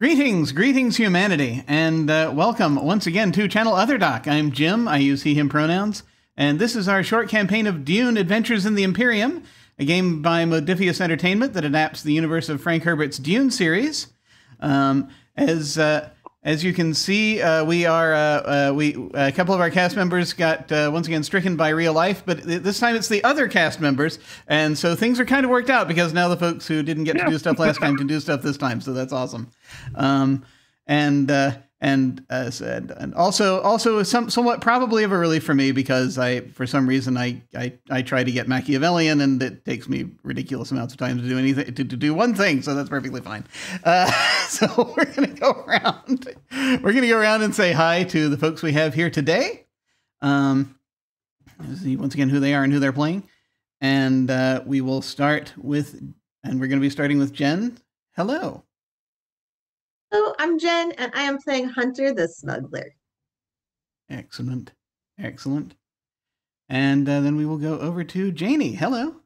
Greetings, greetings, humanity, and welcome once again to Channel Other Doc. I'm Jim. I use he, him pronouns, and this is our short campaign of Dune: Adventures in the Imperium, a game by Modiphius Entertainment that adapts the universe of Frank Herbert's Dune series. As you can see, a couple of our cast members got once again stricken by real life, but this time it's the other cast members, and so things are kind of worked out because now the folks who didn't get to do stuff last time can do stuff this time, so that's awesome. And also somewhat probably of a relief for me because for some reason I try to get Machiavellian and it takes me ridiculous amounts of time to do anything to do one thing, so that's perfectly fine. So we're gonna go around. We're gonna go around and say hi to the folks we have here today. See once again who they are and who they're playing, and we will start with, and we're going to be starting with Jen. Hello. Hello, I'm Jen, and I am playing Hunter the Smuggler. Excellent. Excellent. And then we will go over to Janie. Hello.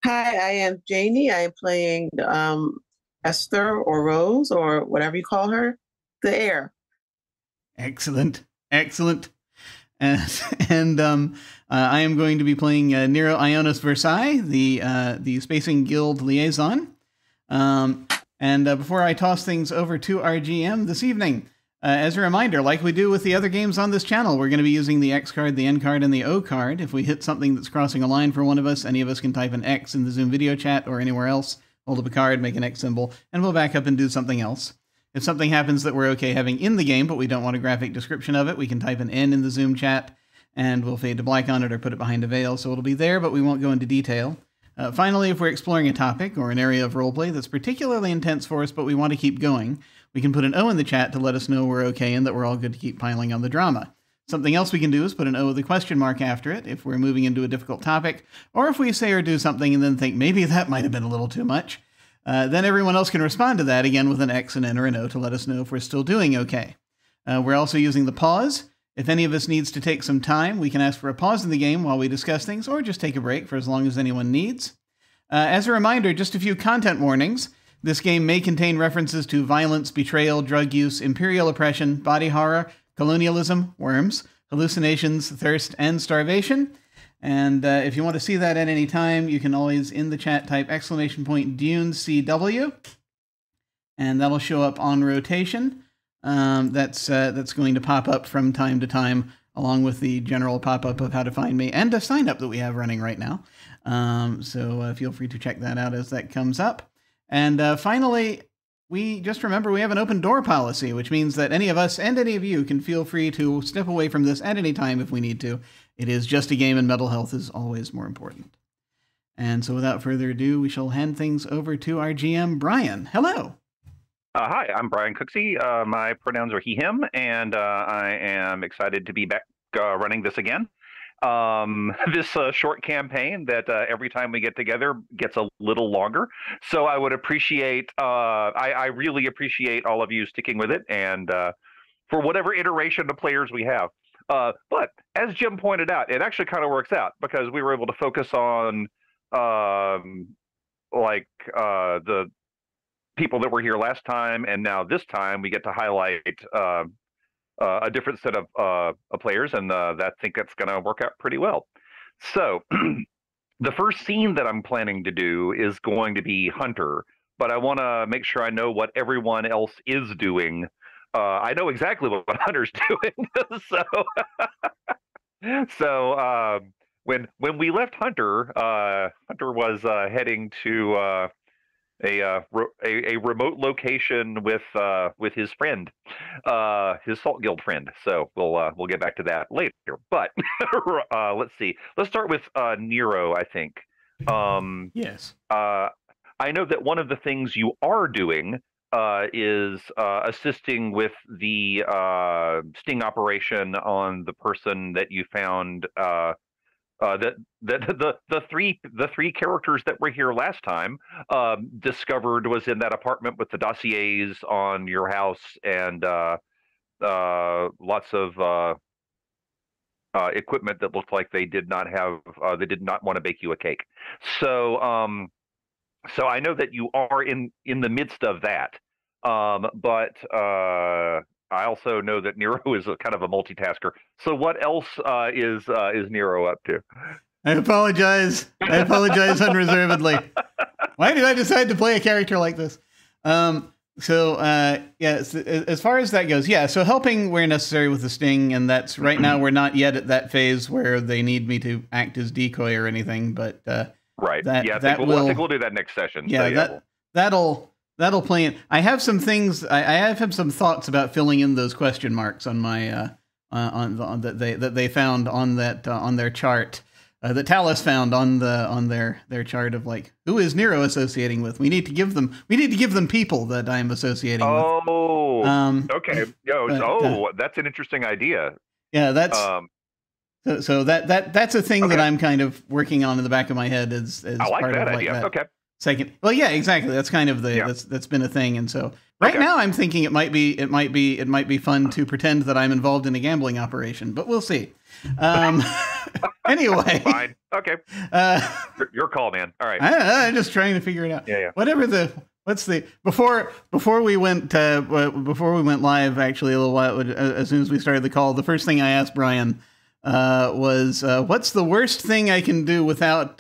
Hi, I am Janie. I am playing Esther or Rose or whatever you call her, the heir. Excellent. Excellent. And I am going to be playing Nero Ionis Versai, the Spacing Guild liaison. And before I toss things over to our GM this evening, as a reminder, like we do with the other games on this channel, we're going to be using the X card, the N card, and the O card. If we hit something that's crossing a line for one of us, any of us can type an X in the Zoom video chat or anywhere else, hold up a card, make an X symbol, and we'll back up and do something else. If something happens that we're okay having in the game, but we don't want a graphic description of it, we can type an N in the Zoom chat, and we'll fade to black on it or put it behind a veil, so it'll be there, but we won't go into detail. Finally, if we're exploring a topic or an area of roleplay that's particularly intense for us, but we want to keep going, we can put an O in the chat to let us know we're okay and that we're all good to keep piling on the drama. Something else we can do is put an O with a question mark after it if we're moving into a difficult topic, or if we say or do something and then think maybe that might have been a little too much. Then everyone else can respond to that again with an X, an N, or an O to let us know if we're still doing okay. We're also using the pause. If any of us needs to take some time, we can ask for a pause in the game while we discuss things, or just take a break for as long as anyone needs. As a reminder, just a few content warnings. This game may contain references to violence, betrayal, drug use, imperial oppression, body horror, colonialism, worms, hallucinations, thirst, and starvation. And if you want to see that at any time, you can always, in the chat, type !Dune CW, and that'll show up on rotation. That's going to pop up from time to time, along with the general pop-up of how to find me and a sign-up that we have running right now. So feel free to check that out as that comes up. And finally, just remember we have an open door policy, which means that any of us and any of you can feel free to step away from this at any time if we need to. It is just a game, and mental health is always more important. And so without further ado, we shall hand things over to our GM, Brian. Hello. Hi, I'm Brian Cooksey. My pronouns are he, him, and I am excited to be back running this again. This short campaign that every time we get together gets a little longer. So I would appreciate, I really appreciate all of you sticking with it and for whatever iteration of players we have. But as Jim pointed out, it actually kind of works out because we were able to focus on the people that were here last time, and now this time we get to highlight a different set of players, and I think that's going to work out pretty well. So the first scene that I'm planning to do is going to be Hunter, but I want to make sure I know what everyone else is doing. I know exactly what Hunter's doing. So when we left Hunter, Hunter was heading to a remote location with his friend, his Salt Guild friend. So we'll get back to that later. But let's see. Let's start with Nero, I think. Yes. I know that one of the things you are doing is assisting with the sting operation on the person that you found. The three characters that were here last time discovered was in that apartment with the dossiers on your house and lots of equipment that looked like they did not have. They did not want to bake you a cake. So I know that you are in the midst of that. But I also know that Nero is a kind of a multitasker. So what else is Nero up to? I apologize. I apologize unreservedly. Why did I decide to play a character like this? As far as that goes, yeah. So helping where necessary with the sting, and that's right now we're not yet at that phase where they need me to act as decoy or anything. But right, I think we'll do that next session. Yeah, so, that'll play in. I have some things. I have some thoughts about filling in those question marks on my that they found on that on their chart. That Talus found on their chart of like, who is Nero associating with? We need to give them people that I'm associating with. Oh, okay. That's an interesting idea. Yeah, that's so that's a thing that I'm kind of working on in the back of my head as I like part that of idea. that. Okay. Second, well, yeah, exactly. That's kind of that's been a thing, and so now I'm thinking it might be fun to pretend that I'm involved in a gambling operation, but we'll see. Anyway, fine. Okay. Your call, man. All right. I'm just trying to figure it out. Yeah. Before we went live, actually a little while as soon as we started the call, the first thing I asked Brian was what's the worst thing I can do without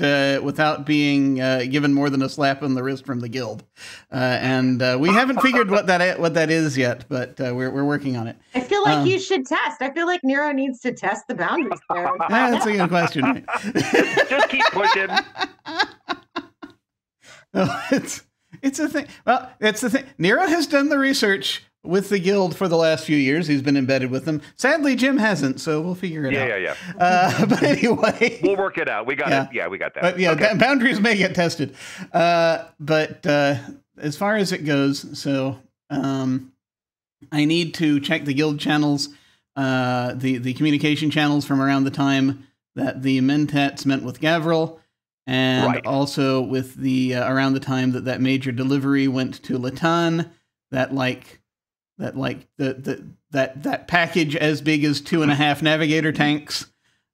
being given more than a slap on the wrist from the guild, and we haven't figured what that is yet, but we're working on it. I feel like you should test. I feel like Nero needs to test the boundaries there. That's a good question. Right? Just keep pushing. No, it's a thing. Well, it's the thing. Nero has done the research with the guild for the last few years. He's been embedded with them. Sadly, Jim hasn't, so we'll figure it out. Yeah. But anyway, we'll work it out. We got it. Yeah, we got that. But yeah, okay. Boundaries may get tested. But as far as it goes, so I need to check the guild channels, the communication channels from around the time that the Mentats met with Gavril, and also with the around the time that major delivery went to Latan. That package as big as 2.5 navigator tanks.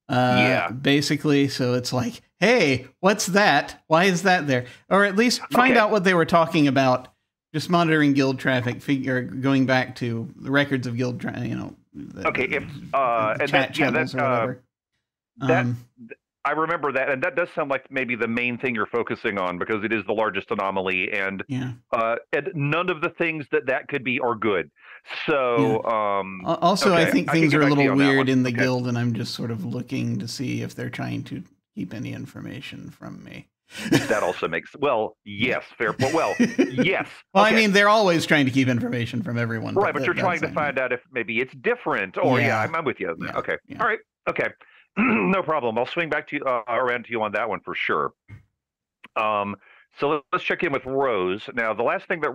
Basically. So it's like, hey, what's that? Why is that there? Or at least find out what they were talking about. Just monitoring guild traffic, going back to the records of guild, chat channels or whatever. I remember that, and that does sound like maybe the main thing you're focusing on, because it is the largest anomaly, and none of the things that could be are good. So, also, I think things are a little weird in the guild, and I'm just sort of looking to see if they're trying to keep any information from me. That also makes yes, fair. But yes. Well, I mean, they're always trying to keep information from everyone, right? But you're trying to find out if maybe it's different, or I'm with you. Yeah. Okay, all right, okay. No problem. I'll swing back to you, around to you on that one for sure. So let's check in with Rose. Now, the last major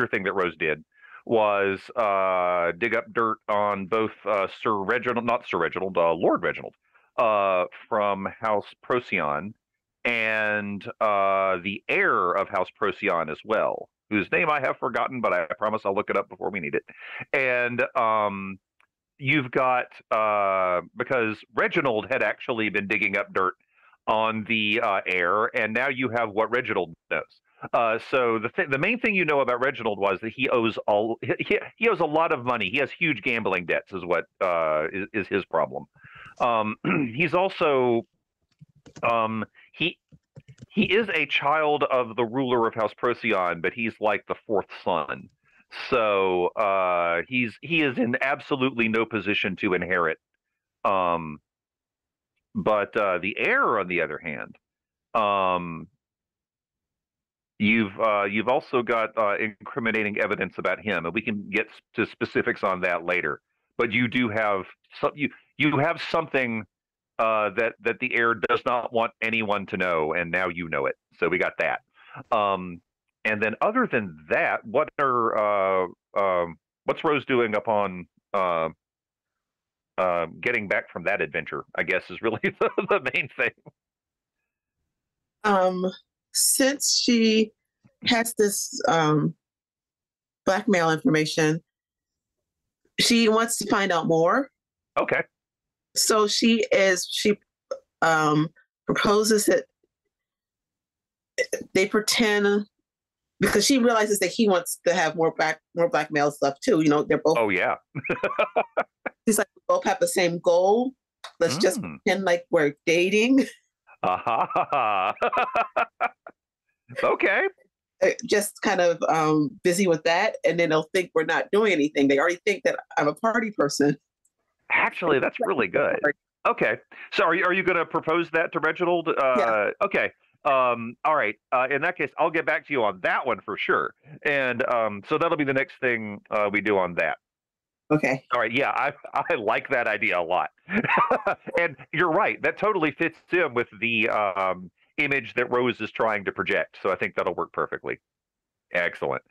thing that Rose did was dig up dirt on both Lord Reginald from House Procyon, and the heir of House Procyon as well, whose name I have forgotten, but I promise I'll look it up before we need it. And you've got, because Reginald had actually been digging up dirt on the heir, and now you have what Reginald knows. So the main thing you know about Reginald was that he owes he owes a lot of money. He has huge gambling debts, is what is his problem. He's also he is a child of the ruler of House Procyon, but he's like the fourth son. So he is in absolutely no position to inherit. But the heir, on the other hand, you've also got incriminating evidence about him, and we can get to specifics on that later. But you do have you have something that the heir does not want anyone to know, and now you know it. So we got that. And then, other than that, what's Rose doing upon getting back from that adventure? I guess is really the main thing. Since she has this blackmail information, she wants to find out more. Okay. So she proposes that they pretend because she realizes that he wants to have more black male stuff too. You know, they're both. Oh yeah. It's like we both have the same goal. Let's just pretend like we're dating. Okay. Just kind of busy with that, and then they'll think we're not doing anything. They already think that I'm a party person. Actually, that's really good. Okay, so are you going to propose that to Reginald? Yeah. Okay. All right. In that case, I'll get back to you on that one for sure. And so that'll be the next thing we do on that. Okay. All right. Yeah, I like that idea a lot. And you're right. That totally fits in with the image that Rose is trying to project. So I think that'll work perfectly. Excellent.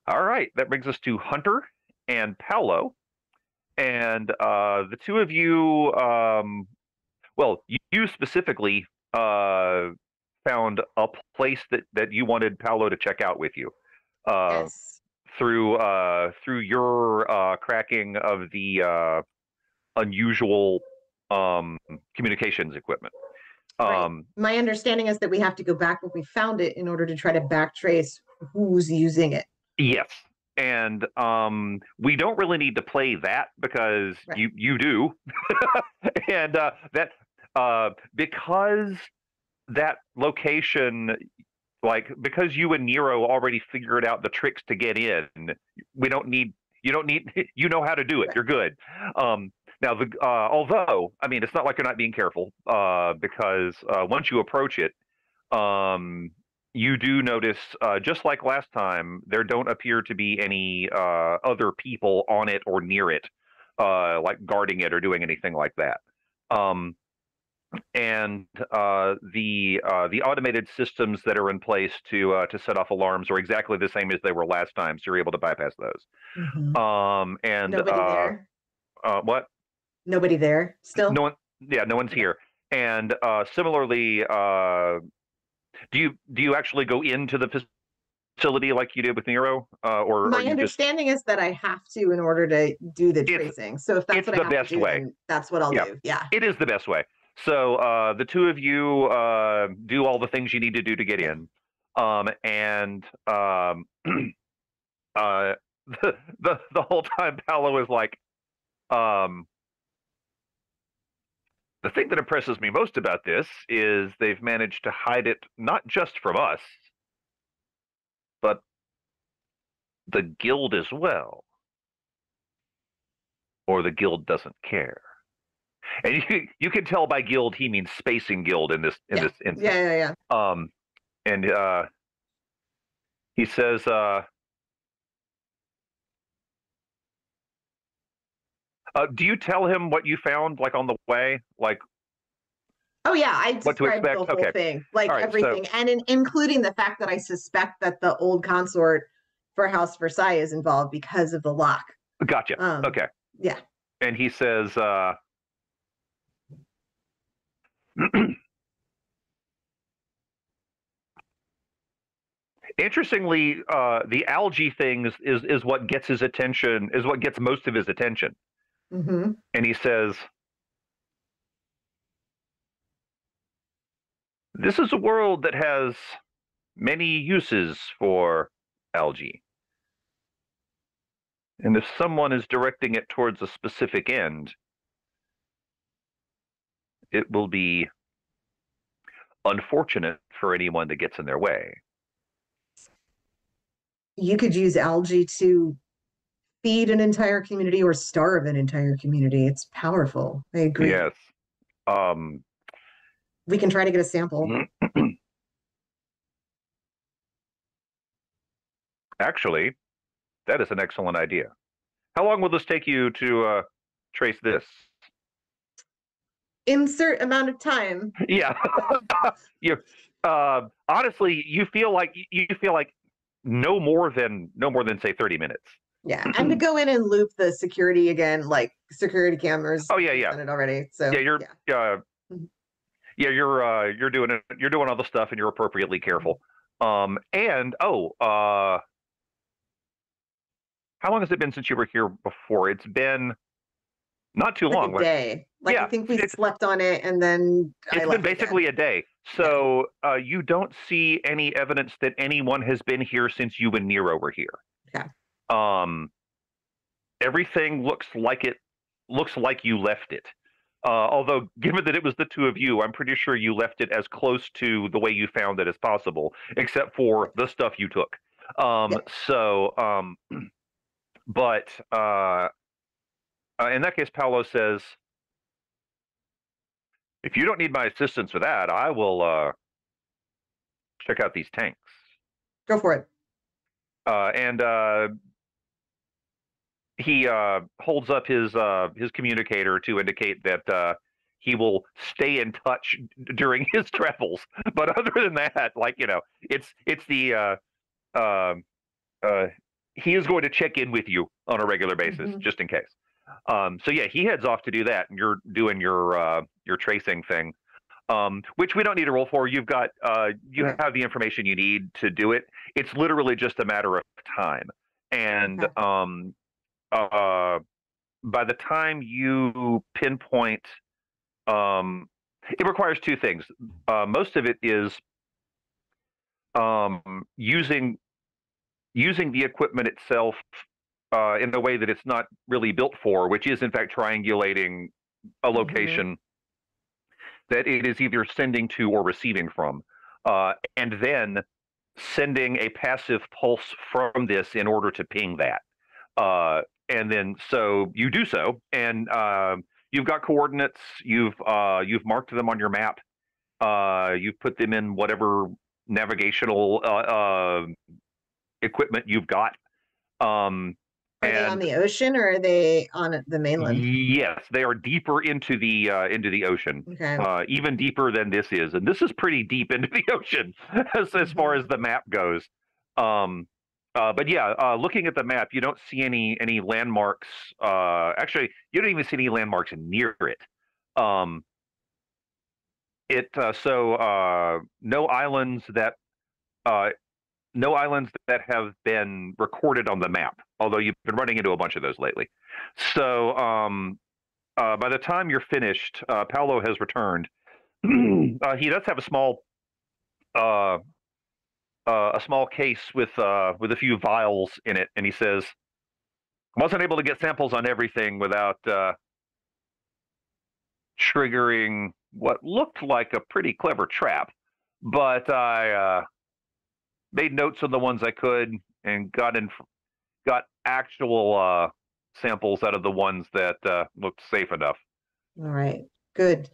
All right. That brings us to Hunter and Paolo. And the two of you, well, you specifically found a place that you wanted Paolo to check out with you. Yes. Through your cracking of the unusual communications equipment. Right. My understanding is that we have to go back when we found it in order to try to backtrace who's using it. Yes. And we don't really need to play that because you do. And that because that location, like, because you and Nero already figured out the tricks to get in, you don't need, you know how to do it. You're good. Now, although, I mean, it's not like you're not being careful, because once you approach it, you do notice, just like last time, there don't appear to be any other people on it or near it, like guarding it or doing anything like that. And the automated systems that are in place to set off alarms are exactly the same as they were last time, so you're able to bypass those. Mm-hmm. And nobody there. What? Nobody there still. No one. Yeah, no one's here. And similarly, do you actually go into the facility like you did with Nero, or my understanding is that I have to in order to do the tracing. So if that's what I have to do, then that's what I'll do. Yeah, it is the best way. So the two of you do all the things you need to do to get in, and the whole time Paolo is like, the thing that impresses me most about this is they've managed to hide it not just from us, but the guild as well. Or the guild doesn't care. And you can tell by guild he means spacing guild in this instance. Yeah. And he says, do you tell him what you found, like, on the way? Like, oh yeah, I described the whole thing, like everything, and including the fact that I suspect that the old consort for House Versai is involved because of the lock. Gotcha. Okay. Yeah. And he says, interestingly, the algae things is what gets his attention, is what gets most of his attention. Mm-hmm. And he says, this is a world that has many uses for algae. And if someone is directing it towards a specific end, it will be unfortunate for anyone that gets in their way. You could use algae to feed an entire community or starve an entire community. It's powerful. I agree. Yes. We can try to get a sample. Actually, that is an excellent idea. How long will this take you to trace this? Insert amount of time. Yeah. You honestly, you feel like no more than say 30 minutes. Yeah, and to go in and loop the security again, like security cameras. Oh yeah. Done it already. So you're doing it. You're doing all the stuff, and you're appropriately careful. How long has it been since you were here before? It's been not too long. A day. Like, I think we slept on it, and then it's been basically a day. So you don't see any evidence that anyone has been here since you and Nero were here. Okay. Everything looks like you left it. Although, given that it was the two of you, I'm pretty sure you left it as close to the way you found it as possible, except for the stuff you took. But in that case, Paolo says, if you don't need my assistance for that, I will check out these tanks. Go for it. And he holds up his communicator to indicate that he will stay in touch during his travels. But other than that, like, you know, it's the he is going to check in with you on a regular basis, just in case. So yeah, he heads off to do that, and you're doing your tracing thing, which we don't need to roll for. You've got you have the information you need to do it. It's literally just a matter of time, and by the time you pinpoint, it requires two things. Most of it is using the equipment itself in a way that it's not really built for, which is in fact triangulating a location that it is either sending to or receiving from, and then sending a passive pulse from this in order to ping that. And then so you do so, and you've got coordinates. You've marked them on your map. You've put them in whatever navigational equipment you've got. Are they on the ocean, or are they on the mainland? Yes, they are deeper into the ocean. Okay. Even deeper than this is, and this is pretty deep into the ocean as far as the map goes. But yeah, looking at the map, you don't see any landmarks. Actually, you don't even see any landmarks near it. No islands that have been recorded on the map, although you've been running into a bunch of those lately. So by the time you're finished, Paolo has returned. He does have a small case with a few vials in it, and he says, I wasn't able to get samples on everything without triggering what looked like a pretty clever trap, but I made notes on the ones I could and got actual samples out of the ones that looked safe enough. All right, good.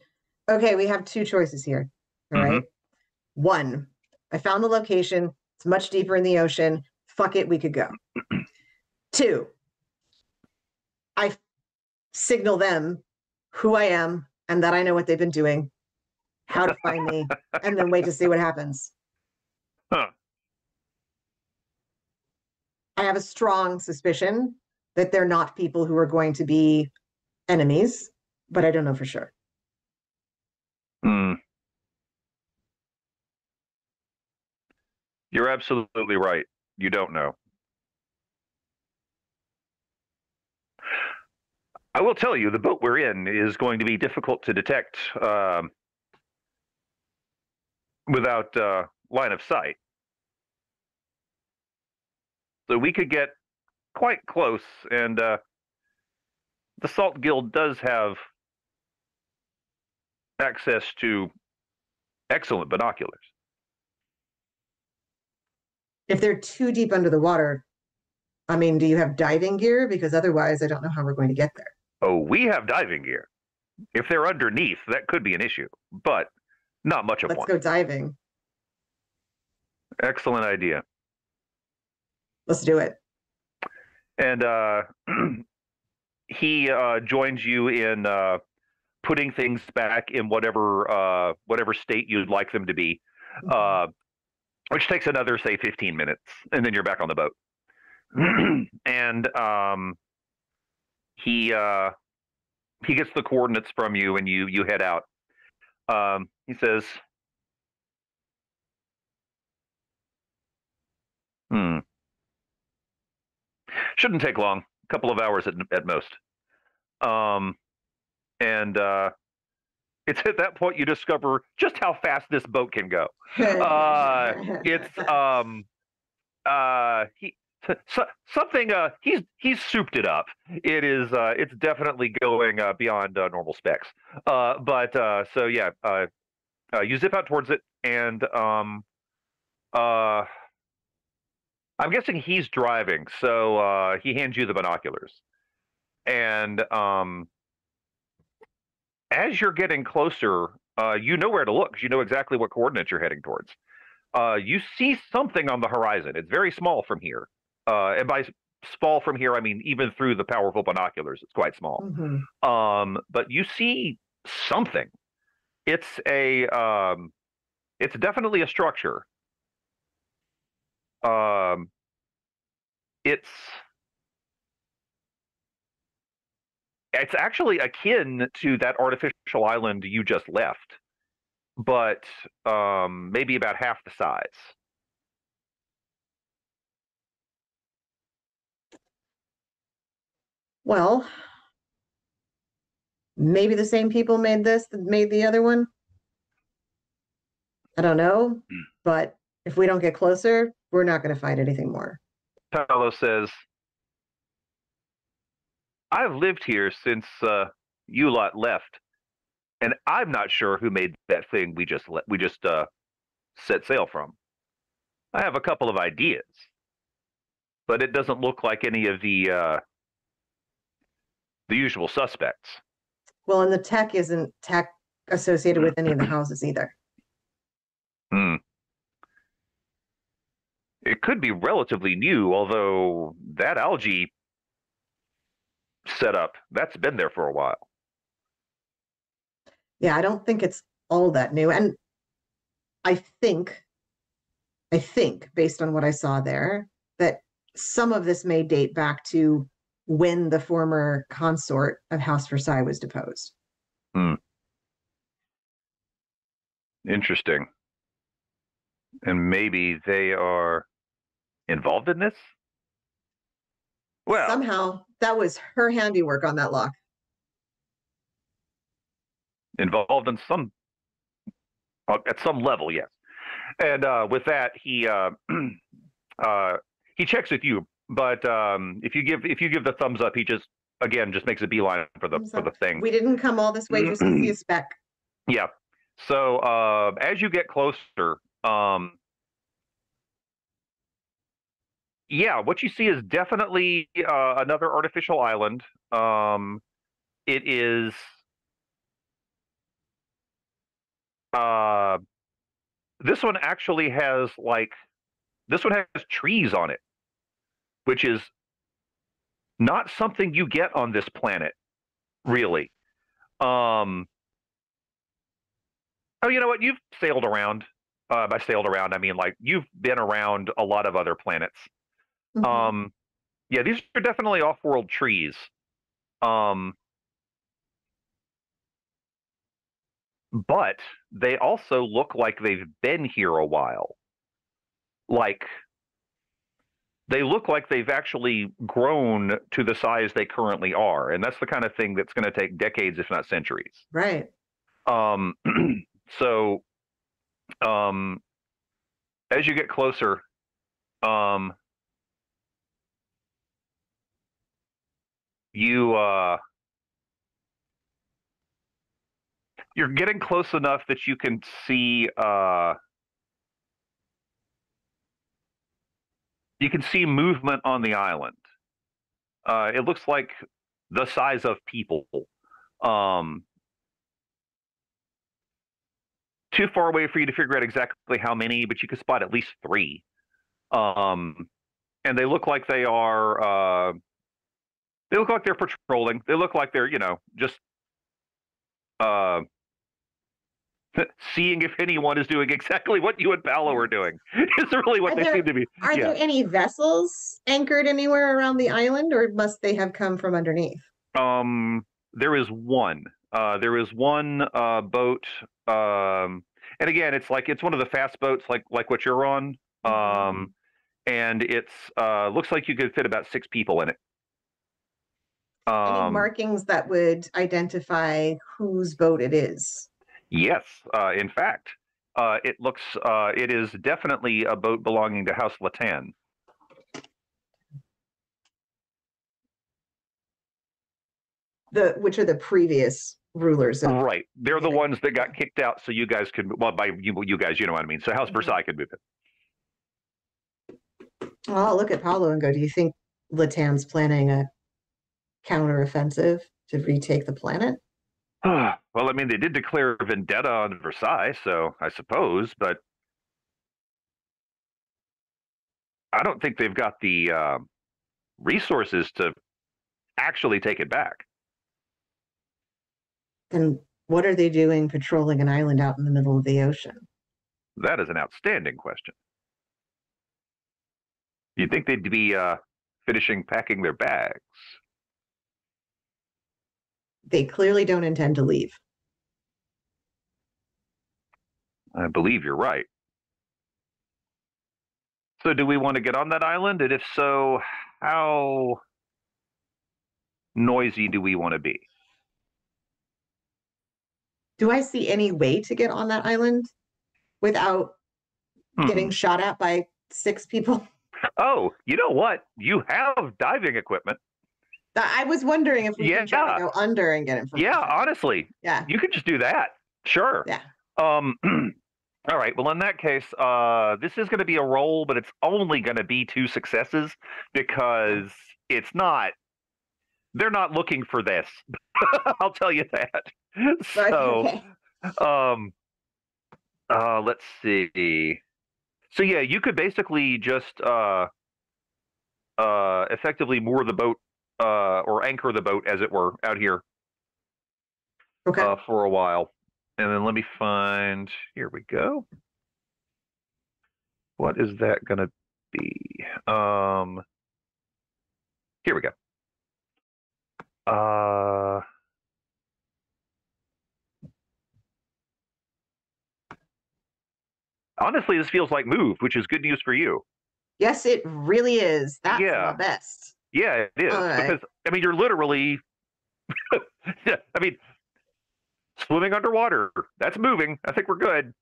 Okay, we have two choices here. All right. One, I found the location. It's much deeper in the ocean. Fuck it, we could go. Two, I signal them who I am and that I know what they've been doing, how to find me, and then wait to see what happens. Huh. I have a strong suspicion that they're not people who are going to be enemies, but I don't know for sure. You're absolutely right. You don't know. I will tell you, the boat we're in is going to be difficult to detect without line of sight. So we could get quite close, and the Salt Guild does have access to excellent binoculars. If they're too deep under the water, I mean, do you have diving gear? Because otherwise, I don't know how we're going to get there. Oh, we have diving gear. If they're underneath, that could be an issue, but not much of one. Let's go diving. Excellent idea. Let's do it. And he joins you in putting things back in whatever state you'd like them to be, which takes another, say, 15 minutes, and then you're back on the boat. And he gets the coordinates from you, and you head out. He says, shouldn't take long, a couple of hours at most. and it's at that point you discover just how fast this boat can go. It's he something he's souped it up. It's definitely going beyond normal specs. So yeah, you zip out towards it, and I'm guessing he's driving, so he hands you the binoculars. And as you're getting closer, you know where to look, 'cause you know exactly what coordinates you're heading towards. You see something on the horizon. It's very small from here. And by small from here, I mean even through the powerful binoculars, it's quite small. Mm-hmm. But you see something. It's definitely a structure. It's actually akin to that artificial island you just left, but maybe about half the size. Well, maybe the same people made this that made the other one. I don't know, but if we don't get closer, we're not going to find anything more. Paolo says, I've lived here since you lot left, and I'm not sure who made that thing we just set sail from. I have a couple of ideas, but it doesn't look like any of the usual suspects. Well, and the tech isn't tech associated with any of the houses either. It could be relatively new, although that algae setup, that's been there for a while. Yeah, I don't think it's all that new. And I think, based on what I saw there, that some of this may date back to when the former consort of House Versai was deposed. Interesting. And maybe they are involved in this? Well, somehow that was her handiwork on that lock. Involved in some, at some level, yes. And with that, he checks with you, but if you give the thumbs up, he just makes a beeline for the thing. We didn't come all this way just to see a speck. Yeah. So as you get closer, yeah, what you see is definitely another artificial island. It is this one actually has trees on it, which is not something you get on this planet, really. Oh, you know what? You've sailed around. By sailed around, I mean like you've been around a lot of other planets. Mm-hmm. Yeah, these are definitely off-world trees. But they also look like they've been here a while. Like, they look like they've actually grown to the size they currently are. And that's the kind of thing that's going to take decades, if not centuries. Right. So, as you get closer, you're getting close enough that you can see movement on the island. It looks like the size of people. Too far away for you to figure out exactly how many, but you can spot at least 3. And they look like they are. They look like they're patrolling. They look like they're, just seeing if anyone is doing exactly what you and Paolo are doing. Is really what they seem to be. Are there any vessels anchored anywhere around the island, or must they have come from underneath? There is one. There is one boat. And again, it's one of the fast boats, like what you're on. And it's looks like you could fit about 6 people in it. Any markings that would identify whose boat it is? Yes, in fact, it looks, it is definitely a boat belonging to House Latan. Which are the previous rulers of Right. They're the ones that got kicked out so you guys could, well, by you guys, you know what I mean. So House Versai could move it. Well, I'll look at Paulo and go, do you think Latan's planning a counteroffensive to retake the planet? Well, I mean, they did declare vendetta on Versailles, so I suppose, but I don't think they've got the resources to actually take it back. Then what are they doing patrolling an island out in the middle of the ocean? That is an outstanding question. You'd think they'd be finishing packing their bags. They clearly don't intend to leave. I believe you're right. So do we want to get on that island? And if so, how noisy do we want to be? Do I see any way to get on that island without getting shot at by 6 people? Oh, you know what? You have diving equipment. I was wondering if we could try to go under and get information. Yeah, honestly. Yeah. You could just do that. Sure. Yeah. All right. Well, in that case, this is going to be a roll, but it's only going to be 2 successes because it's not. They're not looking for this. I'll tell you that. So, okay. Let's see. So yeah, you could basically just effectively moor the boat or anchor the boat, as it were, out here. Okay. For a while, and then let me find. Here we go. What is that going to be? Here we go. Honestly, this feels like move, which is good news for you. Yes, it really is. That's the best. Yeah, it is. Because, I mean, you're literally, I mean, swimming underwater. That's moving. I think we're good.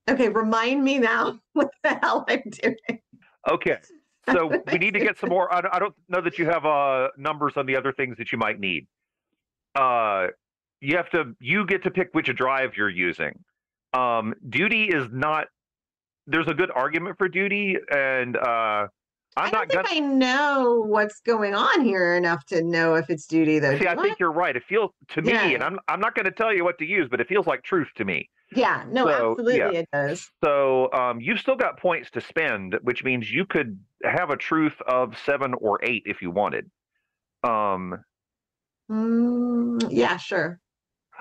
Okay, remind me now what the hell I'm doing. Okay. So we need to get some more. I don't know that you have numbers on the other things that you might need. You get to pick which drive you're using. Duty is not. There's a good argument for duty, and I don't think I know what's going on here enough to know if it's duty, though. See, I think you're right. It feels to me, and I'm not going to tell you what to use, but it feels like truth to me. Yeah, no, absolutely it does. So you've still got points to spend, which means you could have a truth of 7 or 8 if you wanted. Yeah, sure.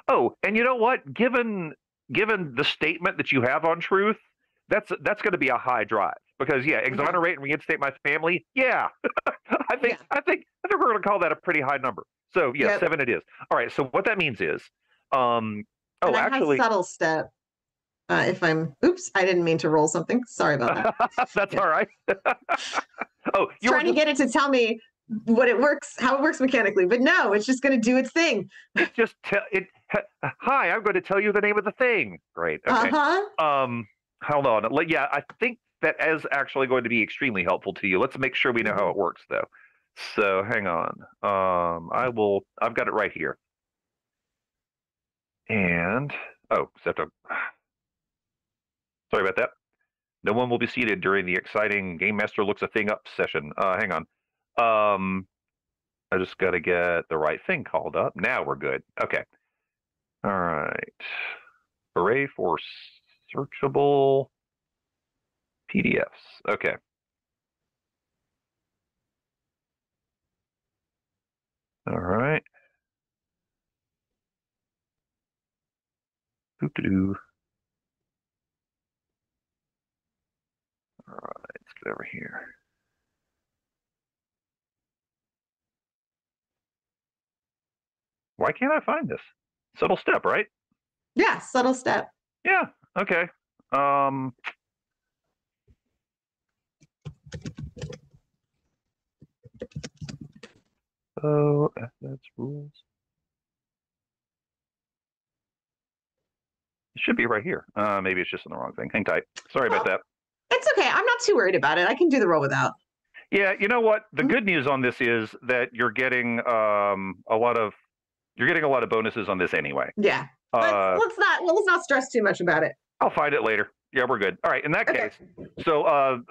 Oh, and you know what? Given the statement that you have on truth, that's going to be a high drive because exonerate and reinstate my family. Yeah, I think we're going to call that a pretty high number. So 7 it is. All right. So what that means is, and I have subtle step. If I'm, oops, I didn't mean to roll something. Sorry about that. That's all right. You're trying to get it to tell me how it works mechanically, but no, it's just going to do its thing. It's just hi, I'm going to tell you the name of the thing. Great. Okay. Hold on. Yeah, I think that is actually going to be extremely helpful to you. Let's make sure we know how it works, though. So hang on. I've got it right here. And sorry about that. No one will be seated during the exciting Game Master Looks a Thing Up session. Hang on. I just got to get the right thing called up. Now we're good. Okay. All right. Hooray for searchable PDFs. Okay. All right. Doo-doo-doo. All right, let's get over here. Why can't I find this? Subtle step, right? Yeah, subtle step. Yeah, okay. Oh, that's rules. It should be right here. Maybe it's just in the wrong thing. Hang tight. Sorry about that. It's okay. I'm not too worried about it. I can do the roll without. Yeah, you know what? The good news on this is that you're getting a lot of bonuses on this anyway. Yeah. Let's not stress too much about it. I'll find it later. Yeah, we're good. All right. In that case, so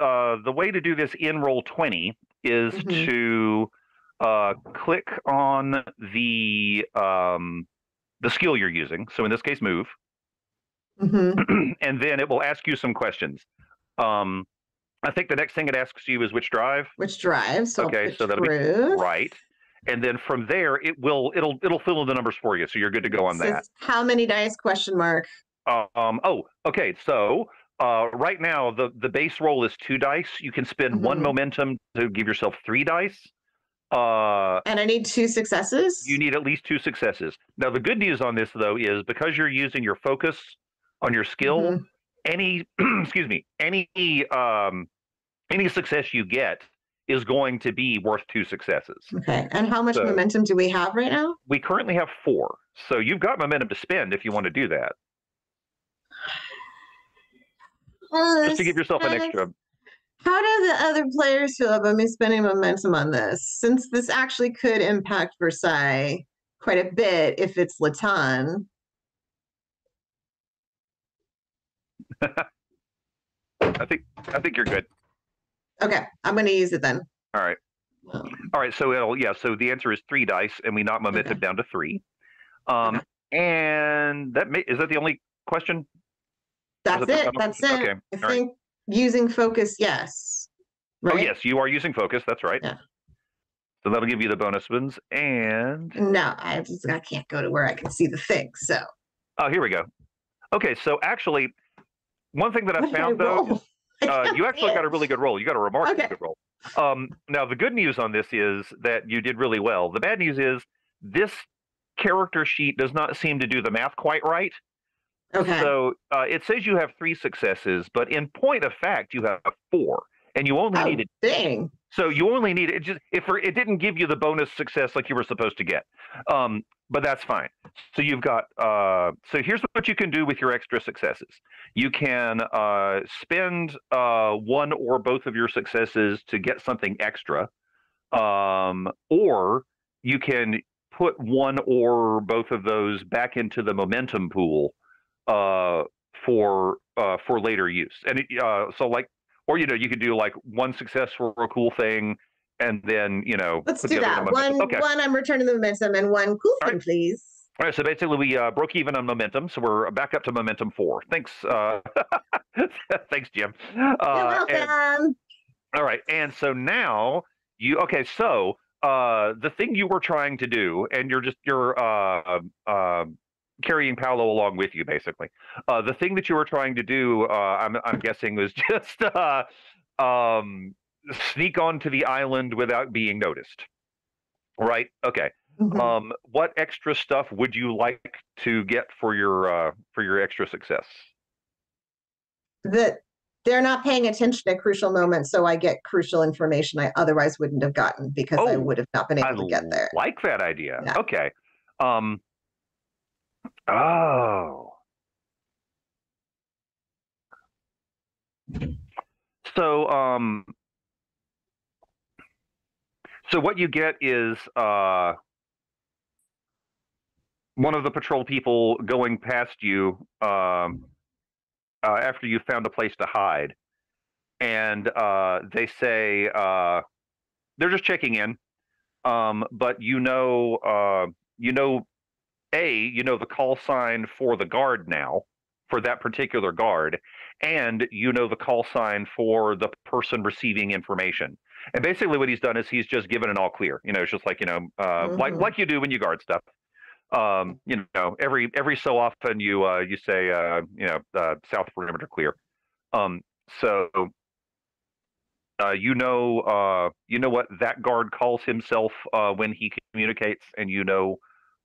the way to do this in Roll20 is to click on the skill you're using. So in this case, move, and then it will ask you some questions. I think the next thing it asks you is which drive. Which drive? So okay, so that'll be right. And then from there, it'll fill in the numbers for you, so you're good to go on that. How many dice? Question mark. Okay. So right now the base roll is 2 dice. You can spend 1 momentum to give yourself 3 dice. And I need 2 successes. You need at least 2 successes. Now the good news on this though is because you're using your focus on your skill, any any success you get is going to be worth 2 successes. Okay. And how much momentum do we have right now? We currently have 4. So you've got momentum to spend if you want to do that. Just to give yourself an extra. How do the other players feel about me spending momentum on this? Since this actually could impact Versai quite a bit if it's Latan. I think you're good. Okay, I'm going to use it then. All right. All right. So so the answer is 3 dice, and we knock momentum down to 3. And is that the only question? That's it. That's it. Okay. I think using focus, yes. Right? Oh yes, you are using focus. That's right. Yeah. So that'll give you the bonus ones, and no, I can't go to where I can see the thing. So. Oh, here we go. Okay, so actually, one thing that I found though is you actually got a really good roll. You got a remarkably good roll. Now, the good news on this is that you did really well. The bad news is this character sheet does not seem to do the math quite right. Okay. So it says you have 3 successes, but in point of fact, you have 4, and you only needed. Dang. So you only need it. It didn't give you the bonus success like you were supposed to get. But that's fine. So you've got, so here's what you can do with your extra successes. You can spend 1 or both of your successes to get something extra, or you can put 1 or both of those back into the momentum pool for later use. And or you could do like 1 success for a cool thing. And then, let's do that. One, I'm returning the momentum, and 1 cool thing, please. All right, so basically we broke even on momentum, so we're back up to momentum 4. Thanks, thanks, Jim. You're welcome. All right, and so now so the thing you were trying to do, and you're carrying Paolo along with you, basically. The thing that you were trying to do, I'm guessing, was just sneak onto the island without being noticed. Right? Okay. What extra stuff would you like to get for your extra success? That they're not paying attention at crucial moments, so I get crucial information I otherwise wouldn't have gotten because I would have not been able to get there. I like that idea. Yeah. Okay. So what you get is one of the patrol people going past you after you found a place to hide, and they say they're just checking in, but the call sign for the guard now, for that particular guard, and the call sign for the person receiving information. And basically what he's done is he's just given an all clear. It's just like, like you do when you guard stuff. Every so often you say, south perimeter clear. So what that guard calls himself when he communicates, and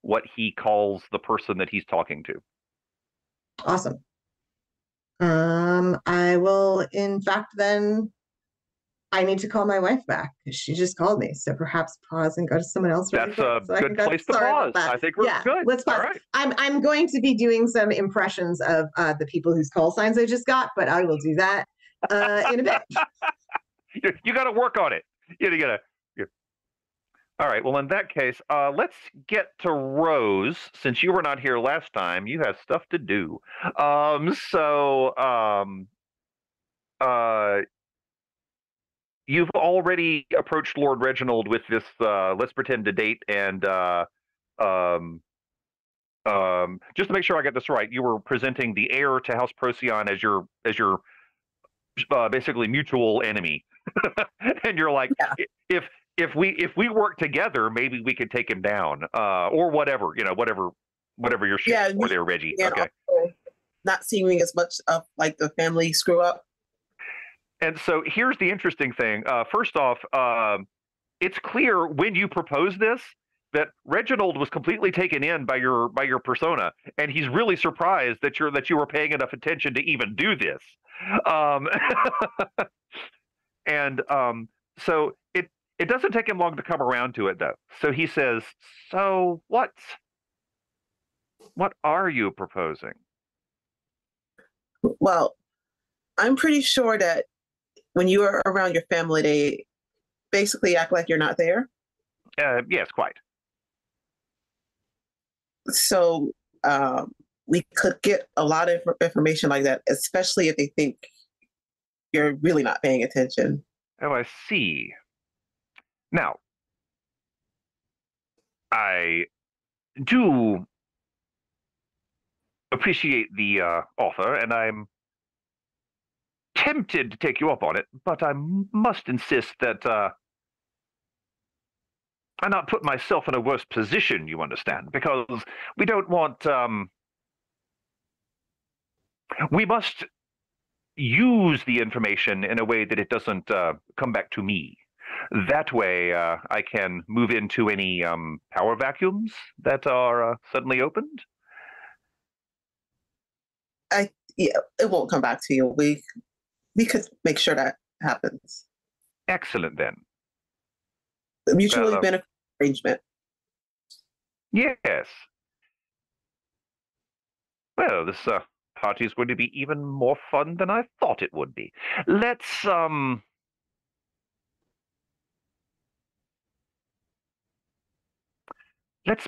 what he calls the person that he's talking to. Awesome. I will, in fact, then I need to call my wife back because she just called me. So perhaps pause and go to someone else really That's quick. a So I good can go. place to Sorry pause. about that. I think we're good. Let's pause. All right. I'm going to be doing some impressions of the people whose call signs I just got, but I will do that in a bit. You got to work on it. You got to. All right. Well, in that case, let's get to Rose. Since you were not here last time, you have stuff to do. You've already approached Lord Reginald with this. Let's pretend to date, and just to make sure I get this right, you were presenting the heir to House Procyon as your basically mutual enemy, and you're like, Yeah. if we work together, maybe we could take him down, or whatever, whatever your shit or there, Reggie. Okay. Not seeing as much of like the family screw up. And so here's the interesting thing. First off, it's clear when you propose this that Reginald was completely taken in by your persona, and he's really surprised that you were paying enough attention to even do this. And so it doesn't take him long to come around to it, though. So he says, "So what are you proposing?" Well, I'm pretty sure that when you are around your family, they basically act like you're not there. Yes, quite. So we could get a lot of information like that, especially if they think you're really not paying attention. Oh, I see. Now, I do appreciate the offer, and I'm tempted to take you up on it, but I must insist that I not put myself in a worse position, you understand, because we don't want... we must use the information in a way that it doesn't come back to me. That way, I can move into any power vacuums that are suddenly opened. Yeah, it won't come back to you. We could make sure that happens. Excellent, then. The mutually beneficial arrangement. Yes. Well, this party is going to be even more fun than I thought it would be. Let's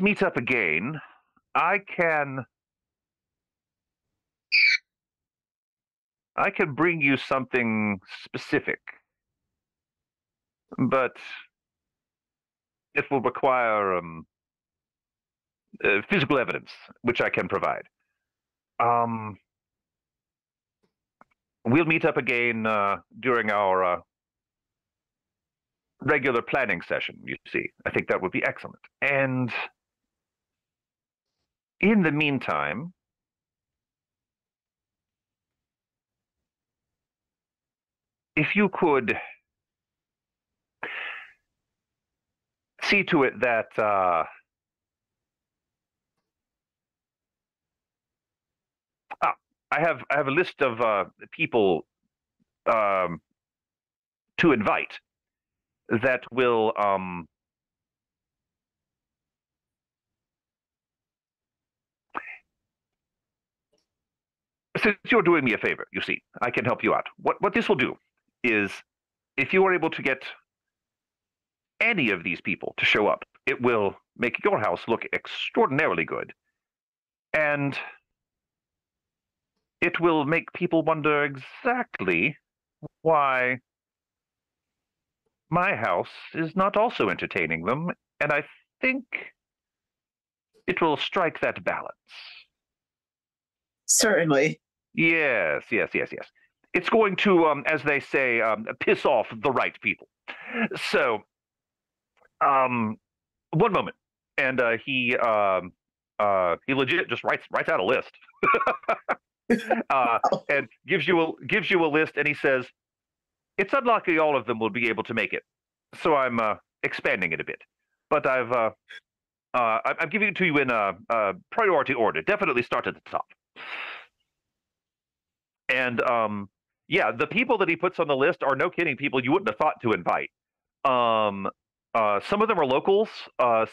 meet up again. I can bring you something specific, but it will require physical evidence, which I can provide. We'll meet up again during our regular planning session, you see. I think that would be excellent. And in the meantime, if you could see to it that I have a list of people to invite that will since you're doing me a favor, you see, I can help you out. What this will do is, if you are able to get any of these people to show up, it will make your house look extraordinarily good. And it will make people wonder exactly why my house is not also entertaining them. And I think it will strike that balance. Certainly. Yes. It's going to, as they say, piss off the right people. So, one moment, and he legit just writes out a list, and gives you a list, and he says, "It's unlikely all of them will be able to make it, so I'm expanding it a bit, but I'm giving it to you in a priority order. Definitely start at the top." And Yeah, the people that he puts on the list are no kidding people you wouldn't have thought to invite. Some of them are locals.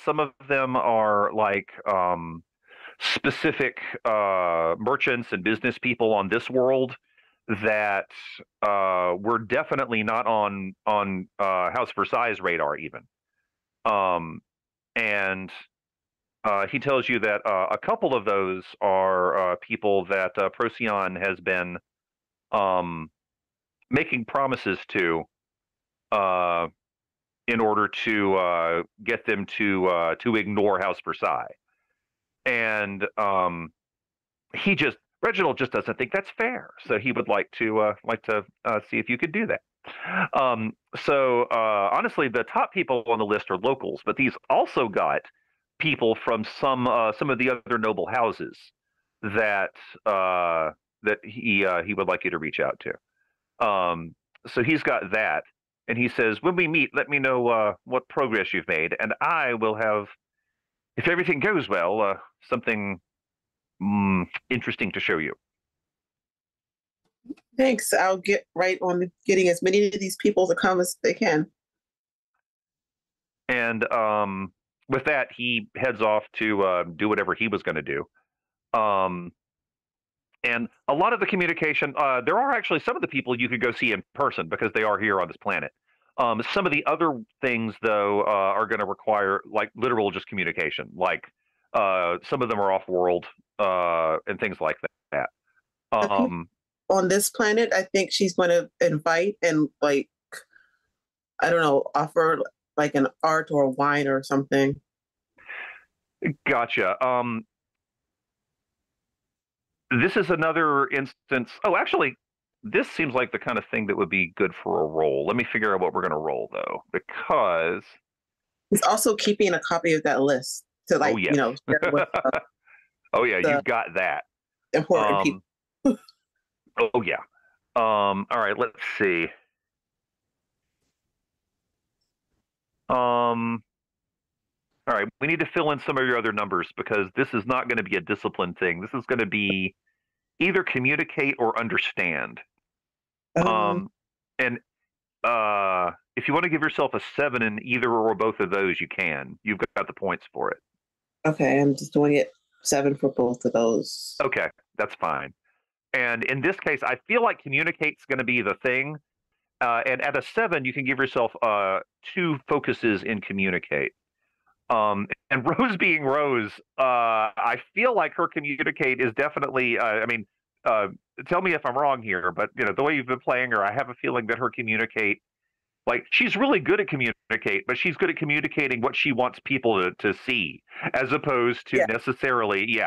Some of them are like specific merchants and business people on this world that were definitely not on House Versai's radar even. And he tells you that a couple of those are people that Procyon has been making promises to in order to get them to ignore House Versai. And Reginald just doesn't think that's fair, so he would like to see if you could do that. So honestly, the top people on the list are locals, but these also got people from some of the other noble houses that he would like you to reach out to. So he's got that, and he says, when we meet, let me know what progress you've made, and I will have, if everything goes well, something interesting to show you. Thanks. I'll get right on getting as many of these people to come as they can. And with that, he heads off to do whatever he was going to do. And a lot of the communication, there are actually some of the people you could go see in person because they are here on this planet. Some of the other things, though, are going to require like literal just communication. Like some of them are off-world and things like that. On this planet, I think she's going to invite and like, I don't know, offer like an art or wine or something. Gotcha. This is another instance. Oh, actually, this seems like the kind of thing that would be good for a roll. Let me figure out what we're going to roll, though, because he's also keeping a copy of that list to, like, you know, share with, oh yeah, you've got that. Important people. Oh yeah. All right, let's see. All right, we need to fill in some of your other numbers because this is not going to be a discipline thing. This is going to be either communicate or understand. And if you want to give yourself a 7 in either or both of those, you can. You've got the points for it. Okay, I'm just doing it 7 for both of those. Okay, that's fine. And in this case, I feel like communicate's going to be the thing. And at a 7, you can give yourself 2 focuses in communicate. And Rose being Rose, I feel like her communicate is definitely, tell me if I'm wrong here, but you know, the way you've been playing her, I have a feeling that her communicate, like she's really good at communicate, but she's good at communicating what she wants people to see, as opposed to necessarily,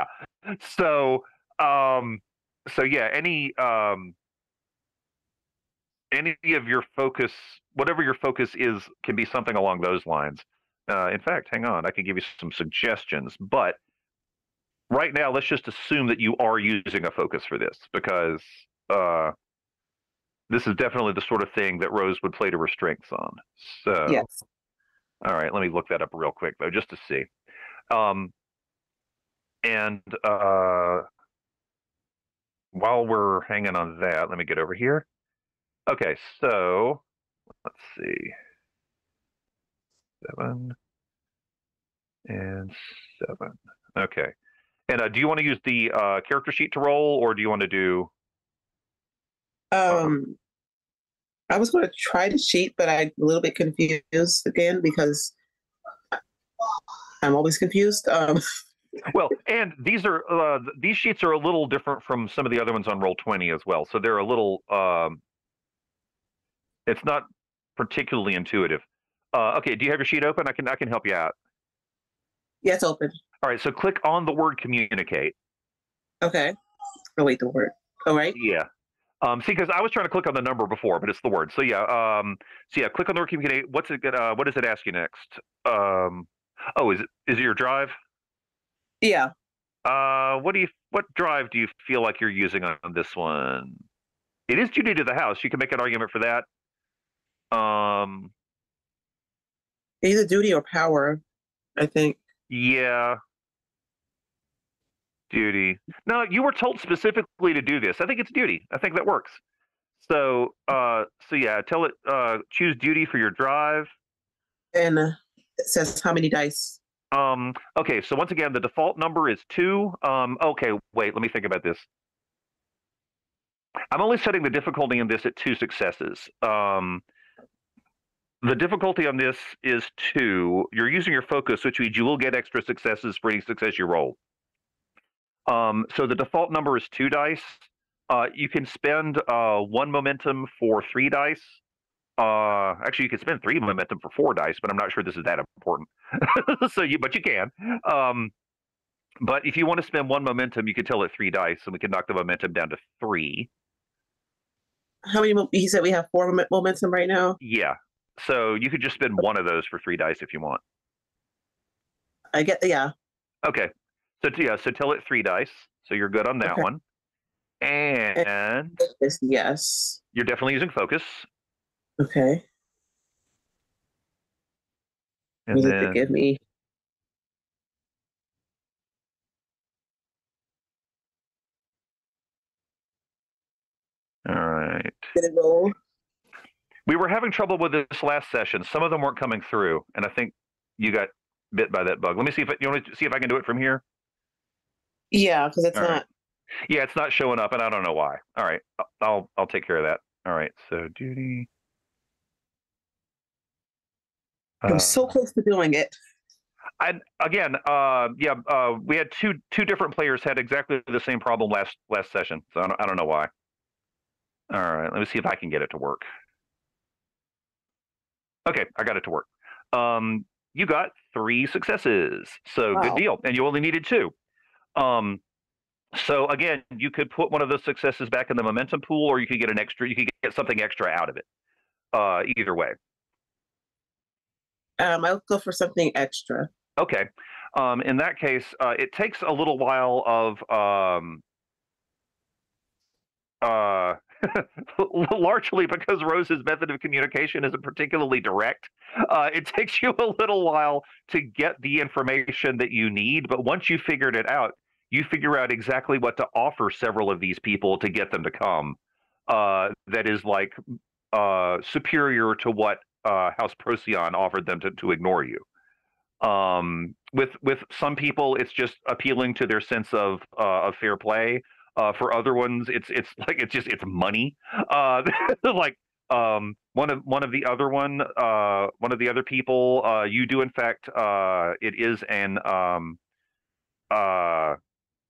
So yeah, any of your focus, whatever your focus is, can be something along those lines. In fact, hang on, I can give you some suggestions, but right now, let's just assume that you are using a focus for this, because this is definitely the sort of thing that Rose would play to her strengths on. So, yes. All right, let me look that up real quick, though, just to see. While we're hanging on that, let me get over here. Okay, so let's see. 7 and 7. Okay. And do you want to use the character sheet to roll, or do you want to do? I was going to try to cheat, but I'm a little bit confused again because I'm always confused. Well, and these sheets are a little different from some of the other ones on Roll20 as well. So they're a little. It's not particularly intuitive. Okay, do you have your sheet open? I can help you out. Yeah, it's open. All right, so click on the word communicate. Okay. Oh wait, the word. All right. Yeah. See, because I was trying to click on the number before, but it's the word. So yeah. Click on the word communicate. What does it ask you next? Is it your drive? Yeah. What drive do you feel like you're using on this one? It is duty to the house. You can make an argument for that. Either duty or power, I think. Yeah. Duty. No, you were told specifically to do this. I think it's duty. I think that works. So yeah, tell it choose duty for your drive. And it says how many dice. Okay, so once again, the default number is 2. Okay, wait, let me think about this. I'm only setting the difficulty in this at 2 successes. The difficulty on this is 2. You're using your focus, which means you will get extra successes for any success you roll. So the default number is 2 dice. You can spend 1 momentum for 3 dice. Actually, you can spend 3 momentum for 4 dice, but I'm not sure this is that important. But you can. But if you want to spend 1 momentum, you can tell it 3 dice, and we can knock the momentum down to 3. How many? He said we have 4 momentum right now. Yeah. So you could just spend 1 of those for 3 dice if you want. I get. Yeah. Okay. So tell it 3 dice. So you're good on that one. And yes, you're definitely using focus. Okay. And then forgive me. All right. Did it roll? We were having trouble with this last session. Some of them weren't coming through, and I think you got bit by that bug. Let me see if you want to see if I can do it from here. Yeah, because it's All not. Right. Yeah, it's not showing up, and I don't know why. All right, I'll take care of that. All right, so duty. I'm so close to doing it. We had two different players had exactly the same problem last session, so I don't know why. All right, let me see if I can get it to work. Okay, I got it to work. You got 3 successes, so wow. Good deal, and you only needed 2. So again, you could put one of those successes back in the momentum pool, or you could get an extra. You could get something extra out of it. Either way. I'll go for something extra. Okay. In that case, it takes a little while of largely because Rose's method of communication isn't particularly direct. It takes you a little while to get the information that you need, but once you figured it out, you figure out exactly what to offer several of these people to get them to come. That is like superior to what House Procyon offered them to ignore you. With some people, it's just appealing to their sense of fair play. For other ones, it's money. Like one of the other people, you do in fact, it is an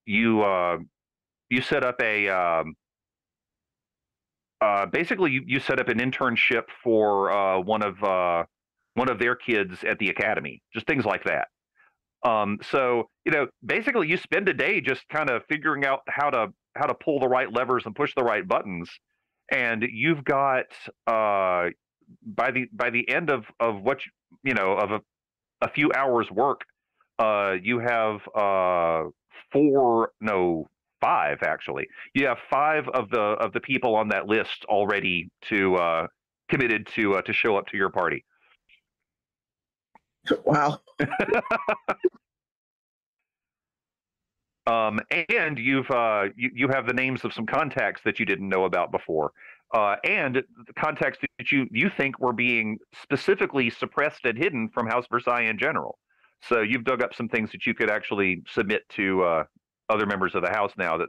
you set up a basically you set up an internship for one of their kids at the academy, just things like that. So basically you spend a day just kind of figuring out how to pull the right levers and push the right buttons, and you've got by the end of what of a few hours work, you have 5 actually. You have 5 of the people on that list already committed to show up to your party. Wow. And you have the names of some contacts that you didn't know about before, and the contacts that you think were being specifically suppressed and hidden from House Versai in general. So you've dug up some things that you could actually submit to other members of the House now that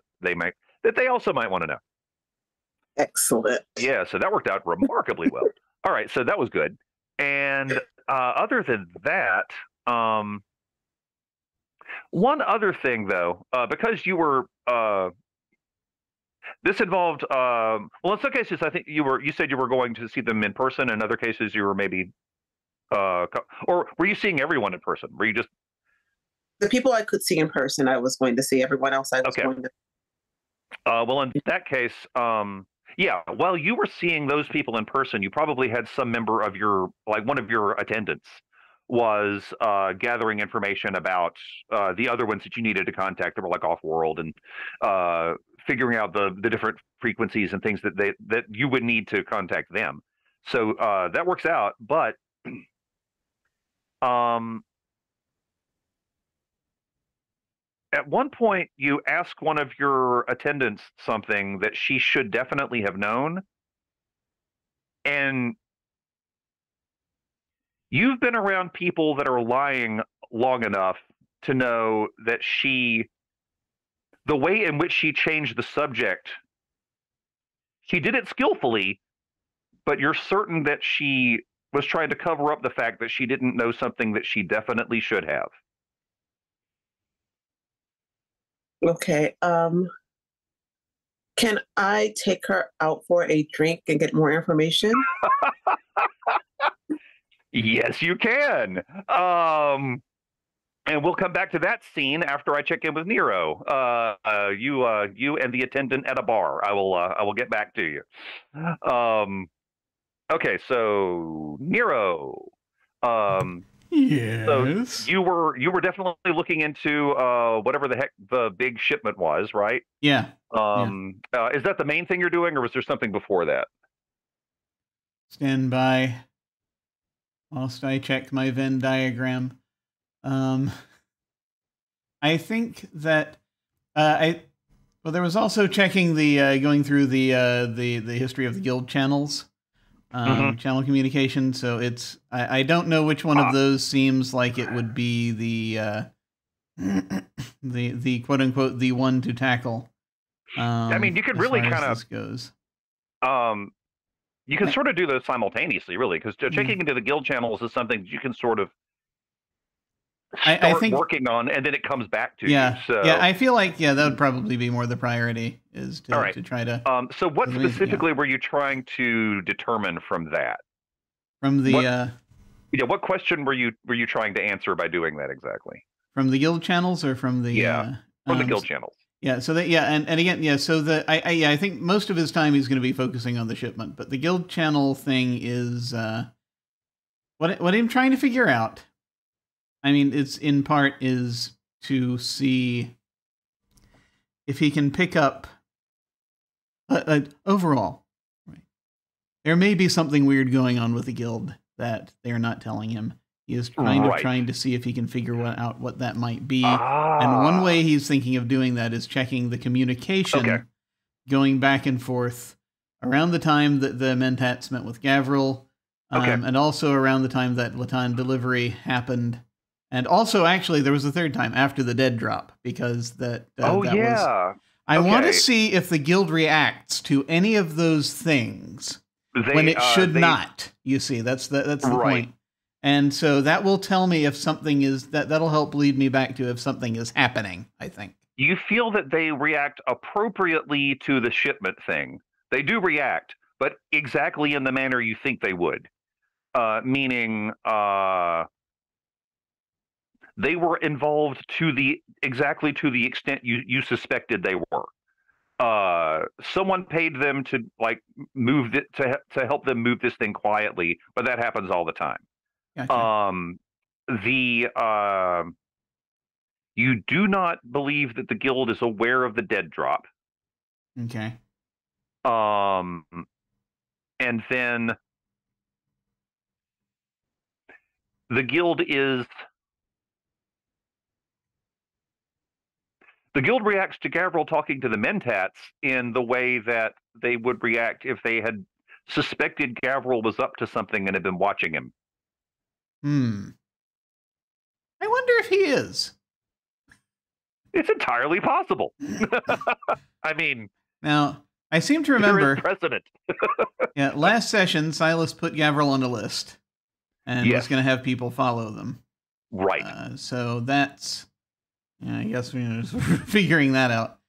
they also might want to know. Excellent. Yeah, so that worked out remarkably well. All right, so that was good. And other than that, one other thing though, because you were this involved well, in some cases I think you said you were going to see them in person. In other cases you were maybe or were you seeing everyone in person? Were you just the people I could see in person? I was going to see. Everyone else I was going to. Well, in that case, yeah, while you were seeing those people in person, you probably had some member of one of your attendants was gathering information about the other ones that you needed to contact that were like off-world, and figuring out the different frequencies and things that you would need to contact them. So that works out, but at one point, you ask one of your attendants something that she should definitely have known, And you've been around people that are lying long enough to know that the way in which she changed the subject, she did it skillfully, but you're certain that she was trying to cover up the fact that she didn't know something that she definitely should have. Okay. Can I take her out for a drink and get more information? Yes, you can. And we'll come back to that scene after I check in with Nero. You and the attendant at a bar. I will get back to you. Okay, so Nero. Yes. So you were definitely looking into whatever the heck the big shipment was, right? Yeah. Is that the main thing you're doing, or was there something before that? Stand by whilst I check my Venn diagram. I think that well, there was also checking the going through the history of the guild channels, channel communication. So it's I don't know which one of those seems like it would be the quote unquote the one to tackle. I mean, you could really kind of goes. You can sort of do those simultaneously, really, because checking into the guild channels is something that you can sort of I think working on, and then it comes back to you. So, yeah, I feel like that would probably be more the priority is to try to. So what specifically were you trying to determine from that? From the what question were you trying to answer by doing that exactly? From the guild channels or from the from the guild channels? Yeah, so that and again, so I think most of his time he's going to be focusing on the shipment, but the guild channel thing is what I'm trying to figure out. I mean, it's in part is to see if he can pick up overall. Right. There may be something weird going on with the guild that they're not telling him. He is kind of trying to see if he can figure out what that might be. And one way he's thinking of doing that is checking the communication going back and forth around the time that the Mentats met with Gavril, and also around the time that Latan delivery happened. And also, actually, there was a third time after the dead drop, because that was... I want to see if the guild reacts to any of those things when it should not. You see, that's the point. And so that will tell me if something is that'll help lead me back to if something is happening, I think. You feel that they react appropriately to the shipment thing. They do react, but exactly in the manner you think they would. Meaning they were involved exactly to the extent you suspected they were. Someone paid them to move it to help them move this thing quietly, but that happens all the time. Gotcha. You do not believe that the guild is aware of the dead drop. Okay. And then the guild reacts to Gavril talking to the Mentats in the way that they would react if they had suspected Gavril was up to something and had been watching him. I wonder if he is. It's entirely possible. I mean, now I seem to remember precedent. Last session Silas put Gavril on a list and was going to have people follow them. Right. So that's, I guess we're figuring that out.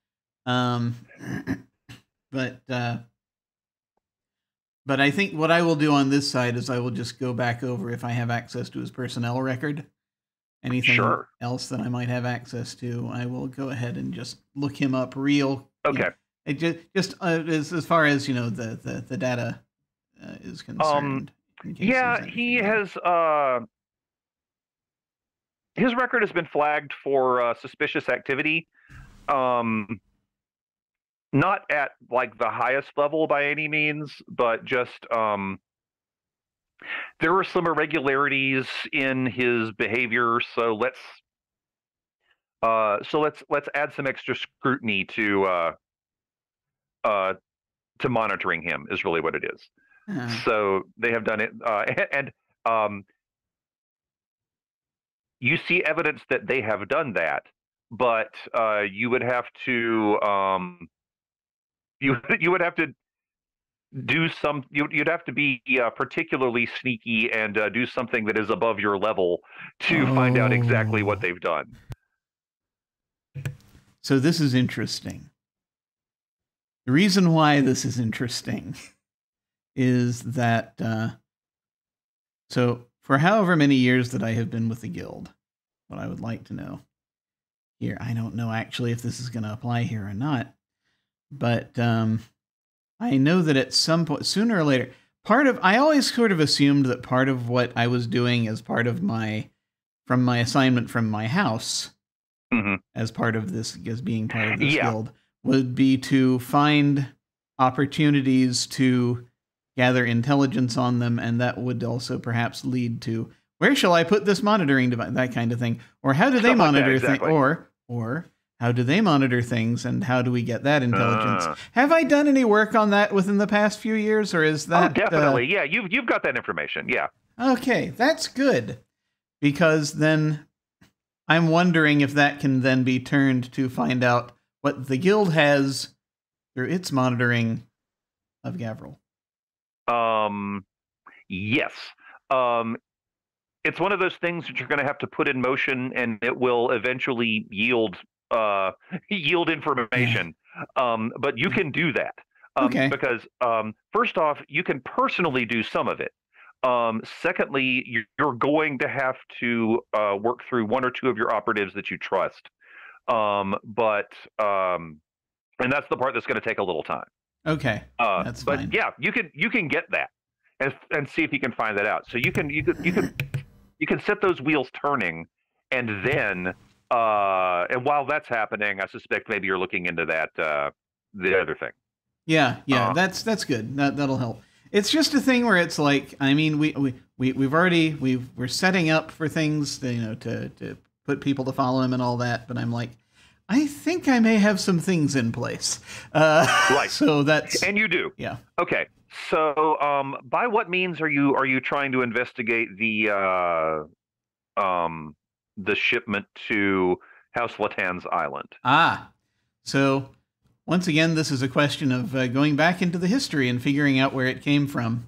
But I think what I will do on this side is I will just go back over if I have access to his personnel record. Anything else that I might have access to, I will go ahead and just look him up real. Okay. Just as far as the data is concerned. He has. His record has been flagged for suspicious activity. Not at the highest level by any means, but just there are some irregularities in his behavior. So let's add some extra scrutiny to monitoring him is really what it is. So they have done it, and you see evidence that they have done that, but you would have to you would have to do some. You'd have to be particularly sneaky and do something that is above your level to find out exactly what they've done. So this is interesting. The reason why this is interesting is that so for however many years that I have been with the guild, what I would like to know here, I don't know actually if this is going to apply here or not, but I know that at some point, sooner or later, I always sort of assumed that part of what I was doing as part of from my assignment from my house, as part of this, as being part of this guild, would be to find opportunities to gather intelligence on them, and that would also perhaps lead to, where shall I put this monitoring device, that kind of thing, or how do they monitor things, or how do they monitor things, and how do we get that intelligence? Have I done any work on that within the past few years, or is that... Oh, definitely, yeah, you've got that information, yeah. Okay, that's good, because then I'm wondering if that can then be turned to find out what the guild has through its monitoring of Gavril. Yes. It's one of those things that you're going to have to put in motion, and it will eventually yield information. But you can do that. Because first off, you can personally do some of it. Secondly, you're going to have to work through one or two of your operatives that you trust. And that's the part that's going to take a little time. Okay, that's fine. But yeah, you can get that and see if you can find that out. So you can set those wheels turning, and then and while that's happening, I suspect maybe you're looking into that the other thing. Yeah, that's good. That'll help. It's just a thing where it's like, I mean, we're setting up for things, to put people to follow him and all that, but I'm like, I think I may have some things in place. Right. So that's... And you do. Yeah. Okay. So by what means are you trying to investigate the shipment to House Latan's island? So once again, this is a question of going back into the history and figuring out where it came from.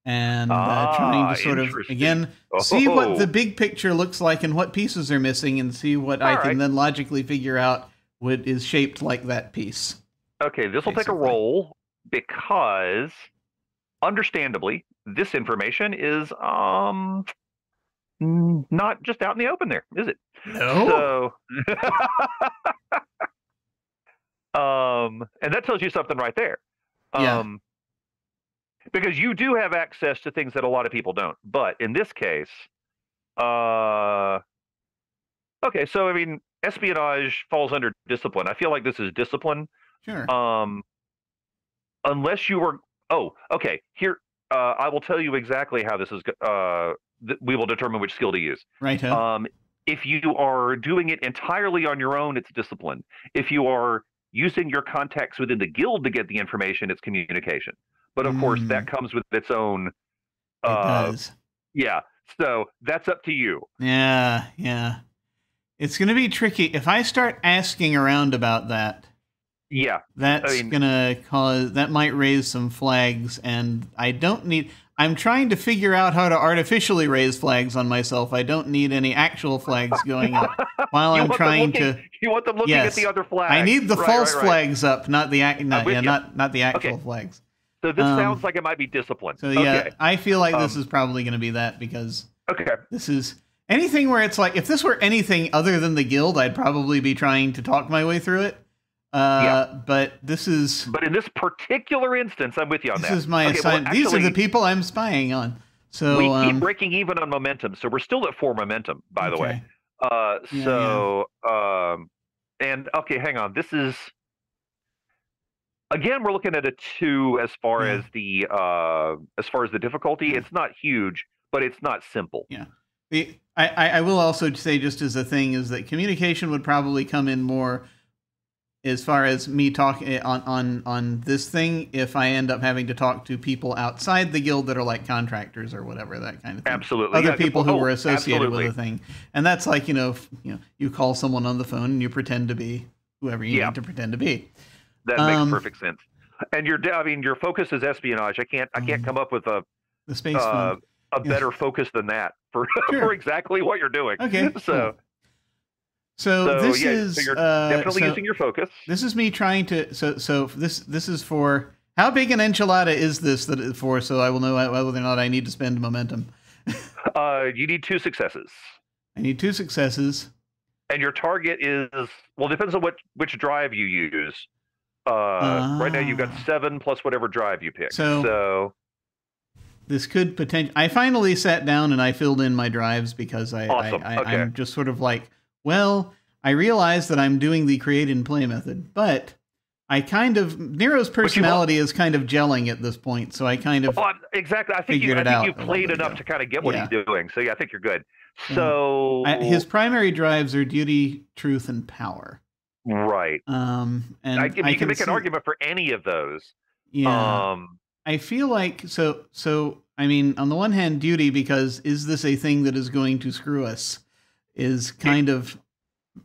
And trying to sort of, again, see what the big picture looks like and what pieces are missing, and see what I can then logically figure out what is shaped like that piece. Okay, this will take a roll, because, understandably, this information is not just out in the open there, is it? No. So, and that tells you something right there. Because you do have access to things that a lot of people don't. But in this case, okay, so I mean, espionage falls under discipline. I feel like this is discipline. Sure. Unless you were, okay, here, I will tell you exactly how this is, we will determine which skill to use. Right. If you are doing it entirely on your own, it's discipline. If you are using your contacts within the guild to get the information, it's communication. But of course, that comes with its own. It does. Yeah. So that's up to you. Yeah. It's going to be tricky if I start asking around about that. Yeah. That's going to cause, that might raise some flags, and I'm trying to figure out how to artificially raise flags on myself. I don't need any actual flags going up while I'm trying to. You want them looking at the other flags. I need the false flags up, not the actual flags. So this sounds like it might be discipline. So yeah, I feel like this is probably going to be that, because this is anything where it's like, if this were anything other than the guild, I'd probably be trying to talk my way through it. But this is. But in this particular instance, I'm with you on that. This is my assignment. Well, these are the people I'm spying on. So we keep breaking even on momentum. So we're still at 4 momentum, by the way. And okay, hang on. This is. Again, we're looking at a 2 as far as the difficulty. It's not huge, but it's not simple. Yeah. I will also say, just as a thing, is that communication would probably come in more as far as me talking on this thing, if I end up having to talk to people outside the guild that are like contractors or whatever, that kind of thing. Absolutely. Other people who were associated absolutely. with the thing. And that's like, you call someone on the phone and you pretend to be whoever you need to pretend to be. That makes perfect sense. And your focus is espionage. I can't come up with the space fund. A better focus than that for for exactly what you're doing. Okay. So cool. So this is so you're definitely using your focus. This is me trying to so this is for how big an enchilada is this for, so I will know whether or not I need to spend momentum. You need 2 successes. I need 2 successes. And your target is, well, depends on which drive you use. Right now you've got 7 plus whatever drive you pick. So this could potentially. I finally sat down and I filled in my drives because I'm just sort of like, well, I realize that I'm doing the create and play method, but I kind of Nero's personality is kind of gelling at this point, so I kind of exactly. I think you played enough to kind of get what he's doing. So yeah, I think you're good. So his primary drives are duty, truth, and power. Right. And you can make an argument for any of those. Yeah. I feel like so. I mean, on the one hand, duty, because is this a thing that is going to screw us? Is kind of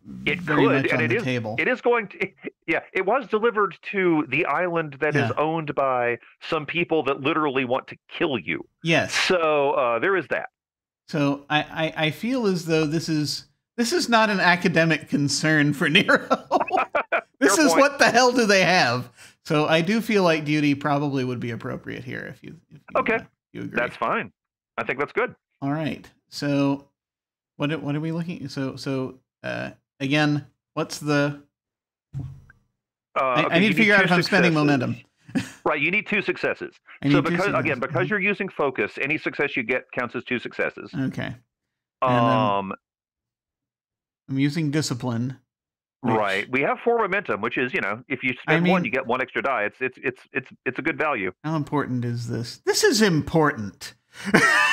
very much on the table. It is going to. Yeah, it was delivered to the island that is owned by some people that literally want to kill you. Yes. So there is that. So I feel as though this is not an academic concern for Nero. This is what the hell do they have? So I do feel like duty probably would be appropriate here if you okay. You agree. That's fine. I think that's good. All right. So what are we looking? So again, what's the? I need to figure out if I'm spending momentum. Right, you need 2 successes. So because you're using focus, any success you get counts as 2 successes. Okay. I'm using discipline. Right. We have 4 momentum, which is, if you spend 1, you get 1 extra die. It's a good value. How important is this? This is important.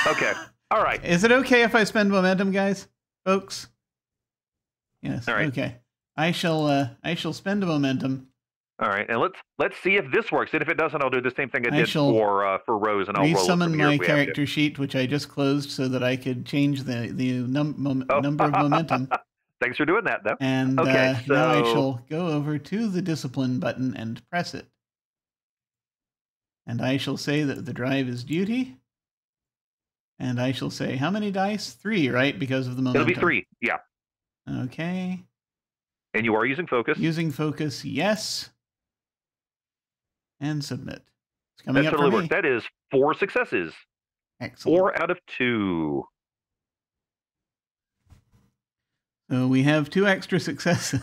Okay. All right. Is it okay if I spend momentum, guys? Folks? Yes. All right. Okay. I shall spend a momentum. All right, and let's see if this works. And if it doesn't, I'll do the same thing I did for Rose, and I'll resummon my character sheet, which I just closed so that I could change the number of momentum. Thanks for doing that, though. And now I shall go over to the discipline button and press it. And I shall say that the drive is duty. And I shall say how many dice? 3, right? Because of the momentum. It'll be 3. Yeah. Okay. And you are using focus. Using focus, yes. And submit. It's coming that up totally for me. Works. That is 4 successes. Excellent. 4 out of 2. So we have 2 extra successes.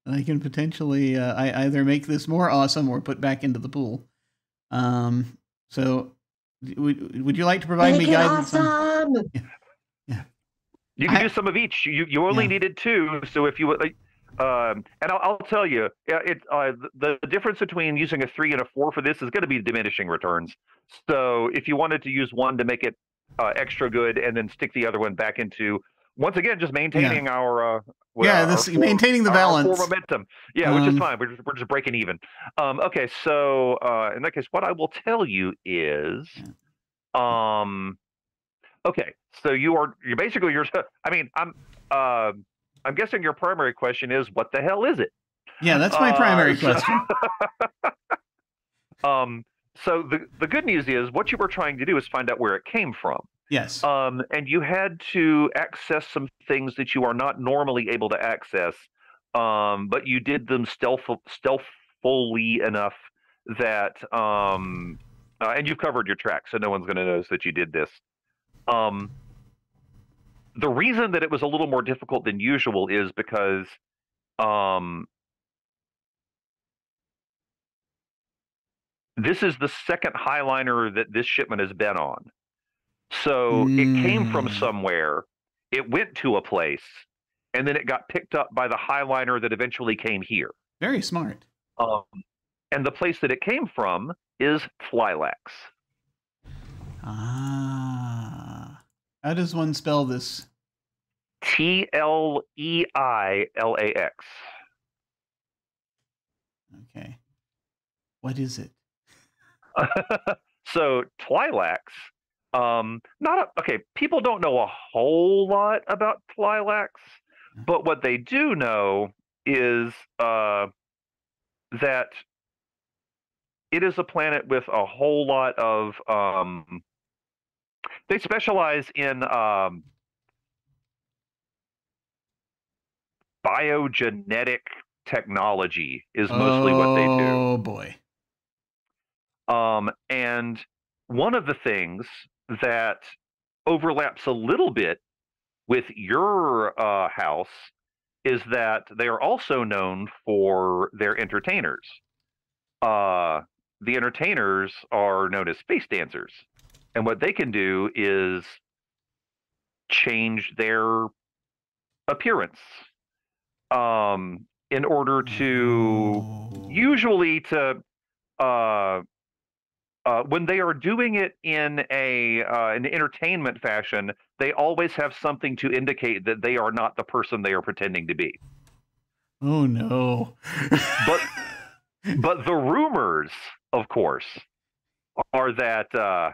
And I can potentially I either make this more awesome or put back into the pool. So would you like to provide me guidance? Awesome. Yeah. You can do some of each. You only needed 2, so if you would, and I'll tell you, the difference between using a 3 and a 4 for this is going to be diminishing returns. So if you wanted to use 1 to make it extra good, and then stick the other one back into, once again, just maintaining our maintaining the balance, 4 momentum. Yeah, which is fine. We're just breaking even. Okay, so in that case, what I will tell you is, okay, so you're basically I mean, I'm guessing your primary question is, what the hell is it? Yeah, that's my primary question. So the good news is, what you were trying to do is find out where it came from. Yes. And you had to access some things that you are not normally able to access, but you did them stealthily enough that, and you've covered your tracks, so no one's going to notice that you did this. The reason that it was a little more difficult than usual is because this is the second highliner that this shipment has been on. So it came from somewhere, it went to a place, and then it got picked up by the highliner that eventually came here. Very smart. And the place that it came from is Flylax. Ah. How does one spell this? Tleilax. Okay. What is it? So Tleilax, okay, people don't know a whole lot about Tleilax, but what they do know is that it is a planet with a whole lot of they specialize in biogenetic technology is mostly what they do. Oh boy. And one of the things that overlaps a little bit with your house is that they are also known for their entertainers. The entertainers are known as space dancers. And what they can do is change their appearance in order to usually to when they are doing it in an entertainment fashion, they always have something to indicate that they are not the person they are pretending to be. Oh no. But the rumors, of course, are that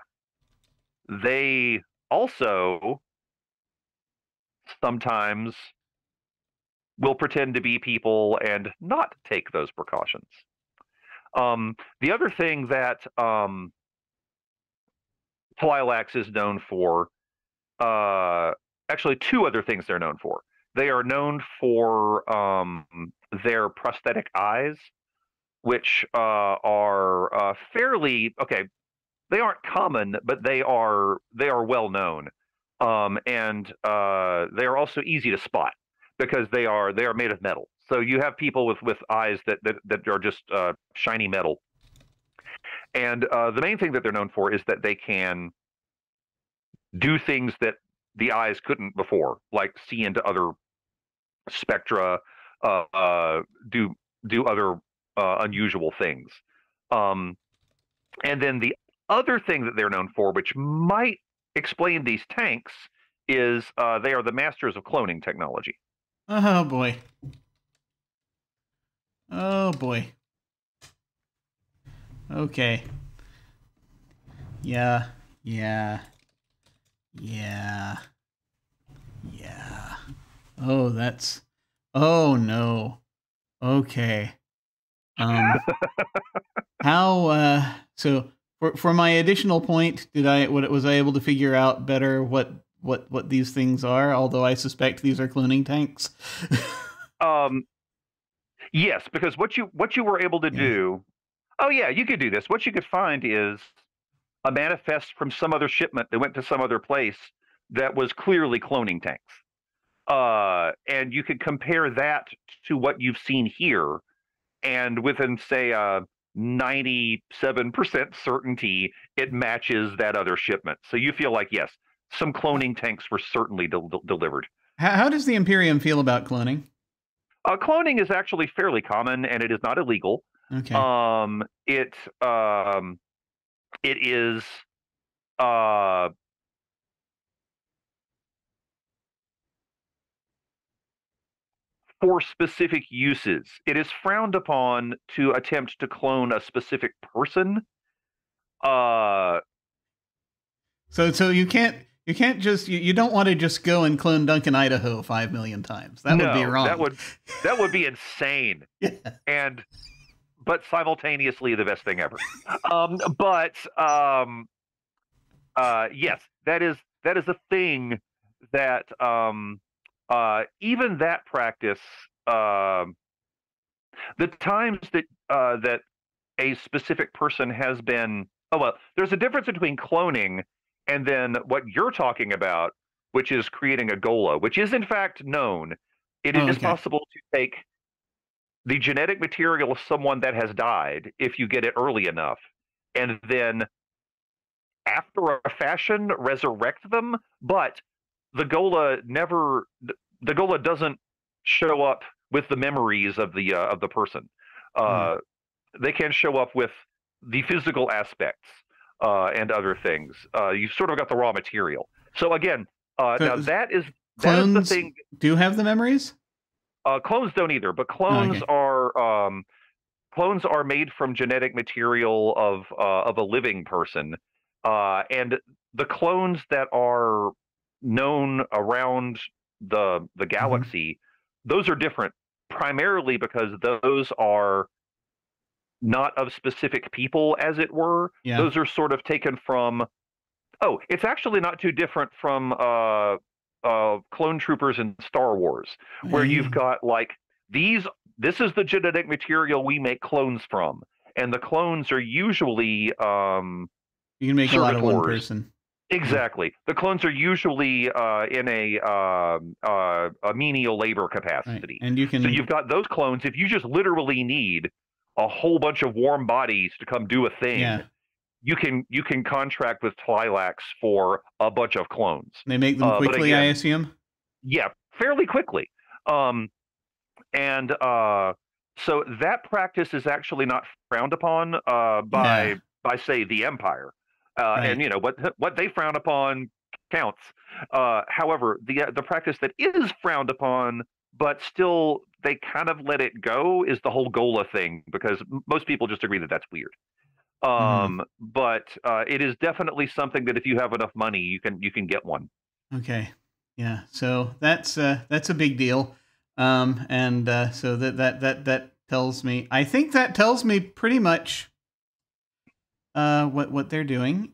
they also sometimes will pretend to be people and not take those precautions. The other thing that Tleilax is known for, actually two other things they're known for. They are known for their prosthetic eyes, which are fairly, okay, they aren't common, but they are well known. And they are also easy to spot because they are made of metal. So you have people with eyes that are just shiny metal. And the main thing that they're known for is that they can do things that the eyes couldn't before, like see into other spectra, do other unusual things. And then the other thing that they're known for, which might explain these tanks, is they are the masters of cloning technology. Oh boy. Oh boy. Okay. Yeah. Oh, that's. Oh no. Okay. How? So for my additional point, was I able to figure out better what these things are? Although I suspect these are cloning tanks. Yes, because what you were able to do. Oh yeah, you could do this. What you could find is a manifest from some other shipment that went to some other place that was clearly cloning tanks. And you could compare that to what you've seen here, and within, say, 97% certainty, it matches that other shipment. So you feel like, yes, some cloning tanks were certainly delivered. How does the Imperium feel about cloning? Cloning is actually fairly common, and it is not illegal. Okay. It is for specific uses. It is frowned upon to attempt to clone a specific person. So you can't just you don't want to just go and clone Duncan, Idaho 5 million times. That would be wrong. That would be insane. Yeah. But simultaneously the best thing ever. Yes, that is a thing that even that practice, the times that that a specific person has been. Oh well, there's a difference between cloning and then what you're talking about, which is creating a Gola, which is in fact known. It is possible to take the genetic material of someone that has died, if you get it early enough, and then after a fashion resurrect them, but the Gola doesn't show up with the memories of the person. They can show up with the physical aspects and other things. You've sort of got the raw material. So again, now that is clones do have the memories? Clones don't either, but clones are made from genetic material of a living person, and the clones that are known around the galaxy, those are different, primarily because those are not of specific people, as it were. Yeah. Those are sort of taken from. Oh, it's actually not too different from clone troopers in Star Wars, where you've got like these. This is the genetic material we make clones from, and the clones are usually you can make servitors. A lot of one person. Exactly. The clones are usually in a menial labor capacity. Right. And you can. So you've got those clones. If you just literally need a whole bunch of warm bodies to come do a thing, you can contract with Tlilax for a bunch of clones. They make them quickly, again, I assume. Yeah, fairly quickly. So that practice is actually not frowned upon by say the Empire. And you know what they frown upon counts. However, the practice that is frowned upon, but still they kind of let it go, is the whole Gola thing, because most people just agree that that's weird. But it is definitely something that if you have enough money, you can get one. Okay, yeah. So that's a big deal. So that tells me. I think that tells me pretty much what they're doing.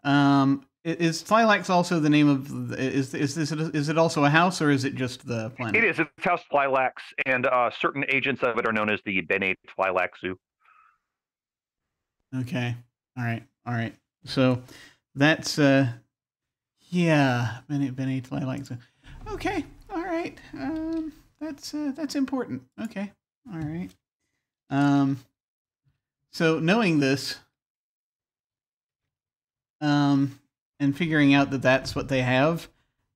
Is Tlilax also the name of? Is it also a house, or is it just the planet? It is. It's House Tlilax, and certain agents of it are known as the Bene Tlilaxu. Okay. All right. So that's Bene Tlilaxu. Okay. All right. That's important. Okay. All right. So knowing this, and figuring out that that's what they have,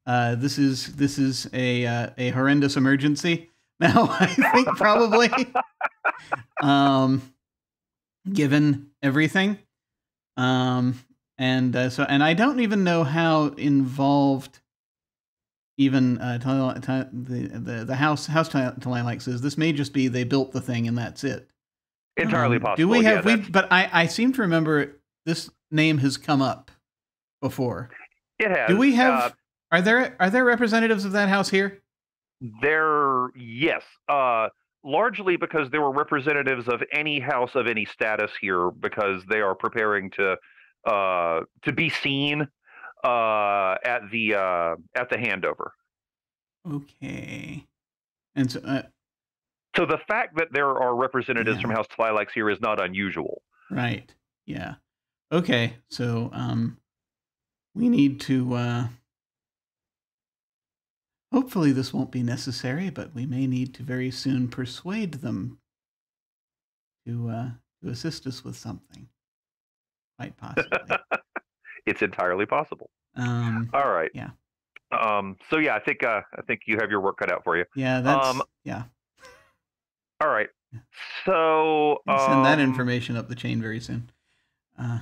this is a horrendous emergency. Now, I think probably, given everything, and I don't even know how involved even the house Tlilax is. This may just be they built the thing and that's it. Entirely possible. Do we have? But I seem to remember this name has come up before. It has. Do we have? Are there representatives of that house here? Yes. Largely because there were representatives of any house of any status here, because they are preparing to be seen at the handover. Okay. And so. So the fact that there are representatives from House Tlilax here is not unusual. Right. Yeah. Okay. So we need to. Hopefully this won't be necessary, but we may need to very soon persuade them to assist us with something. Quite possibly. It's entirely possible. All right. Yeah. So yeah, I think you have your work cut out for you. Yeah. That's yeah. All right. So I'll send that information up the chain very soon. Yeah.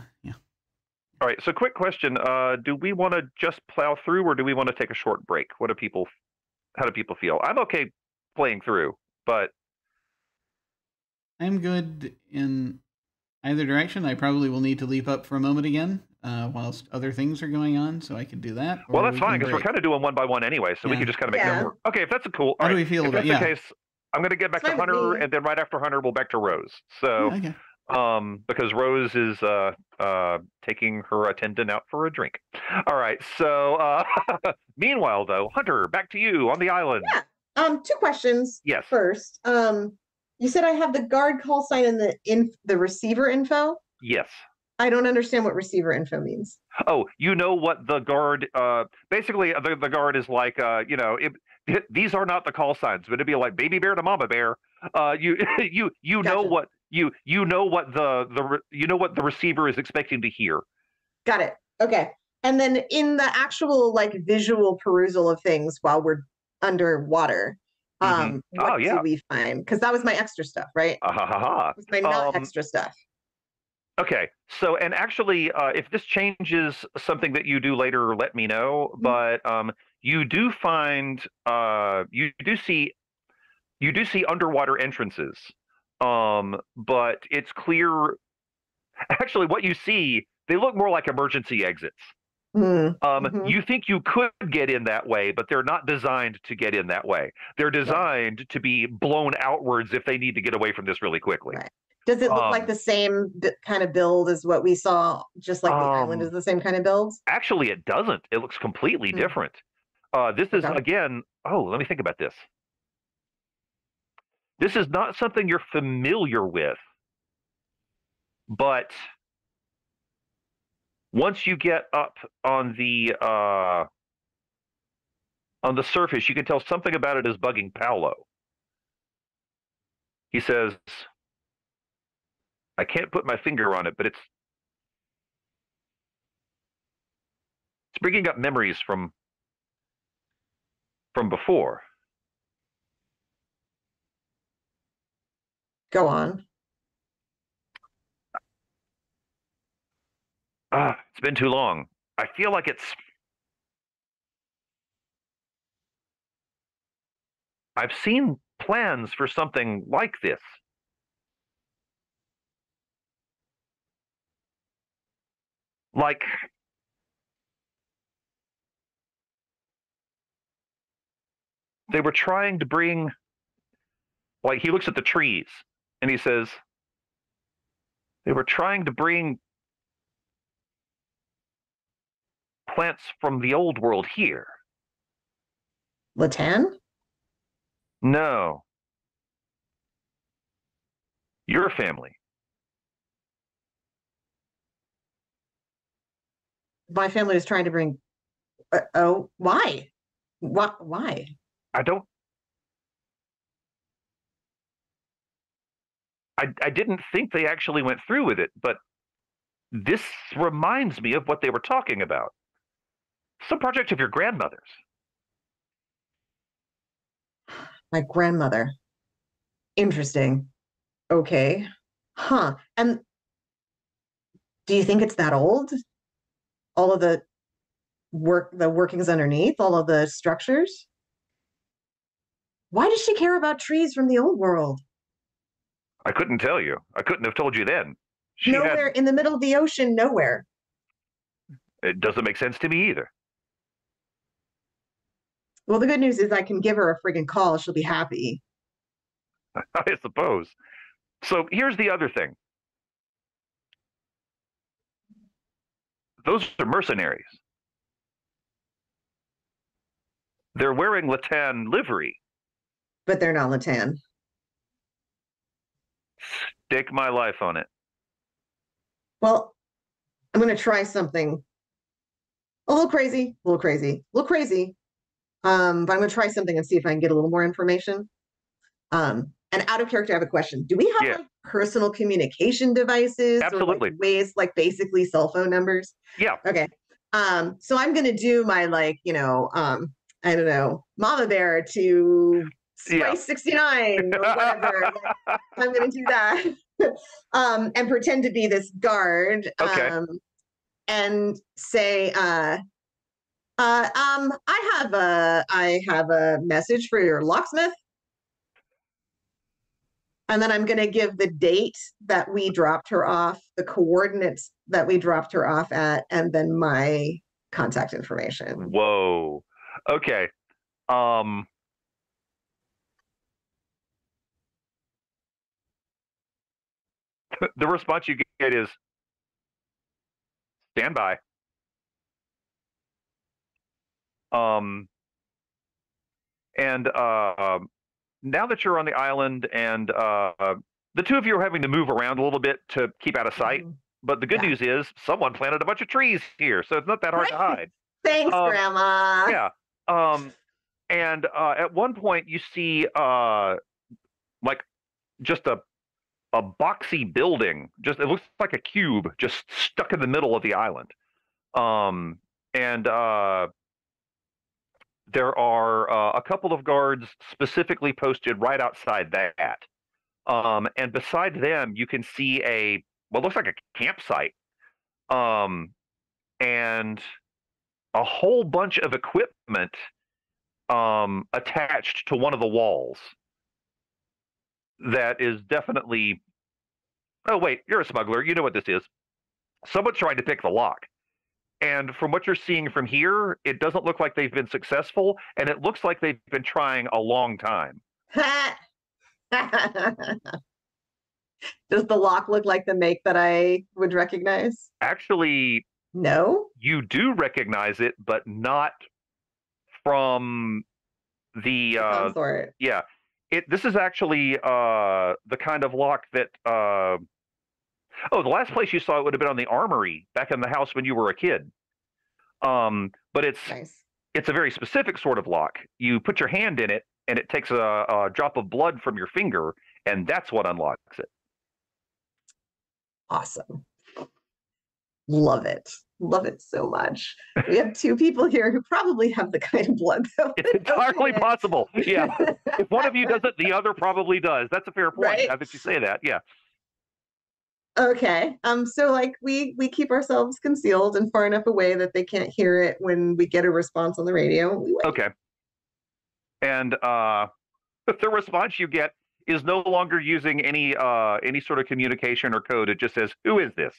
All right. So quick question: do we want to just plow through, or do we want to take a short break? How do people feel? I'm okay playing through, but I'm good in either direction. I probably will need to leap up for a moment again, whilst other things are going on, so I can do that. Well, that's fine, because we're kind of doing one by one anyway, so we can just kind of make that work. Okay, if that's cool. How do we feel about it? If that's the case, I'm going to get back to Hunter, and then right after Hunter, we'll back to Rose. So, because Rose is taking her attendant out for a drink. All right. So, meanwhile, though, Hunter, back to you on the island. Yeah. 2 questions. Yes. First, you said I have the guard call sign and the receiver info. Yes. I don't understand what receiver info means. Oh, you know what the guard? Basically, the guard is like, these are not the call signs, but it'd be like baby bear to mama bear. You Gotcha. know what you know what the receiver is expecting to hear. Got it. Okay. And then in the actual visual perusal of things while we're underwater, what do we find? Because that was my extra stuff, right? It was my not extra stuff. Okay, so and actually, if this changes something that you do later, let me know. But you do find you do see underwater entrances, but it's clear. Actually, what you see, they look more like emergency exits. You think you could get in that way, but they're not designed to get in that way. They're designed to be blown outwards if they need to get away from this really quickly. Right. Does it look like the same kind of build as what we saw, just like the island is the same kind of build? Actually, it doesn't. It looks completely different. This is, again, let me think about this. This is not something you're familiar with, but once you get up on the surface, you can tell something about it is bugging Paolo. He says, I can't put my finger on it, but it's bringing up memories from before. Go on. It's been too long. I feel like I've seen plans for something like this. Like, they were trying to bring, like, he looks at the trees and he says, they were trying to bring plants from the old world here. Latan? No. Your family. My family was trying to bring. Why? Why? I didn't think they actually went through with it, but this reminds me of what they were talking about. Some project of your grandmother's. My grandmother. Interesting. Okay. Huh. And do you think it's that old? All of the workings underneath, all of the structures? Why does she care about trees from the old world? I couldn't tell you. I couldn't have told you then. Nowhere in the middle of the ocean, nowhere. It doesn't make sense to me either. Well, the good news is I can give her a friggin' call. She'll be happy. I suppose. So here's the other thing. Those are mercenaries. They're wearing Latan livery. But they're not Latan. Stake my life on it. Well, I'm going to try something a little crazy. But I'm going to try something and see if I can get a little more information. And out of character, I have a question. Do we have like personal communication devices? Absolutely. Or like ways, like basically cell phone numbers? Yeah. Okay. So I'm going to do my I don't know, Mama Bear to Spice 69 or whatever. I'm going to do that. And pretend to be this guard. Okay. And say, I have a message for your locksmith. And then I'm going to give the date that we dropped her off, the coordinates that we dropped her off at, and then my contact information. Whoa. Okay. The response you get is stand by. Now that you're on the island and the two of you are having to move around a little bit to keep out of sight, but the good news is someone planted a bunch of trees here, so it's not that hard to hide. Thanks, Grandma. Yeah. And at one point you see like just a boxy building, it looks like a cube just stuck in the middle of the island. There are a couple of guards specifically posted right outside that. And beside them, you can see a what looks like a campsite, and a whole bunch of equipment attached to one of the walls. That is definitely. Oh wait, you're a smuggler. You know what this is. Someone's trying to pick the lock. And from what you're seeing from here, it doesn't look like they've been successful, and it looks like they've been trying a long time. Does the lock look like the make that I would recognize? Actually, no. You do recognize it, but not from the consort. Yeah. This is actually the kind of lock that the last place you saw it would have been on the armory back in the house when you were a kid. But it's nice. It's a very specific sort of lock. You put your hand in it, and it takes a drop of blood from your finger, and that's what unlocks it. Awesome. Love it. Love it so much. We have two people here who probably have the kind of blood that it's entirely possible. Yeah. If one of you does it, the other probably does. That's a fair point. Right? Now that you say that, yeah. Okay. So like we keep ourselves concealed and far enough away that they can't hear it when we get a response on the radio. We wait. Okay. And the response you get is no longer using any sort of communication or code. It just says, "Who is this?"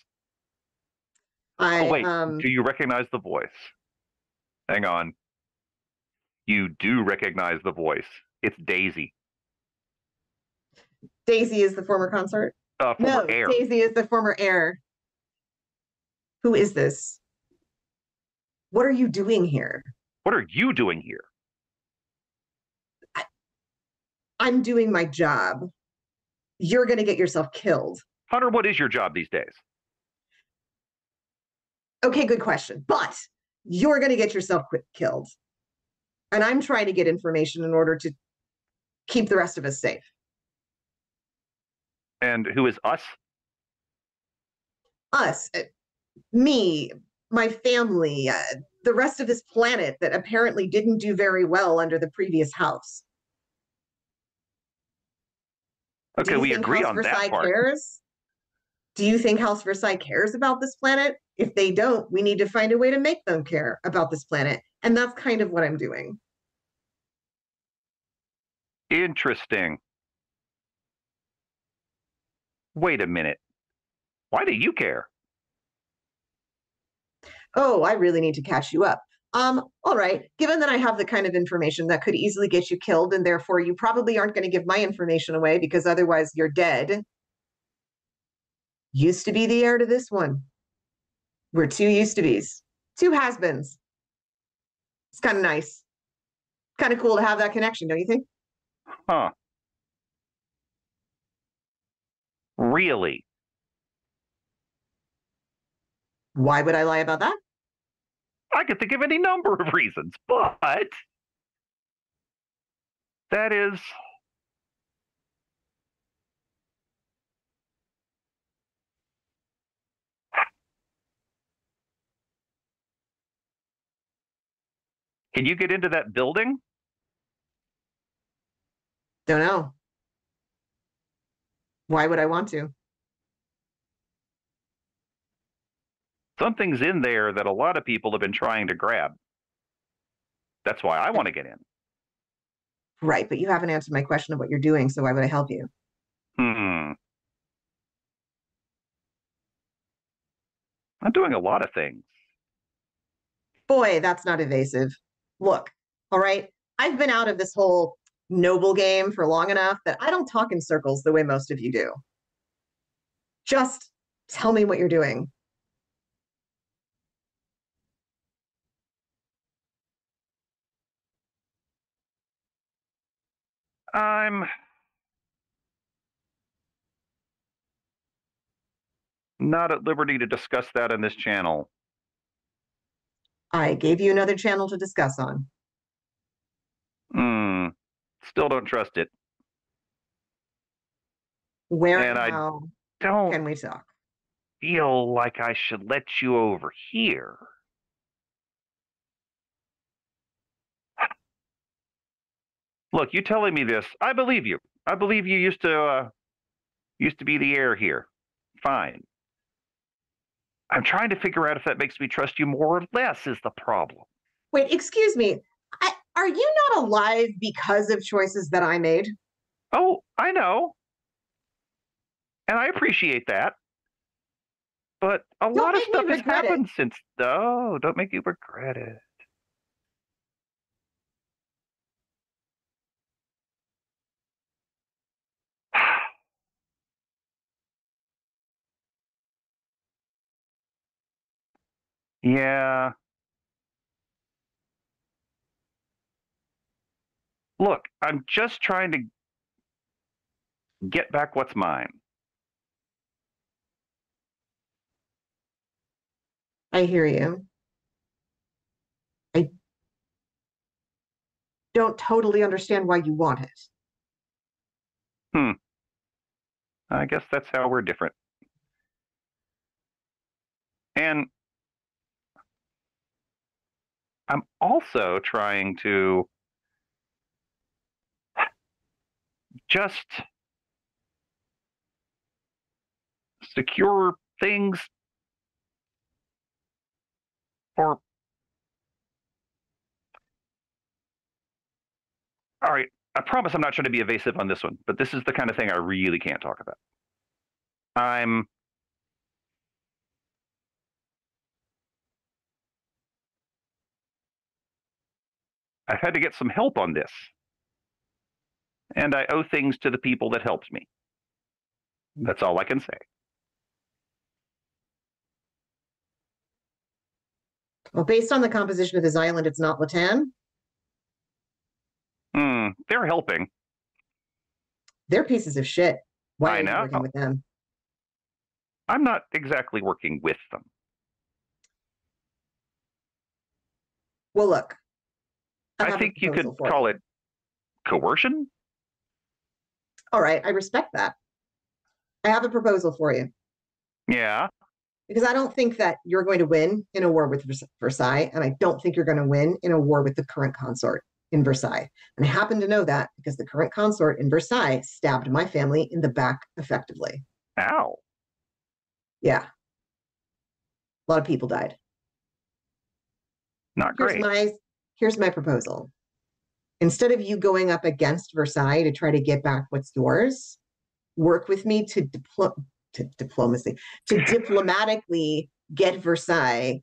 Wait. Do you recognize the voice? Hang on. You do recognize the voice. It's Daisy. Daisy is the former consort? Former heir. Daisy is the former heir. Who is this? What are you doing here? What are you doing here? I'm doing my job. You're going to get yourself killed. Hunter, what is your job these days? Okay, good question. But you're going to get yourself killed. And I'm trying to get information in order to keep the rest of us safe. And who is us? Us. Me, my family, the rest of this planet that apparently didn't do very well under the previous house. Okay, we agree on that part. Cares? Do you think House Versai cares about this planet? If they don't, we need to find a way to make them care about this planet. And that's kind of what I'm doing. Interesting. Wait a minute. Why do you care? Oh, I really need to catch you up. All right. Given that I have the kind of information that could easily get you killed, and therefore you probably aren't going to give my information away because otherwise you're dead. Used to be the heir to this one. We're two used to be's. Two has-beens. It's kind of nice. Kind of cool to have that connection, don't you think? Huh. Really? Why would I lie about that? I could think of any number of reasons, but that is... Can you get into that building? Don't know. Why would I want to? Something's in there that a lot of people have been trying to grab. That's why I want to get in. Right, but you haven't answered my question of what you're doing, so why would I help you? I'm doing a lot of things. Boy, that's not evasive. Look, all right, I've been out of this whole noble game for long enough that I don't talk in circles the way most of you do. Just tell me what you're doing. I'm not at liberty to discuss that on this channel. I gave you another channel to discuss on. Still don't trust it. Where and how can we talk? Feel like I should let you over here. Look, you telling me this, I believe you. I believe you used to be the heir here. Fine. I'm trying to figure out if that makes me trust you more or less is the problem. Wait, excuse me. Are you not alive because of choices that I made? Oh, I know. And I appreciate that. But a lot of stuff has happened since. Oh, don't make you regret it. Yeah. Look, I'm just trying to get back what's mine. I hear you. I don't totally understand why you want it. I guess that's how we're different. And I'm also trying to just secure things or all right, I promise I'm not trying to be evasive on this one, but this is the kind of thing I really can't talk about. I've had to get some help on this. And I owe things to the people that helped me. That's all I can say. Well, based on the composition of this island, it's not Latan. They're helping. They're pieces of shit. Why are you working with them? I'm not exactly working with them. Well, look. I think you could call it coercion. All right, I respect that. I have a proposal for you. Yeah. Because I don't think that you're going to win in a war with Versai, and I don't think you're going to win in a war with the current consort in Versai. And I happen to know that because the current consort in Versai stabbed my family in the back effectively. Ow. Yeah. A lot of people died. Not great. Here's my proposal. Instead of you going up against Versai to try to get back what's yours, work with me to diplomatically get Versai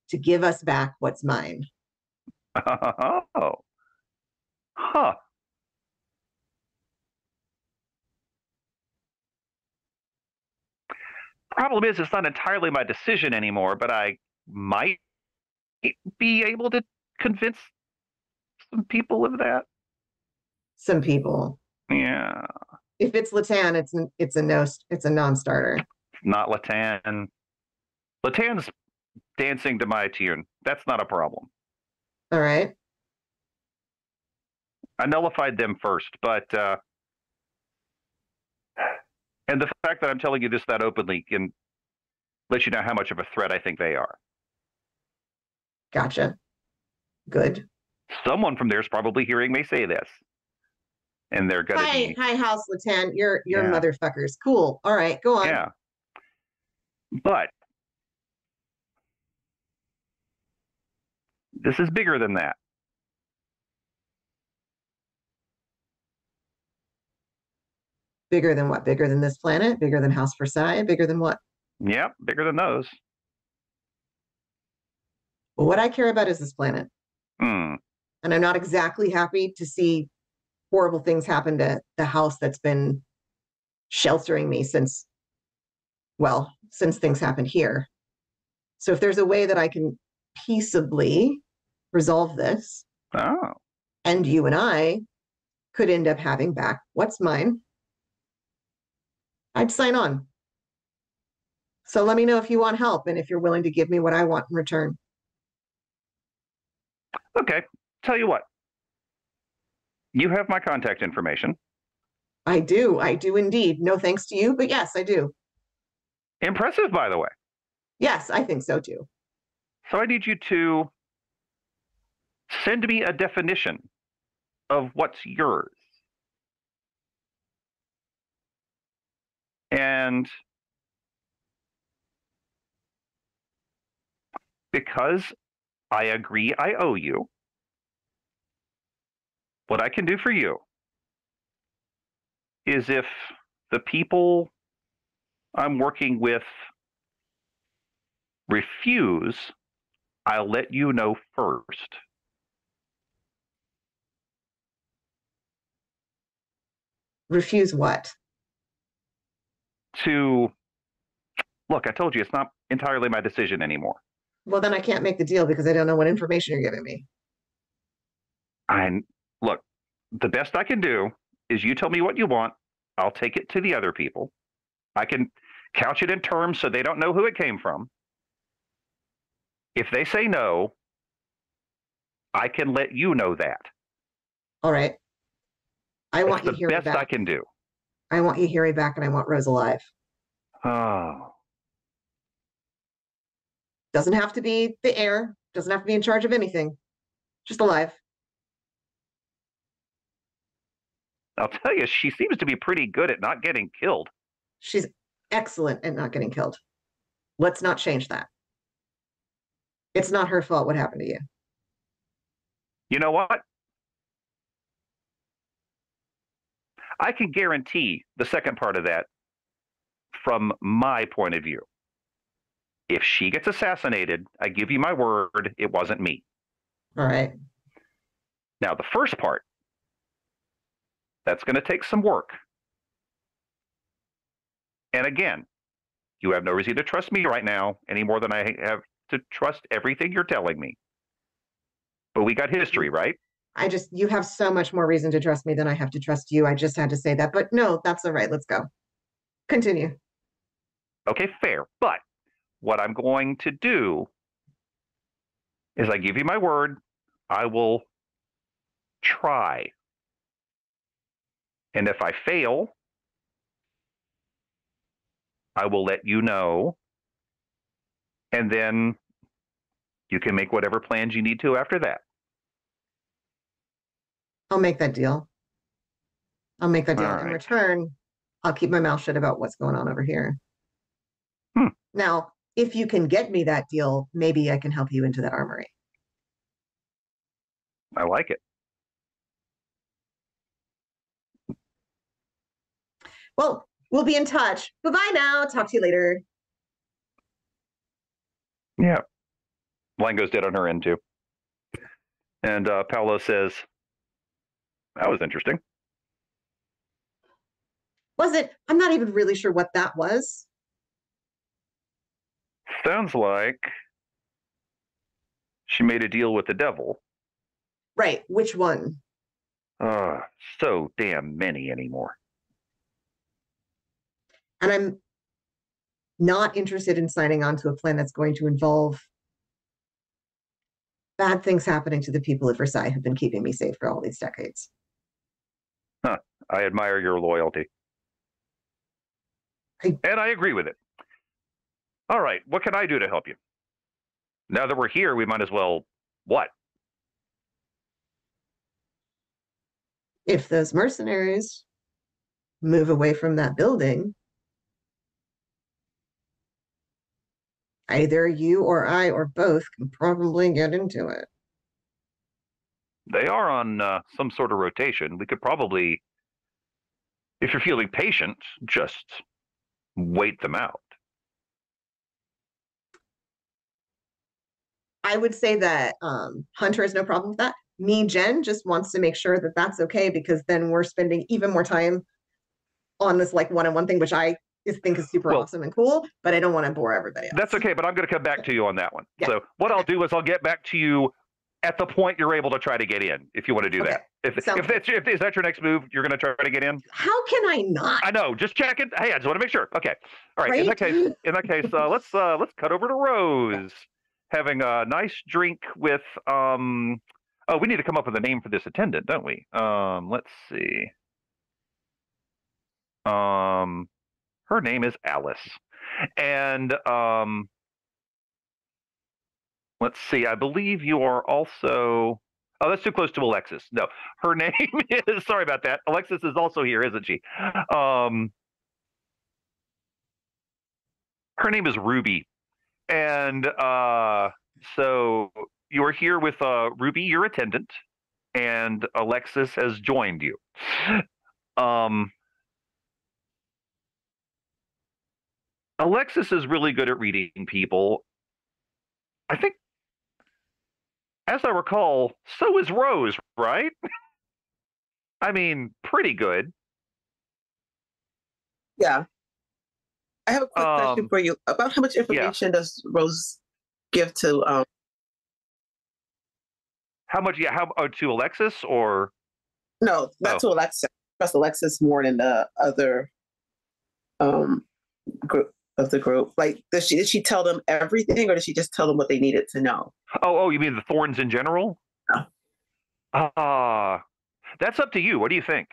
to give us back what's mine. Oh. Huh. Problem is, it's not entirely my decision anymore, but I might be able to convince some people of that. Some people. Yeah. If it's Latan, it's a non-starter. Not Latan. Latan's dancing to my tune. That's not a problem. All right. I nullified them first, but and the fact that I'm telling you this that openly can let you know how much of a threat I think they are. Gotcha. Good. Someone from there is probably hearing me say this. And they're gonna be Hi, House Latan. You're motherfuckers. Cool. All right, go on. Yeah. But this is bigger than that. Bigger than what? Bigger than this planet? Bigger than House Versai? Bigger than what? Yep, bigger than those. Well, what I care about is this planet. And I'm not exactly happy to see horrible things happen to the house that's been sheltering me since things happened here. So if there's a way that I can peaceably resolve this, and you and I could end up having back what's mine, I'd sign on. So let me know if you want help and if you're willing to give me what I want in return. Okay, tell you what. You have my contact information. I do indeed. No thanks to you, but yes, I do. Impressive, by the way. Yes, I think so too. So I need you to send me a definition of what's yours. And because I agree I owe you, what I can do for you is if the people I'm working with refuse, I'll let you know first. Refuse what? Look, I told you it's not entirely my decision anymore. Well, then I can't make the deal because I don't know what information you're giving me. Look, the best I can do is you tell me what you want. I'll take it to the other people. I can couch it in terms so they don't know who it came from. If they say no, I can let you know that. All right. I want you the here best back. I can do. I want you here back, and I want Rose alive. Oh. Doesn't have to be the heir. Doesn't have to be in charge of anything. Just alive. I'll tell you, she seems to be pretty good at not getting killed. She's excellent at not getting killed. Let's not change that. It's not her fault what happened to you. You know what? I can guarantee the second part of that from my point of view. If she gets assassinated, I give you my word, it wasn't me. All right. Now, the first part, that's going to take some work. And again, you have no reason to trust me right now any more than I have to trust everything you're telling me. But we got history, right? You have so much more reason to trust me than I have to trust you. I just had to say that. But no, that's all right. Let's go. Continue. Okay, fair. But what I'm going to do is I give you my word, I will try. And if I fail, I will let you know. And then you can make whatever plans you need to after that. I'll make that deal. I'll make that deal. All In right. return, I'll keep my mouth shut about what's going on over here. Now, if you can get me that deal, maybe I can help you into that armory. I like it. Well, we'll be in touch. Bye-bye now. Talk to you later. Yeah. Line goes dead on her end, too. And Paolo says, that was interesting. Was it? I'm not even really sure what that was. Sounds like she made a deal with the devil. Right. Which one? So damn many anymore. And I'm not interested in signing on to a plan that's going to involve bad things happening to the people of Versailles who've been keeping me safe for all these decades. Huh. I admire your loyalty. And I agree with it. All right, what can I do to help you? Now that we're here, we might as well, what? If those mercenaries move away from that building, either you or I or both can probably get into it. They are on some sort of rotation. We could probably, if you're feeling patient, just wait them out. I would say that Hunter has no problem with that. Me, Jen, just wants to make sure that that's okay, because then we're spending even more time on this like one-on-one thing, which I think is super awesome and cool, but I don't want to bore everybody else. That's okay, but I'm going to come back to you on that one. Yeah. So what I'll do is I'll get back to you at the point you're able to try to get in, if you want to do that. If is that your next move, you're going to try to get in? How can I not? I know, just check it. Hey, I just want to make sure. Okay. All right. In that case, let's cut over to Rose, having a nice drink with we need to come up with a name for this attendant, don't we? Let's see. Her name is Alice. And let's see, I believe you are also, oh, that's too close to Alexis. No, her name is, sorry about that. Alexis is also here, isn't she? Her name is Ruby. And So you are here with Ruby, your attendant, and Alexis has joined you. Alexis is really good at reading people. I think, as I recall, so is Rose, right? I mean, pretty good. Yeah. I have a quick question for you. About how much information does Rose give to how much? Yeah, how to Alexis or no, not to Alexis. Trust Alexis more than the other group of the group. Like, did she tell them everything, or did she just tell them what they needed to know? Oh, you mean the Thorns in general? No. That's up to you. What do you think?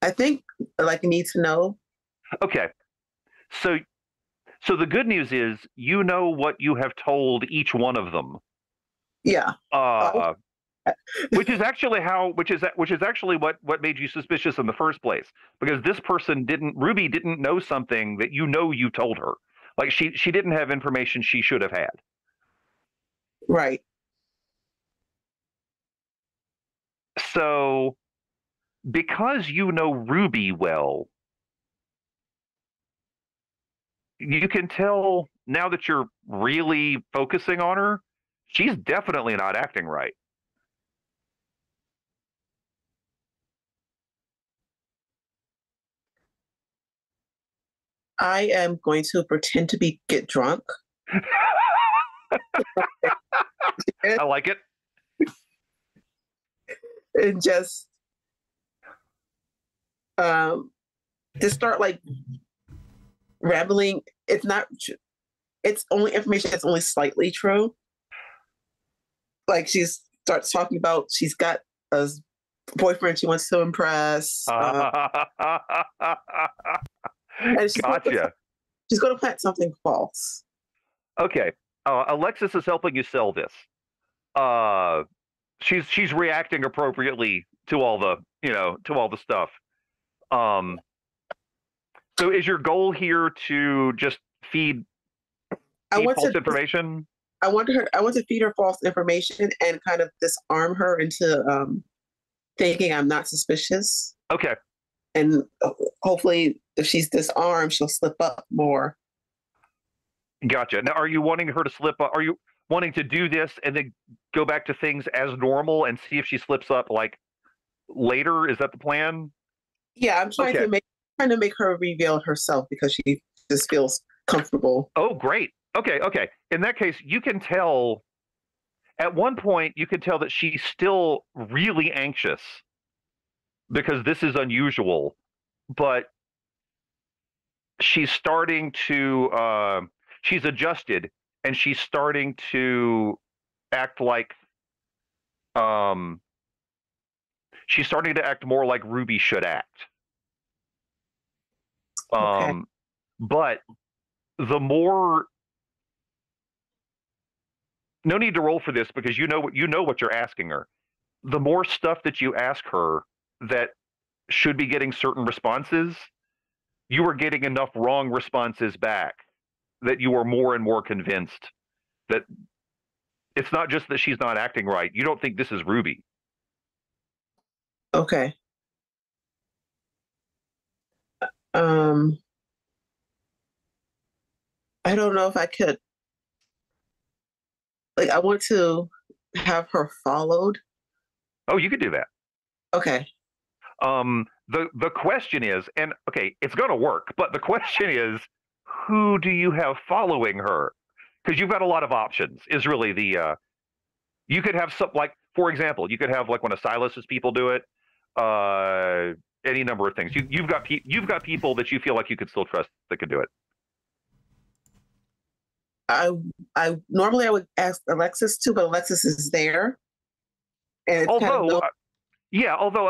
I think like you need to know. Okay. So the good news is you know what you have told each one of them. Yeah. Which is actually what made you suspicious in the first place, because this person Ruby didn't know something that you told her. Like she didn't have information she should have had. Right. So because you know Ruby well, you can tell now that you're really focusing on her, she's definitely not acting right. I am going to pretend to get drunk. I like it. And just start like rambling. It's only information that's only slightly true. Like she starts talking about she's got a boyfriend she wants to impress. And she's gotcha. She's going to plant something false. Okay. Alexis is helping you sell this. She's reacting appropriately to all the stuff. So is your goal here to just feed false information? I want to feed her false information and kind of disarm her into thinking I'm not suspicious. Okay. And hopefully, if she's disarmed, she'll slip up more. Gotcha. Now, are you wanting her to slip up? Are you wanting to do this and then go back to things as normal and see if she slips up like later? Is that the plan? Yeah, I'm trying to make her reveal herself because she just feels comfortable. Oh, great. Okay. In that case, you can tell. At one point, you can tell that she's still really anxious because this is unusual, but she's starting to. She's adjusted and she's starting to act like. She's starting to act more like Ruby should act. Okay. But the more. No need to roll for this because you know what you're asking her. The more stuff that you ask her that should be getting certain responses, you are getting enough wrong responses back that you are more and more convinced that it's not just that she's not acting right. You don't think this is Ruby. Okay. I don't know if I could. Like, I want to have her followed. Oh, you could do that. Okay. The question is, and okay, it's going to work, but the question is, who do you have following her? Because you've got a lot of options. Is really the you could have some, like, for example, you could have like one of Silas's people do it. Any number of things. You've got people that you feel like you could still trust that could do it. I normally I would ask Alexis to, but Alexis is there. And although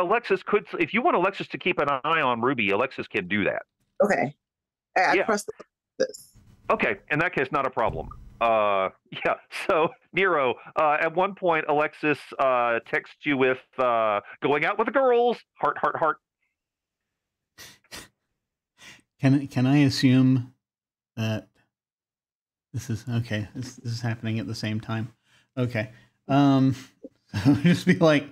Alexis could, if you want Alexis to keep an eye on Ruby, Alexis can do that. Okay. I trust this. Okay, in that case, not a problem. So Nero, at one point, Alexis texts you with going out with the girls, heart, heart, heart. Can I assume that This is okay. This is happening at the same time. Okay. So just be like,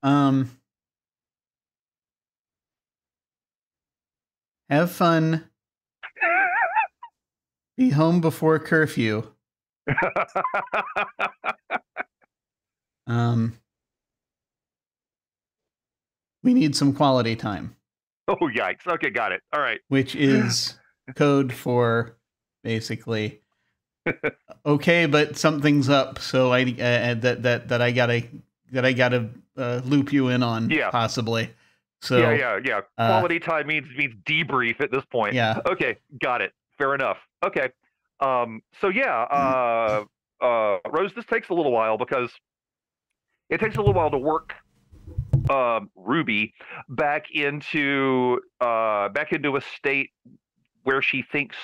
have fun. Be home before curfew. We need some quality time. Oh, yikes. Okay, got it. All right. Which is code for basically, okay, but something's up, so I that I gotta loop you in on, possibly. So yeah. Quality time means debrief at this point. Yeah. Okay, got it. Fair enough. Okay. So yeah, Rose, this takes a little while because it takes a little while to work Ruby back into a state where she thinks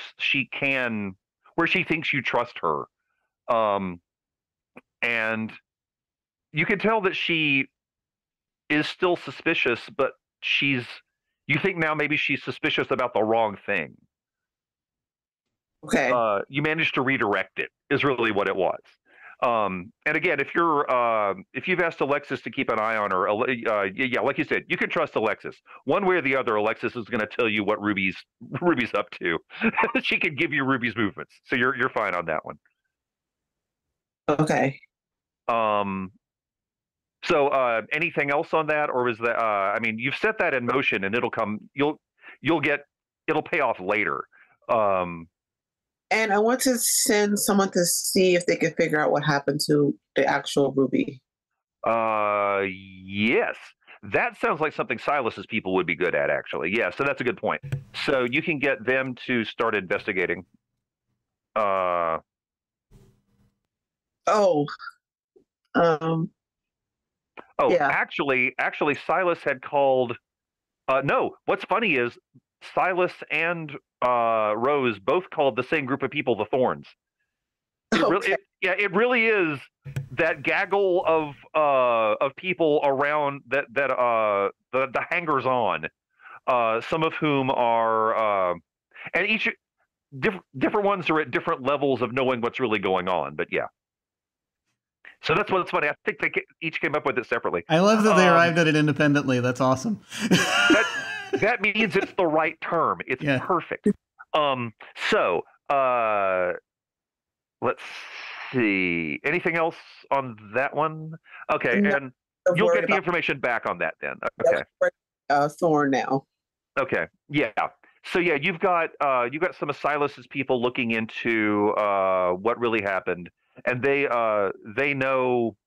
you trust her. And you can tell that she is still suspicious, but you think now maybe she's suspicious about the wrong thing. Okay. You managed to redirect it, is really what it was. And again, if you've asked Alexis to keep an eye on her, yeah, like you said, you can trust Alexis. One way or the other, Alexis is going to tell you what Ruby's up to. She can give you Ruby's movements, so you're fine on that one. Okay. So anything else on that, or is that? I mean, you've set that in motion, and it'll pay off later. And I want to send someone to see if they can figure out what happened to the actual Ruby. Yes. That sounds like something Silas's people would be good at, actually. Yeah, so that's a good point. So you can get them to start investigating. Yeah. Actually, Silas had called. No, what's funny is Silas and Rose both called the same group of people the Thorns. It really is that gaggle of people around the hangers on, some of whom are and each different ones are at different levels of knowing what's really going on. But yeah. So that's what's funny. I think they each came up with it separately. I love that they arrived at it independently. That's awesome. That means it's the right term. It's perfect. So let's see. Anything else on that one? Okay, no, and you'll get the information back on that then. Okay. Thorn now. Okay. Yeah. So yeah, you've got some of Silas's people looking into what really happened. And they know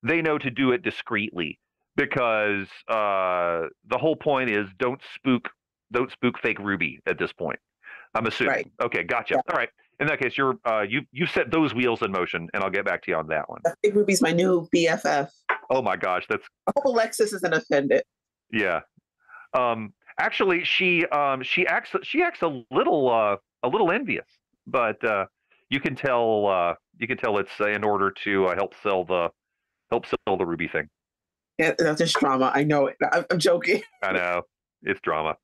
to do it discreetly, because the whole point is don't spook fake Ruby at this point. I'm assuming. Right. Okay, gotcha. Yeah. All right. In that case, you've set those wheels in motion, and I'll get back to you on that one. Fake Ruby's my new BFF. Oh my gosh, I hope Alexis isn't offended. Yeah. Actually, she acts a little envious, but you can tell it's in order to help sell the Ruby thing. Yeah, that's just drama. I know it. I'm joking. I know it's drama.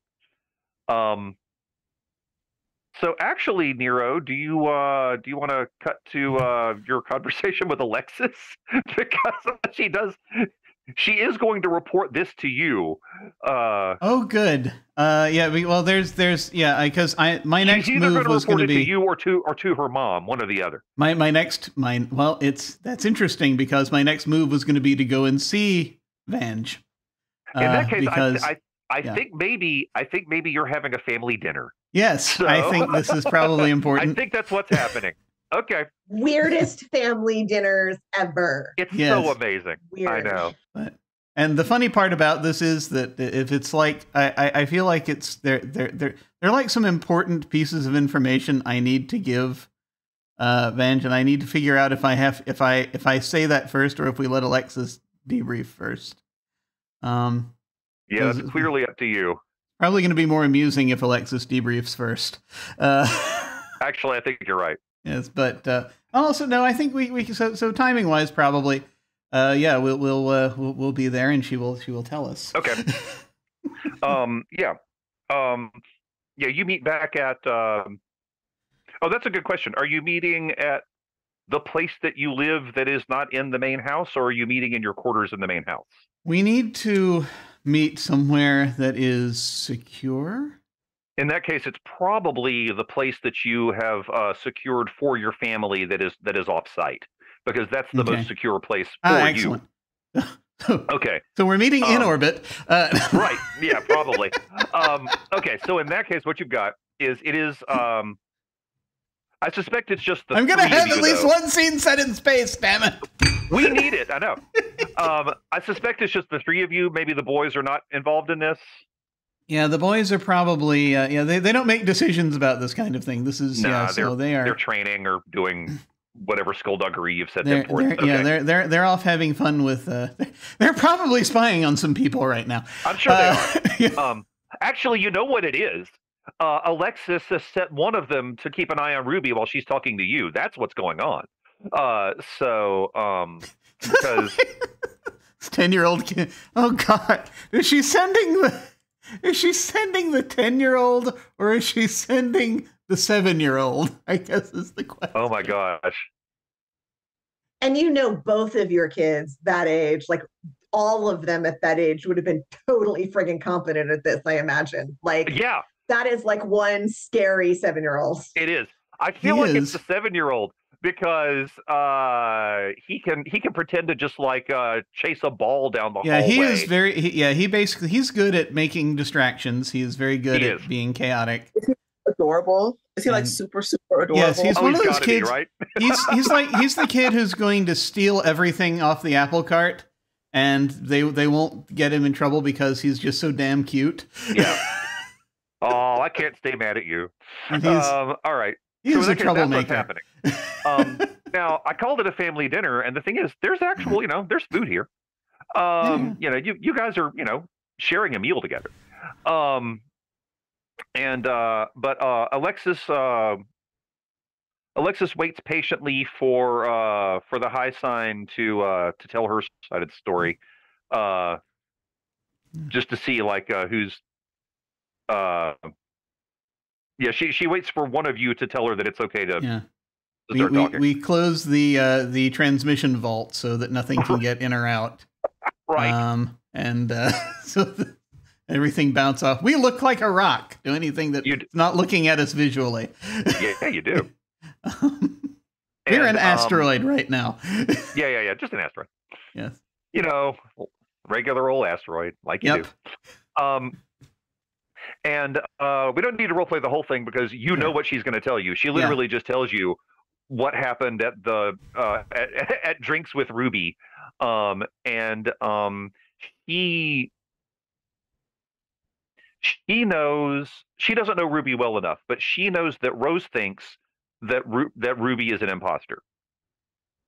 So actually, Nero, do you want to cut to your conversation with Alexis, because she is going to report this to you. Oh, good. Yeah. Well, there's because my next move was going to be to you or to her mom, one or the other. That's interesting, because my next move was going to be to go and see Vange. In that case, because, I think maybe you're having a family dinner. Yes, so, I think this is probably important. I think that's what's happening. Okay. Weirdest family dinners ever. It's so amazing. Weird. I know. And the funny part about this is that if it's like, I feel like it's they're like some important pieces of information I need to give Vange, and I need to figure out if I say that first, or if we let Alexis debrief first. Yeah, that's clearly up to you. Probably going to be more amusing if Alexis debriefs first. Actually, I think you're right. Yes, but also no, I think we so timing wise, probably, we'll be there, and she will tell us. Okay. You meet back at Oh, that's a good question. Are you meeting at the place that you live that is not in the main house, or are you meeting in your quarters in the main house? We need to meet somewhere that is secure. In that case, it's probably the place that you have secured for your family that is off-site, because that's the Okay. most secure place for you. Excellent. Okay. So we're meeting in orbit. Right. Yeah, probably. Okay. So in that case, what you've got is I suspect it's just the I'm going to three of have you, at least though. one scene set in space, damn it. We need it. I know. I suspect it's just the three of you. Maybe the boys are not involved in this. Yeah, the boys are probably, they don't make decisions about this kind of thing. This is, so they're training or doing whatever skullduggery you've set they're, them towards. they're, Okay. they're off having fun with, they're probably spying on some people right now. I'm sure they are. Yeah. Actually, you know what it is? Alexis has set one of them to keep an eye on Ruby while she's talking to you. That's what's going on. Because 10-year-old kid. Oh God, is she sending the 10-year-old or is she sending the 7-year-old? I guess is the question. Oh my gosh. And you know, both of your kids that age, like all of them at that age would have been totally friggin' competent at this, I imagine. Like, Yeah, that is like one scary 7-year-old. it is. I feel like it's the 7-year-old because he can pretend to just like chase a ball down the hallway. He is he's good at making distractions. He is very good at being chaotic. Is he adorable? Is he like super adorable? Yes, he's one of those kids. Right? he's the kid who's going to steal everything off the apple cart, and they won't get him in trouble because he's just so damn cute. Yeah. Oh, I can't stay mad at you. All right. He's so a troublemaker. That's what's happening. Now, I called it a family dinner, and the thing is, there's actual, there's food here. You guys are, sharing a meal together. But Alexis waits patiently for the high sign to tell her side of the story, just to see who's. She waits for one of you to tell her that it's okay to start talking. We close the transmission vault so that nothing can get in or out. Right. So everything bounce off. We look like a rock. Do anything that's not looking at us visually. Yeah, you do. We're an asteroid right now. Yeah. Just an asteroid. Yes. Regular old asteroid, like you do. And we don't need to roleplay the whole thing because you know what she's going to tell you. She literally just tells you what happened at the at drinks with Ruby, she knows she doesn't know Ruby well enough, but she knows that Rose thinks that Ruby is an imposter.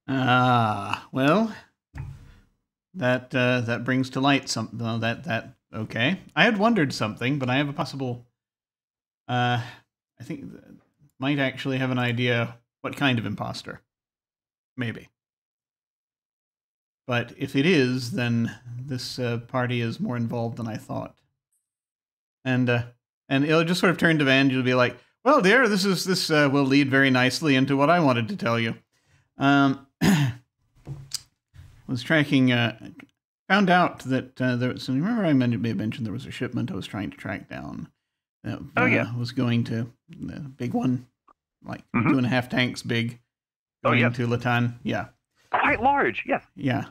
Well, that brings to light something that. Okay. I had wondered something, but I have a possible... I think might actually have an idea what kind of imposter. Maybe. But if it is, then this party is more involved than I thought. And it'll just sort of turn to Vange and be like, well, dear, this will lead very nicely into what I wanted to tell you. Was tracking... Found out that there was. Remember, I may have mentioned there was a shipment I was trying to track down. That was going to the big one, like 2.5 tanks big, going to Latan. Yeah, quite large. Yes. Yeah.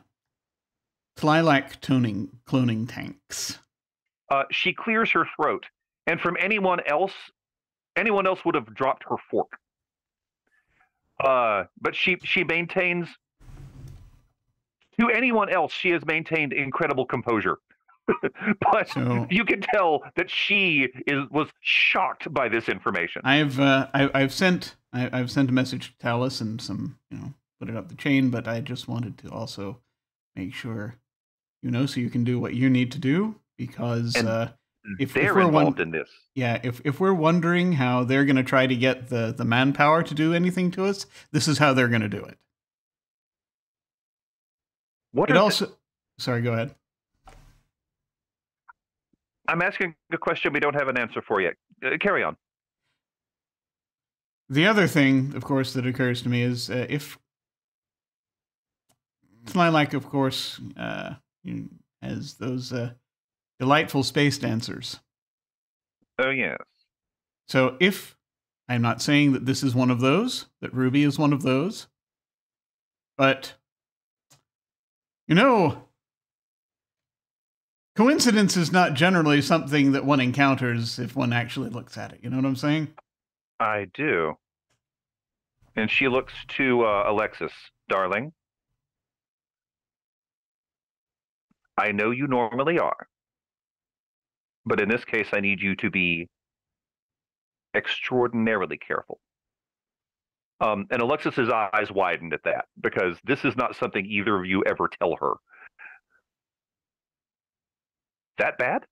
Tlilac cloning tanks. She clears her throat, and from anyone else would have dropped her fork. But she maintains. To anyone else, she has maintained incredible composure, but you can tell that she was shocked by this information. I've sent a message to Talus and some put it up the chain, but I just wanted to also make sure so you can do what you need to do because if they're we're involved in this, if we're wondering how they're going to try to get the manpower to do anything to us, this is how they're going to do it. Sorry, go ahead. I'm asking a question we don't have an answer for yet. Carry on. The other thing, of course, that occurs to me is if Lilac, of course, has those delightful space dancers. Oh, yes. So if I'm not saying that this is one of those, that Ruby is one of those, but, coincidence is not generally something that one encounters if one actually looks at it. You know what I'm saying? I do. And she looks to Alexis. Darling, I know you normally are, but in this case, I need you to be extraordinarily careful. And Alexis's eyes widened at that, because this is not something either of you ever tell her. That bad?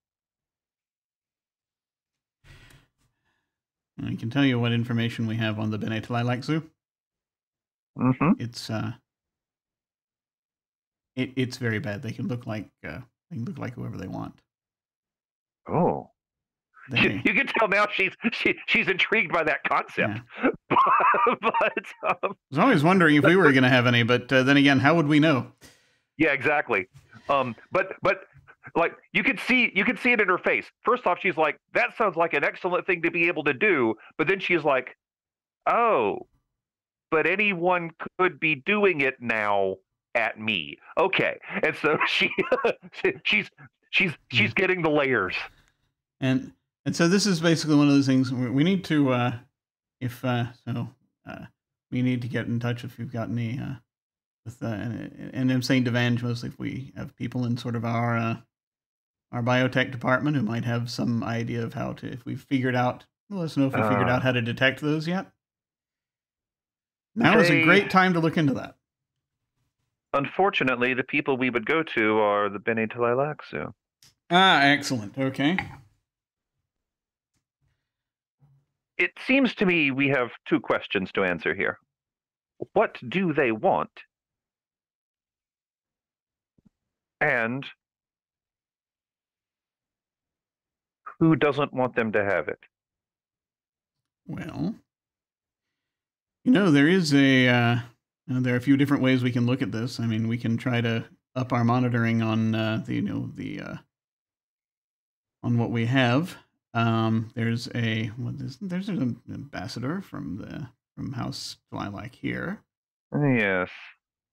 I can tell you what information we have on the Bene Lilac Zoo. Mm-hmm. It's very bad. They can look like whoever they want. Oh. You can tell now she's intrigued by that concept. Yeah. But I was always wondering if we were going to have any, but then again, how would we know? Yeah, exactly. But like you could see it in her face. First off, she's like, "That sounds like an excellent thing to be able to do." But then she's like, "Oh, but anyone could be doing it now at me." Okay, and so she's getting the layers. And so this is basically one of those things we need to, we need to get in touch if you've got any, and I'm saying to Vange mostly if we have people in sort of our biotech department who might have some idea of how to, if we've figured out, let us know if we figured out how to detect those yet. Now is a great time to look into that. Unfortunately, the people we would go to are the Bene Lilac Zoo. Ah, excellent. Okay. It seems to me we have two questions to answer here. What do they want? And who doesn't want them to have it? Well, there is there are a few different ways we can look at this. I mean, we can try to up our monitoring on on what we have. There's an ambassador from House Lilac here. Yes.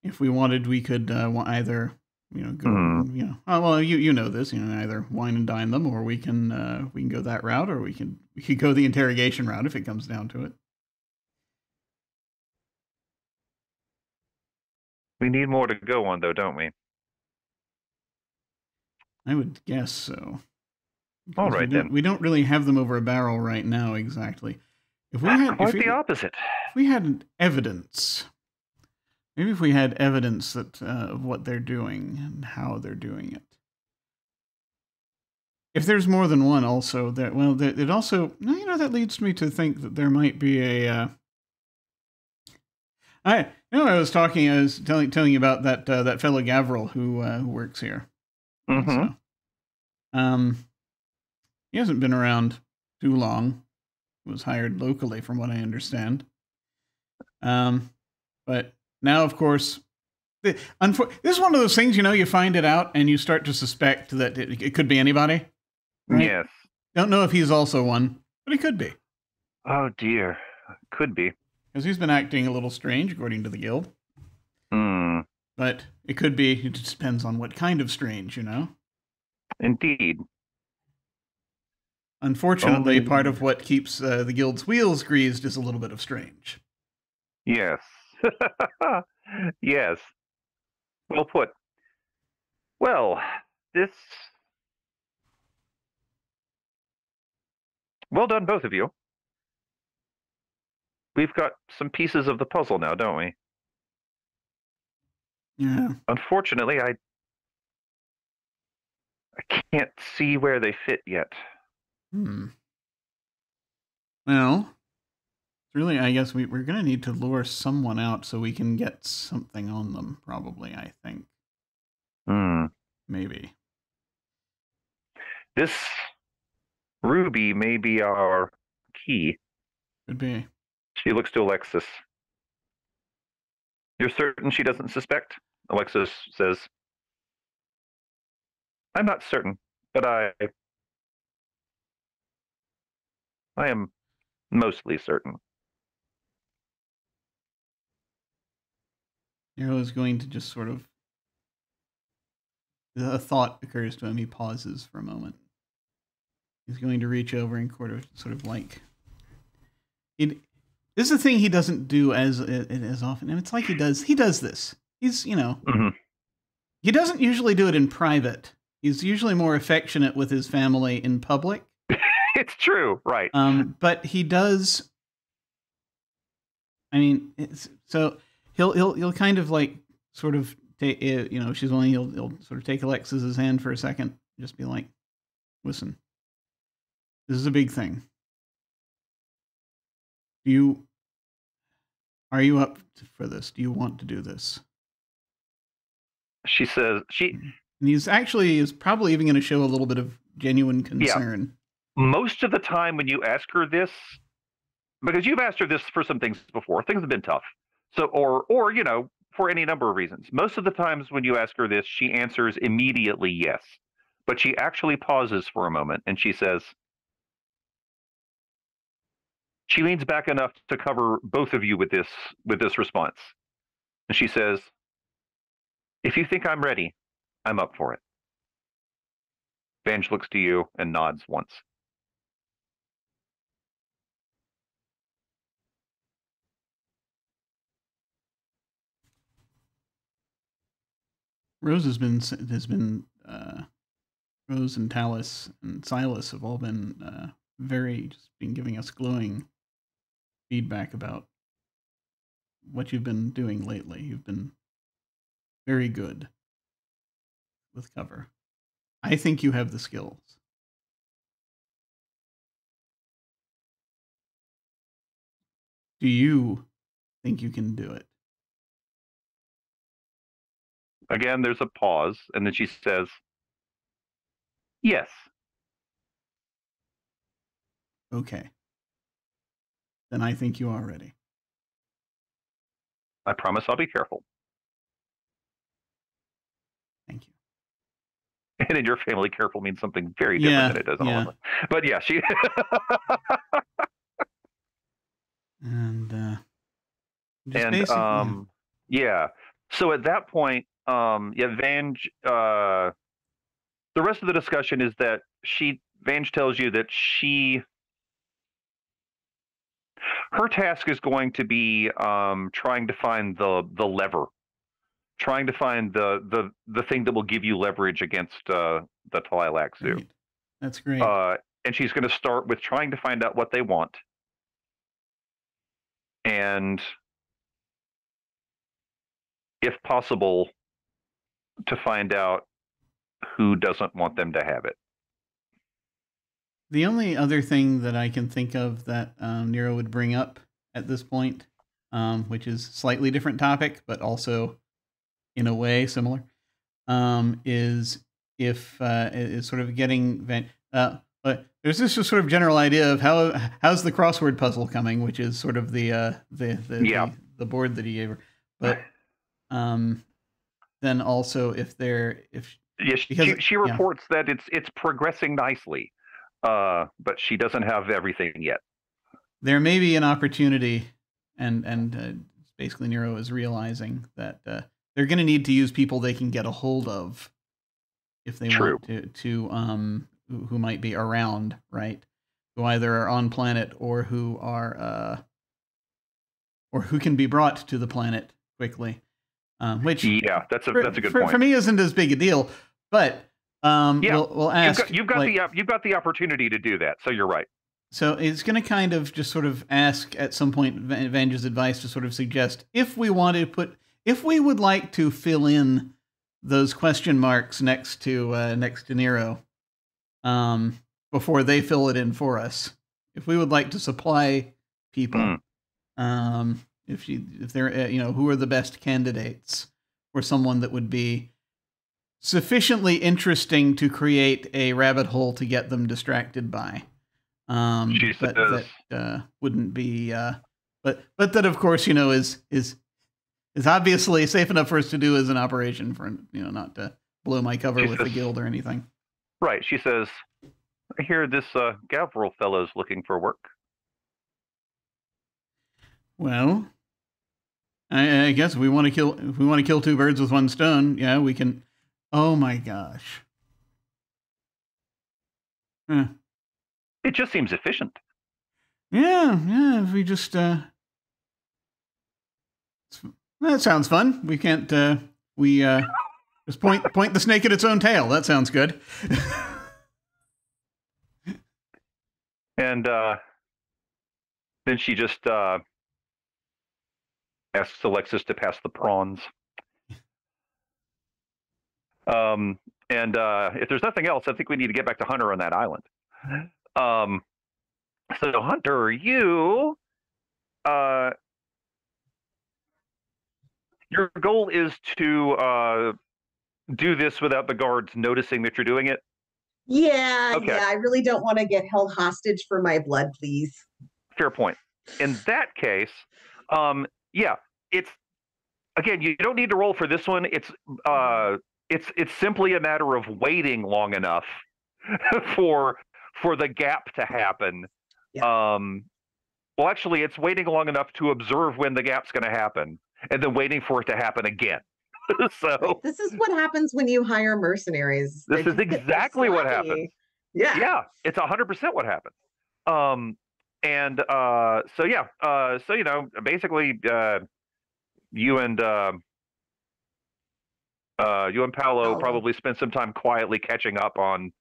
If we wanted, we could either go well, you know this, either wine and dine them, or we can go that route, or we could go the interrogation route if it comes down to it. We need more to go on, though, don't we? I would guess so. All right, then. We don't really have them over a barrel right now, exactly. If we had the opposite. If we had evidence, maybe if we had evidence that of what they're doing and how they're doing it. If there's more than one, also it also that leads me to think that there might be a. I was telling you about that fellow Gavril who works here. Mm-hmm. So, he hasn't been around too long. He was hired locally, from what I understand. But now, of course, this is one of those things, you find it out and you start to suspect that it could be anybody. Right? Yes. Don't know if he's also one, but he could be. Oh, dear. Could be. Because he's been acting a little strange, according to the guild. Hmm. But it could be, it just depends on what kind of strange, Indeed. Unfortunately, part of what keeps the guild's wheels greased is a little bit of strange. Yes. Yes. Well put. Well, well done, both of you. We've got some pieces of the puzzle now, don't we? Yeah. Unfortunately, I can't see where they fit yet. Well, really, I guess we're going to need to lure someone out so we can get something on them, probably, I think. Maybe. This Ruby may be our key. Could be. She looks to Alexis. You're certain she doesn't suspect? Alexis says, I'm not certain, but I am mostly certain. Nero is going to just sort of, a thought occurs to him. He pauses for a moment. He's going to reach over and sort of like, this is a thing he doesn't do as often, and it's like he does this. He's, Mm-hmm. He doesn't usually do it in private. He's usually more affectionate with his family in public. It's true, right? But he does. I mean, so he'll kind of like sort of take, she's only he'll sort of take Alexis's hand for a second, just be like, listen, this is a big thing. Are you up for this? Do you want to do this? She says And is probably even going to show a little bit of genuine concern. Yeah. Most of the time when you ask her this, because you've asked her this for some things before, things have been tough. So, or for any number of reasons. Most of the times when you ask her this, she answers immediately yes. But she actually pauses for a moment and she says, she leans back enough to cover both of you with this response. And she says, if you think I'm ready, I'm up for it. Vange looks to you and nods once. Rose Rose and Talus and Silas have all been just been giving us glowing feedback about what you've been doing lately. You've been very good with cover. I think you have the skills. Do you think you can do it? Again, there's a pause, and then she says, yes. Okay. Then I think you are ready. I promise I'll be careful. Thank you. And in your family, careful means something very different than it does in all of us. But yeah, she... And yeah. So at that point, Vange, the rest of the discussion is that Vange tells you that her task is going to be trying to find the lever, trying to find the thing that will give you leverage against the Tlilaxu. Great. That's great. And she's going to start with trying to find out what they want. And if possible, to find out who doesn't want them to have it. The only other thing that I can think of that Nero would bring up at this point, which is slightly different topic, but also in a way similar, is sort of getting there's this just sort of general idea of how's the crossword puzzle coming, which is sort of the board that he gave her, but then also she reports that it's progressing nicely, but she doesn't have everything yet. There may be an opportunity, and basically Nero is realizing that they're going to need to use people they can get a hold of if they want to who might be around, right? Who either are on planet or who are or who can be brought to the planet quickly. Which that's a good point. For me, isn't as big a deal, but we'll ask. You've got the opportunity to do that, so you're right. So it's going to kind of just sort of ask at some point Vange's advice to sort of suggest if we would like to fill in those question marks next to Nero, before they fill it in for us. If we would like to supply people, if they're who are the best candidates for someone that would be sufficiently interesting to create a rabbit hole to get them distracted by, that wouldn't be but that of course is obviously safe enough for us to do as an operation for not to blow my cover with the guild or anything. Right. She says, "I hear this Gavril fellow's looking for work." Well, I guess if we want to kill two birds with one stone, yeah, we can. Oh my gosh. It just seems efficient. Yeah. If we just that sounds fun. We can't. We just point the snake at its own tail. That sounds good. And then she just asks Alexis to pass the prawns. And if there's nothing else, I think we need to get back to Hunter on that island. So Hunter, your goal is to do this without the guards noticing that you're doing it? Yeah, okay. Yeah. I really don't want to get held hostage for my blood, please. Fair point. In that case, yeah, it's again, you don't need to roll for this one. It's simply a matter of waiting long enough for the gap to happen. Yeah. Well, actually, it's waiting long enough to observe when the gap's going to happen, and then waiting for it to happen again. So this is what happens when you hire mercenaries. This is exactly what happens. Yeah, it's 100% what happens. So basically, you and Paolo probably spend some time quietly catching up on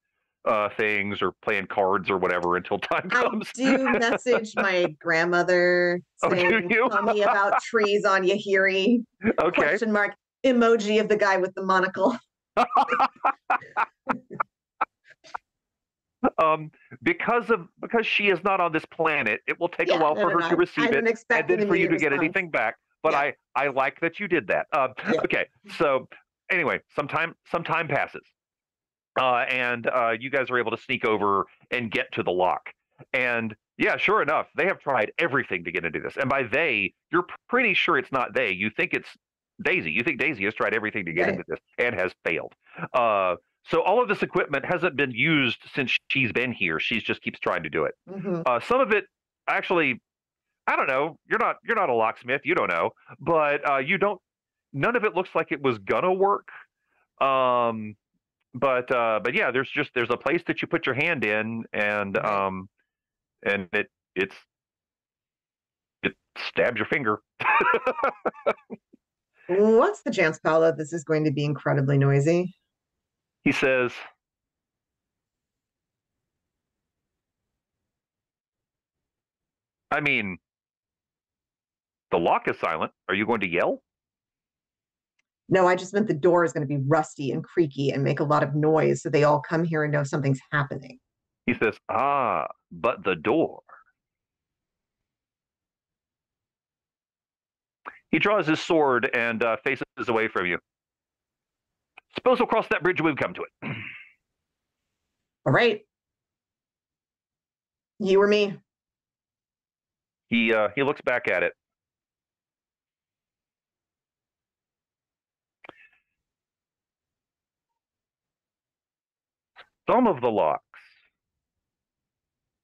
things or playing cards or whatever until time comes. I do message my grandmother saying, "Tell me about trees on Yahiri." Okay. Question mark emoji of the guy with the monocle. Because she is not on this planet, it will take a while for her to receive it, and then for you to get anything back. But I like that you did that. Okay, so anyway, some time passes, and you guys are able to sneak over and get to the lock. And yeah, sure enough, they have tried everything to get into this. And by they, you're pretty sure it's not they. You think it's Daisy. You think Daisy has tried everything to get into this and has failed. So all of this equipment hasn't been used since she's been here. She just keeps trying to do it. Mm-hmm. Some of it, actually, I don't know. You're not a locksmith. You don't know, but none of it looks like it was gonna work. But yeah, there's a place that you put your hand in, and it stabs your finger. What's the chance, Paolo? This is going to be incredibly noisy. He says, I mean, the lock is silent. Are you going to yell? No, I just meant the door is going to be rusty and creaky and make a lot of noise so they all come here and know something's happening. He says, but the door. He draws his sword and faces away from you. Suppose we'll cross that bridge when we come to it. All right. You or me? He looks back at it. Some of the locks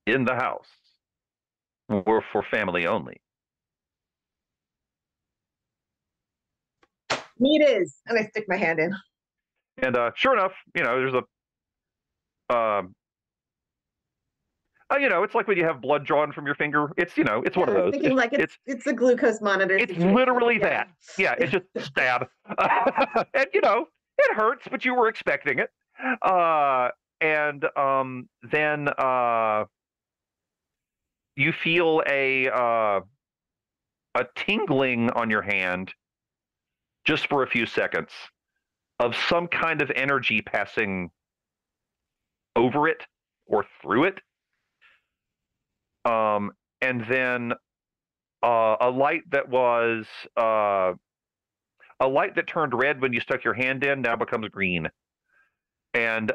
in the house were for family only. Me it is. And I stick my hand in. And sure enough, there's a it's like when you have blood drawn from your finger. It's it's one of those. Thinking like it's a glucose monitor. It's literally that. Yeah, it's just stab. And it hurts, but you were expecting it. And then you feel a tingling on your hand just for a few seconds of some kind of energy passing over it or through it. And then a light that was a light that turned red when you stuck your hand in now becomes green. And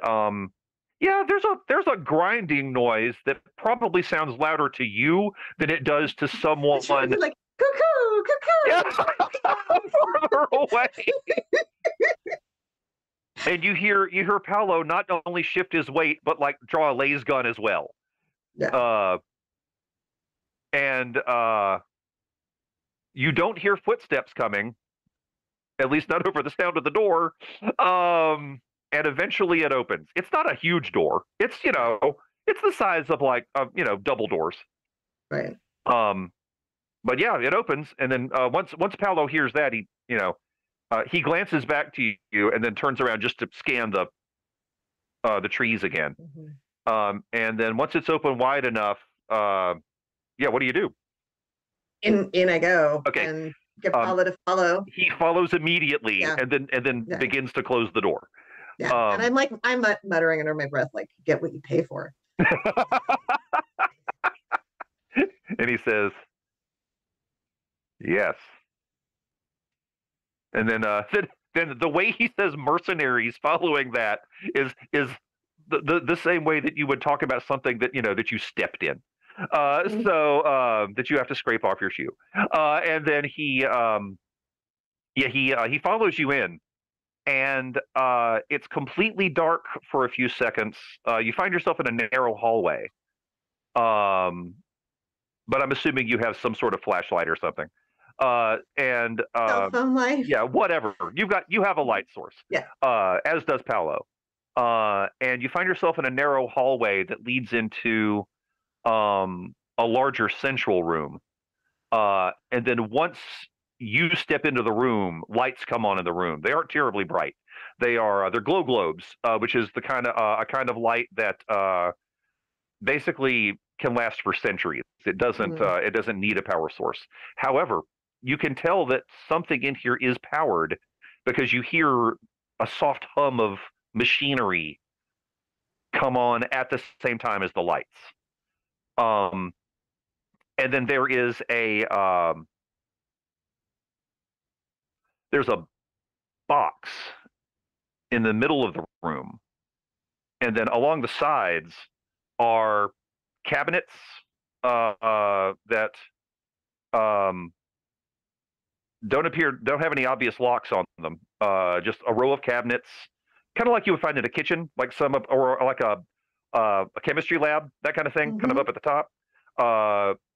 Yeah, there's a grinding noise that probably sounds louder to you than it does to someone like cuckoo, cuckoo. yeah, farther away. And you hear Paolo not only shift his weight, but like draw a laser gun as well. Yeah. And you don't hear footsteps coming, at least not over the sound of the door. And eventually it opens. It's not a huge door. It's it's the size of like double doors. Right. But yeah, it opens, and then once Paolo hears that, he glances back to you and then turns around just to scan the trees again. Mm-hmm. And then once it's open wide enough, yeah, what do you do? In I go. Okay. And get Paolo to follow. He follows immediately, Yeah. and then Yeah. begins to close the door. Yeah. And I'm muttering under my breath, like, get what you pay for. And he says, "Yes." And then the way he says mercenaries following that is the same way that you would talk about something that that you stepped in. So that you have to scrape off your shoe. And then he follows you in, and it's completely dark for a few seconds. You find yourself in a narrow hallway. But I'm assuming you have some sort of flashlight or something. And Cell phone light. yeah, whatever. You have a light source. Yeah. As does Paolo. And you find yourself in a narrow hallway that leads into a larger central room. And then once you step into the room, lights come on in the room. They aren't terribly bright. They're glow globes, which is the kind of light that basically can last for centuries. It doesn't need a power source. However, you can tell that something in here is powered because you hear a soft hum of machinery come on at the same time as the lights. And then there's a box in the middle of the room, and then along the sides are cabinets that don't have any obvious locks on them. Just a row of cabinets, kind of like you would find in a kitchen, like or like a chemistry lab, that kind of thing, Mm-hmm. kind of up at the top.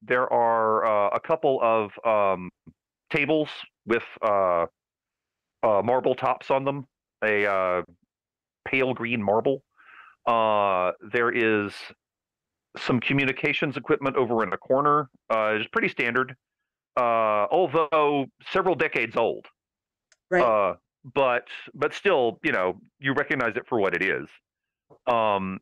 There are a couple of tables with marble tops on them, a pale green marble. There is some communications equipment over in a corner. It's pretty standard, although several decades old. Right. But still, you recognize it for what it is. And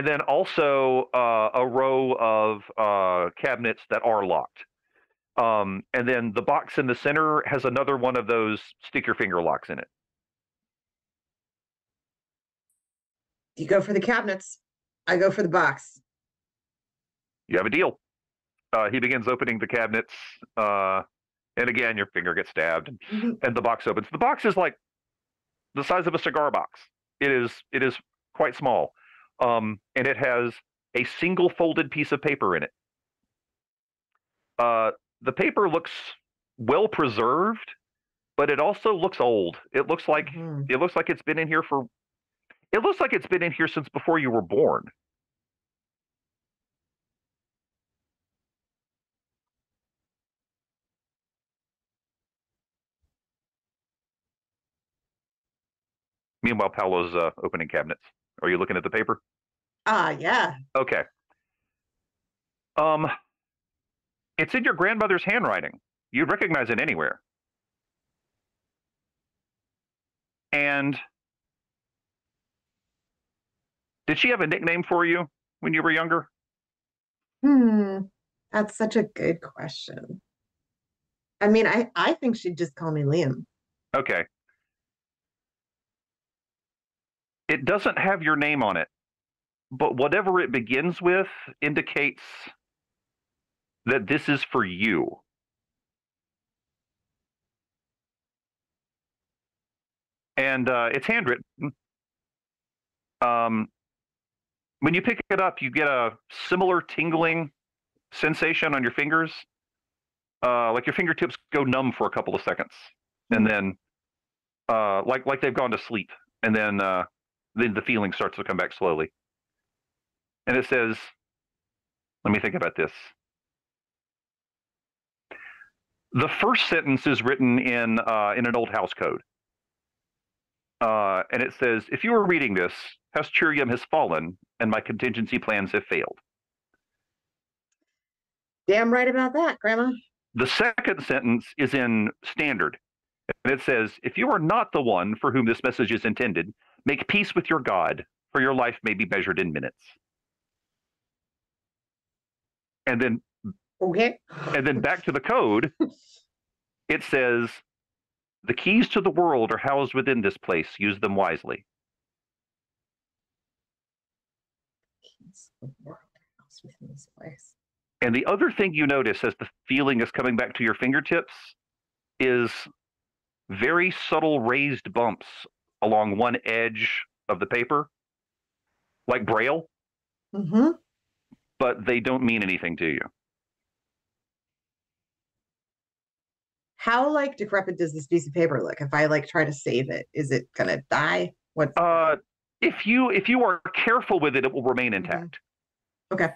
then also a row of cabinets that are locked. And then the box in the center has another one of those stick your finger locks in it. You go for the cabinets. I go for the box. You have a deal. He begins opening the cabinets, and again, your finger gets stabbed, Mm-hmm. and the box opens. The box is like the size of a cigar box. It is quite small, and it has a single folded piece of paper in it. The paper looks well preserved, but it also looks old. It looks like it's been in here since before you were born. Meanwhile, Paolo's opening cabinets. Are you looking at the paper? Yeah. Okay. It's in your grandmother's handwriting. You'd recognize it anywhere. And did she have a nickname for you when you were younger? That's such a good question. I mean, I think she'd just call me Liam. Okay. It doesn't have your name on it, but whatever it begins with indicates that this is for you. and it's handwritten. When you pick it up, you get a similar tingling sensation on your fingers, like your fingertips go numb for a couple of seconds, and then like they've gone to sleep, and then the feeling starts to come back slowly. And it says, let me think about this. The first sentence is written in an old house code. And it says, if you are reading this, House Imperium has fallen, and my contingency plans have failed. Damn right about that, Grandma. The second sentence is in standard. And it says, if you are not the one for whom this message is intended, make peace with your God, for your life may be measured in minutes. And then, okay. And then back to the code, it says, the keys to the world are housed within this place. Use them wisely. Keys to the world are housed within this place. And the other thing you notice as the feeling is coming back to your fingertips is very subtle raised bumps along one edge of the paper, like Braille, but they don't mean anything to you. How like decrepit does this piece of paper look? If I like try to save it, is it gonna die? What? If you are careful with it, it will remain intact. Okay.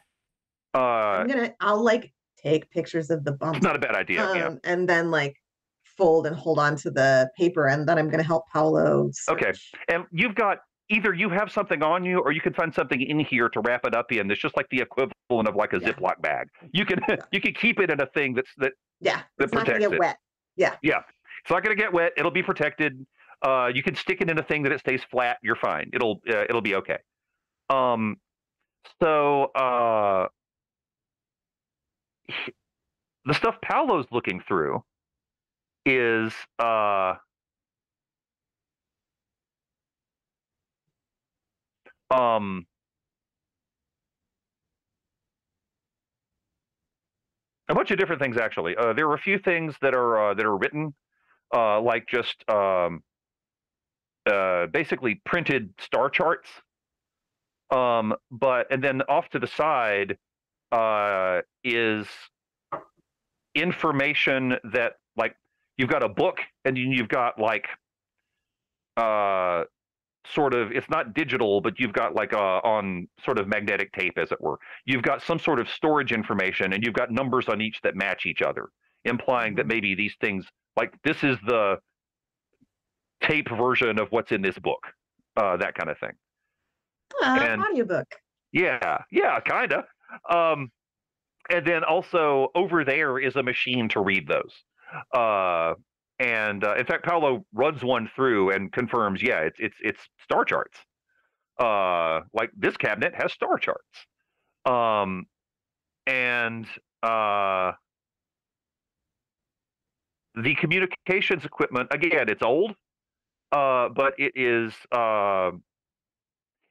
I'll like take pictures of the bumps. It's not a bad idea. Yeah. And then like fold and hold on to the paper, and then I'm gonna help Paolo search. Okay. And you've got either you have something on you, or you can find something in here to wrap it up in. It's just like the equivalent of like a Ziploc bag. You can you can keep it in a thing that it's protects not gonna get it. Wet. Yeah. It's not gonna get wet. It'll be protected. You can stick it in a thing that it stays flat. You're fine. It'll be okay. So the stuff Paolo's looking through is a bunch of different things, actually. There are a few things that are written, like just basically printed star charts. And then off to the side is information that, like, you've got a book, and you've got like sort of, it's not digital, but you've got like on sort of magnetic tape, as it were. You've got some sort of storage information, and you've got numbers on each that match each other, implying that maybe these things, like this is the tape version of what's in this book, that kind of thing. Audiobook. Yeah, kind of. And then also over there is a machine to read those. And in fact, Paolo runs one through and confirms, yeah, it's star charts. Like this cabinet has star charts. And the communications equipment, again, it's old, but it is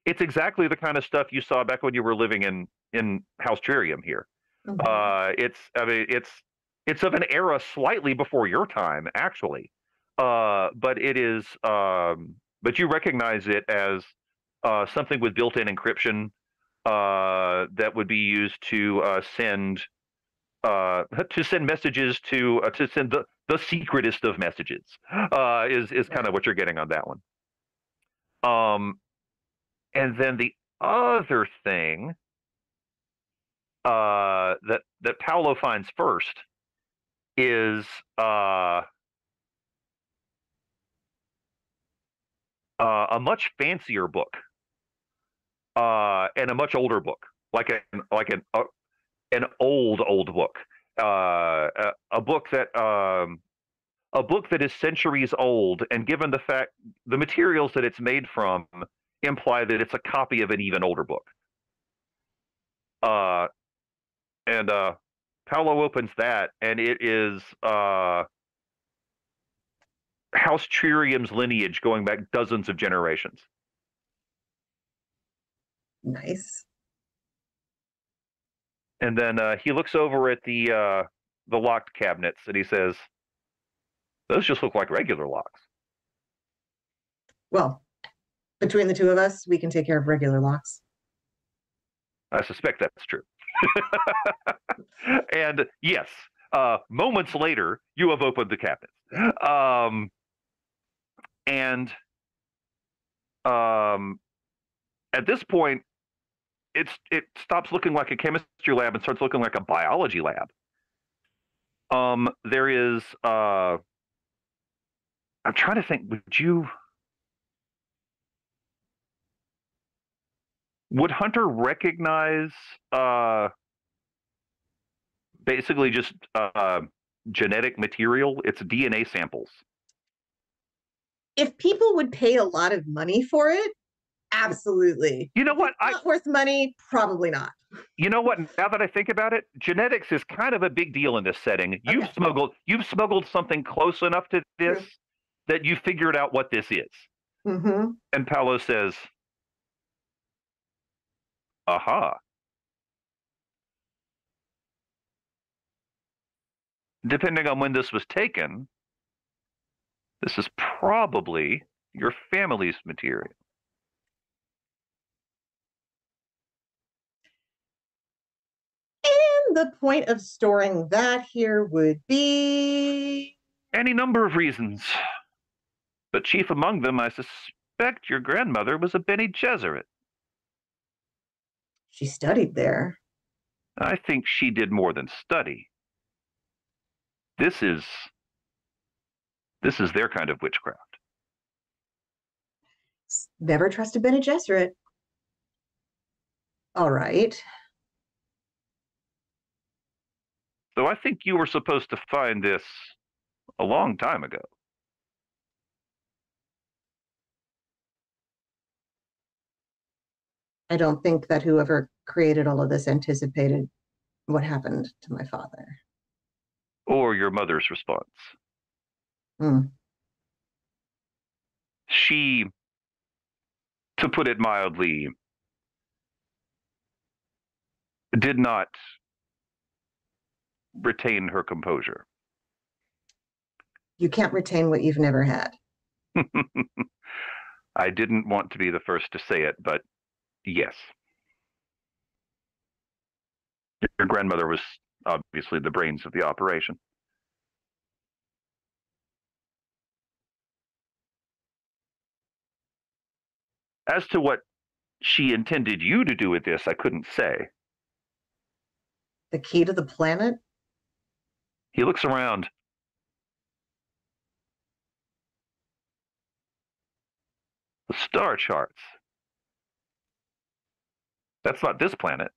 it's exactly the kind of stuff you saw back when you were living in House Imperium here. It's of an era slightly before your time, actually, but it is. But you recognize it as something with built-in encryption that would be used to send messages to send the secretest of messages. Is kind of what you're getting on that one. And then the other thing that Paolo finds first is a much fancier book, and a much older book, like an old book, a book that is centuries old, and given the fact the materials that it's made from imply that it's a copy of an even older book. And Paolo opens that, and it is House Imperium's lineage going back dozens of generations. Nice. And then he looks over at the locked cabinets, and he says, "Those just look like regular locks." Well, between the two of us, we can take care of regular locks. I suspect that's true. And yes, moments later, you have opened the cabinets. And at this point, it stops looking like a chemistry lab and starts looking like a biology lab. There is, I'm trying to think, would Hunter recognize basically just genetic material? It's DNA samples. If people would pay a lot of money for it, absolutely. You know what? If it's not worth money, probably not. You know what? Now that I think about it, genetics is kind of a big deal in this setting. You've smuggled something close enough to this that you figured out what this is. Mm-hmm. And Paolo says, aha. Depending on when this was taken, this is probably your family's material. And the point of storing that here would be... Any number of reasons. But chief among them, I suspect your grandmother was a Bene Gesserit. She studied there. I think she did more than study. This is their kind of witchcraft. Never trust a Bene Gesserit. All right. So I think you were supposed to find this a long time ago. I don't think that whoever created all of this anticipated what happened to my father. Or your mother's response. She, to put it mildly, did not retain her composure. You can't retain what you've never had. I didn't want to be the first to say it, but yes. Your grandmother was obviously the brains of the operation. As to what she intended you to do with this, I couldn't say. The key to the planet? He looks around. The star charts. That's not this planet.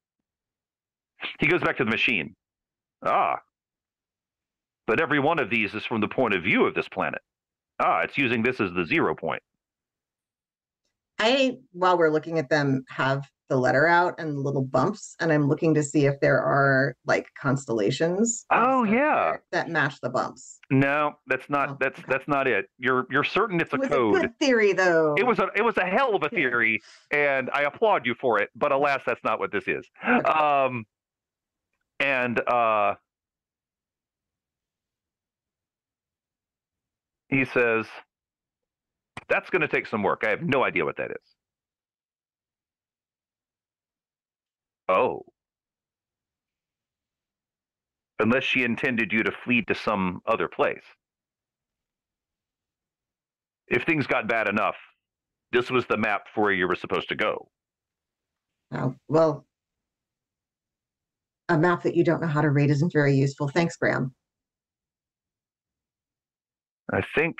He goes back to the machine. Ah. But every one of these is from the point of view of this planet. Ah, it's using this as the 0 point. While we're looking at them, have the letter out and little bumps, and I'm looking to see if there are like constellations. Oh yeah, that match the bumps. No, that's not. That's not it. You're certain it's a code. It was a good theory, though. It was a hell of a theory, and I applaud you for it. But alas, that's not what this is. He says, that's going to take some work. I have no idea what that is. Oh. Unless she intended you to flee to some other place. If things got bad enough, this was the map for where you were supposed to go. Oh, well, a map that you don't know how to read isn't very useful. Thanks, Graham. I think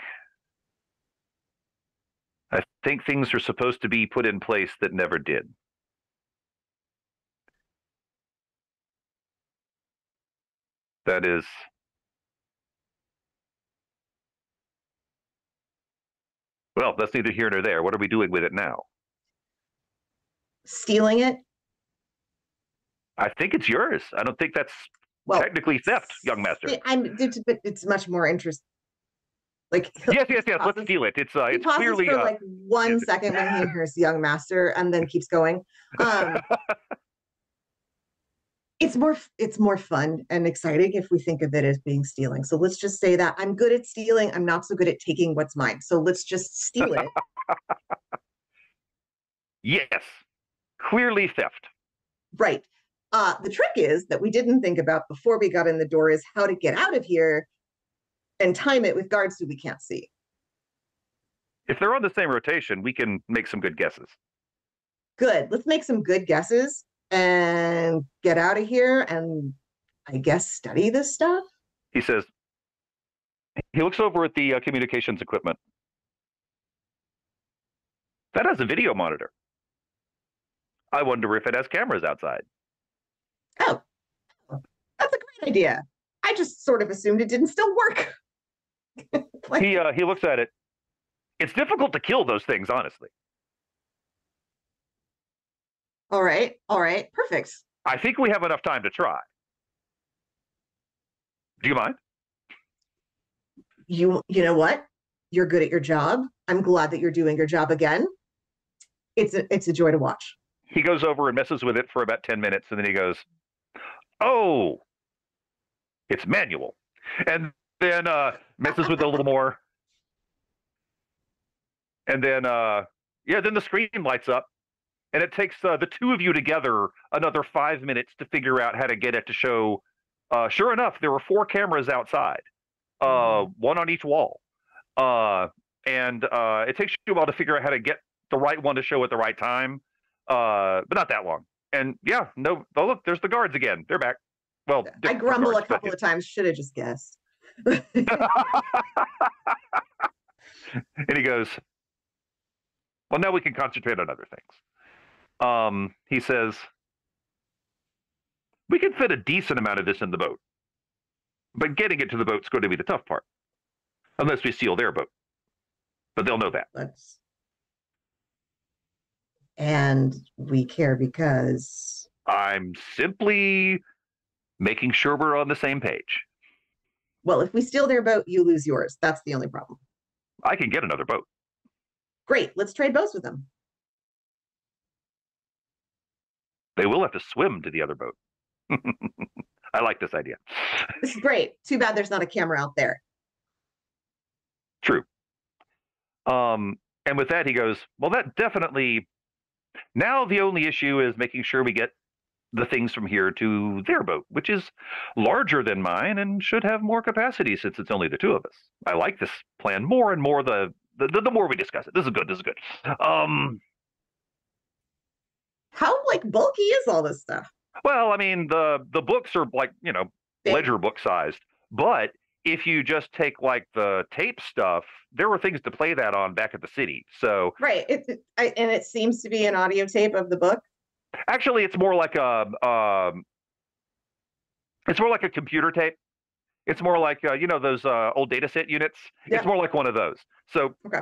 things are supposed to be put in place that never did. That is, well, that's neither here nor there. What are we doing with it now? Stealing it? I think it's yours. I don't think that's technically theft, young master. It's much more interesting. Like yes. Let's steal it. It's clearly for like 1 second when he hears young master, and then keeps going. It's more fun and exciting if we think of it as being stealing. So let's just say that I'm good at stealing. I'm not so good at taking what's mine. So let's just steal it. Yes. Clearly theft. Right. The trick is that we didn't think about before we got in the door is how to get out of here and time it with guards who we can't see. If they're on the same rotation, we can make some good guesses. Good. Let's make some good guesses and get out of here and I guess study this stuff. He says, he looks over at the communications equipment. That has a video monitor. I wonder if it has cameras outside. Oh, that's a great idea. I just sort of assumed it didn't still work. He looks at it. It's difficult to kill those things, honestly. All right, perfect. I think we have enough time to try. Do you mind? You know what? You're good at your job. I'm glad that you're doing your job again. It's a joy to watch. He goes over and messes with it for about 10 minutes, and then he goes, oh, it's manual. And then messes with it a little more. And then, then the screen lights up. And it takes the two of you together another 5 minutes to figure out how to get it to show. Sure enough, there were 4 cameras outside, one on each wall. And it takes you a while to figure out how to get the right one to show at the right time, but not that long. And yeah, no, oh, look, there's the guards again. They're back. Well, I grumble guards, a couple of times. Should have just guessed. And he goes, well, now we can concentrate on other things. He says, we can fit a decent amount of this in the boat, but getting it to the boat's going to be the tough part, unless we steal their boat. But they'll know that. And we care because... I'm simply making sure we're on the same page. Well, if we steal their boat, you lose yours. That's the only problem. I can get another boat. Great. Let's trade boats with them. They will have to swim to the other boat. I like this idea. This is great. Too bad there's not a camera out there. True. And with that, he goes, well, that definitely... Now the only issue is making sure we get the things from here to their boat, which is larger than mine and should have more capacity since it's only the two of us. I like this plan more and more the more we discuss it. This is good. This is good. How bulky is all this stuff? Well, I mean, the books are ledger book sized, but if you just take the tape stuff, there were things to play that on back at the city. So right, and it seems to be an audio tape of the book. Actually, it's more like a computer tape. It's more like those old data set units. Yeah. It's more like one of those. So okay.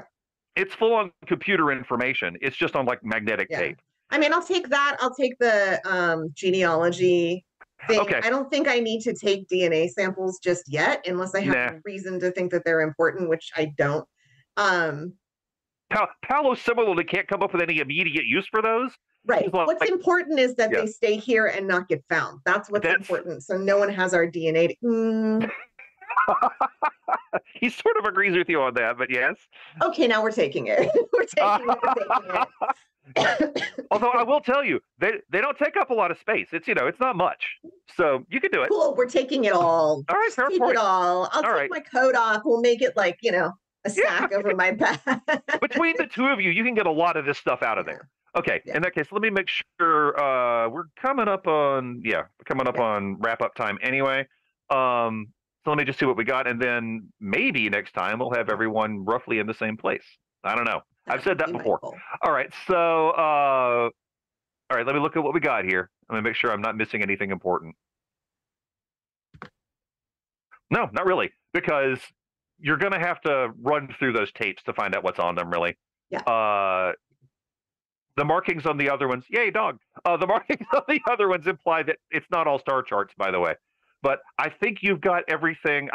It's full on computer information. It's just on magnetic tape. I mean, I'll take that. I'll take the genealogy thing. Okay. I don't think I need to take DNA samples just yet, unless I have a reason to think that they're important, which I don't. Paolo similarly can't come up with any immediate use for those. Right. What's important is that they stay here and not get found. That's important. So no one has our DNA. He sort of agrees with you on that, but yes. Okay, now we're taking it. We're taking it. Although I will tell you, they don't take up a lot of space. It's it's not much, so you can do it. Cool, we're taking it all. All right, fair take point. It all. I'll take my coat off. We'll make it a sack over my back. Between the two of you, you can get a lot of this stuff out of there. Okay, in that case, let me make sure we're coming up on on wrap up time anyway. So let me just see what we got, and then maybe next time we'll have everyone roughly in the same place. I don't know. I've said that before. All right, so all right, let me look at what we got here. Let me make sure I'm not missing anything important. No, not really, because you're going to have to run through those tapes to find out what's on them, really. Yeah. The markings on the other ones, yay, dog. The markings on the other ones imply that it's not all star charts, by the way. But I think you've got everything.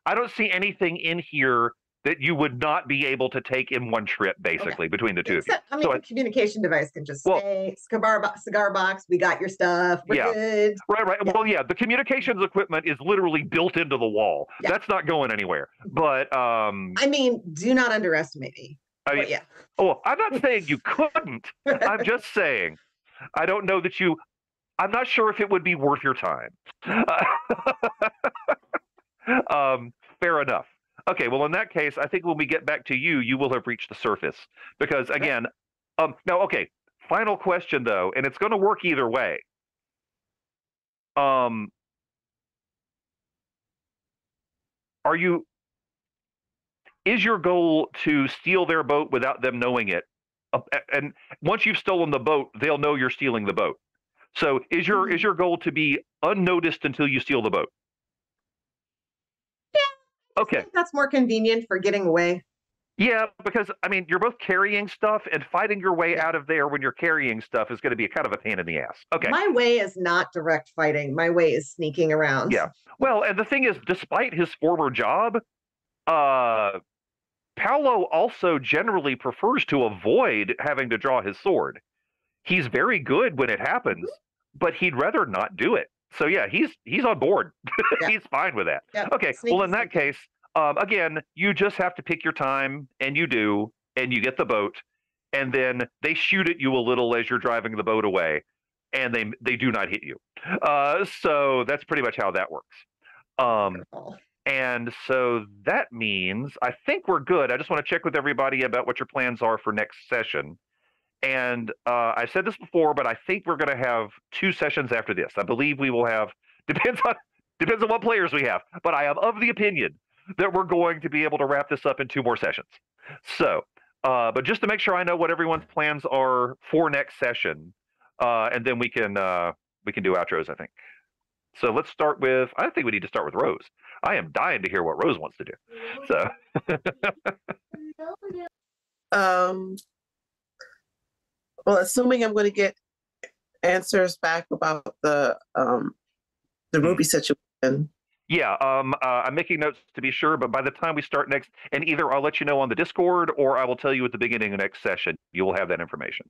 I don't see anything in here that you would not be able to take in one trip, basically, between the two of you. I mean, the communication device can just say, cigar box, we got your stuff, we're good. Right. Yeah. Well, yeah, the communications equipment is literally built into the wall. Yeah. That's not going anywhere. But I mean, do not underestimate me. Yeah. Oh, I'm not saying you couldn't. I'm just saying, I don't know that you. I'm not sure if it would be worth your time. Fair enough. Okay, well, in that case, I think when we get back to you, you will have reached the surface. Because, again, now, okay, final question, though, and it's going to work either way. Is your goal to steal their boat without them knowing it? And once you've stolen the boat, they'll know you're stealing the boat. So is your goal to be unnoticed until you steal the boat? Yeah. Okay. I think that's more convenient for getting away. Yeah, because, I mean, you're both carrying stuff, and fighting your way out of there when you're carrying stuff is going to be kind of a pain in the ass. Okay. My way is not direct fighting. My way is sneaking around. Yeah. Well, and the thing is, despite his former job, Paolo also generally prefers to avoid having to draw his sword. He's very good when it happens, but he'd rather not do it. So yeah, he's on board. Yeah. He's fine with that. Yeah. Okay. Well, in that case, again, you just have to pick your time, and you do, and you get the boat, and then they shoot at you a little as you're driving the boat away, and they do not hit you. So that's pretty much how that works. And so that means I think we're good. I just want to check with everybody about what your plans are for next session. And I said this before, but I think we're going to have 2 sessions after this. I believe we will have, depends on what players we have, but I am of the opinion that we're going to be able to wrap this up in 2 more sessions. So, but just to make sure I know what everyone's plans are for next session, and then we can do outros, I think. So let's start with, I think we need to start with Rose. I am dying to hear what Rose wants to do. So. Well, assuming I'm going to get answers back about the Ruby situation. Yeah, I'm making notes to be sure, but by the time we start next, and either I'll let you know on the Discord, or I will tell you at the beginning of next session, you will have that information.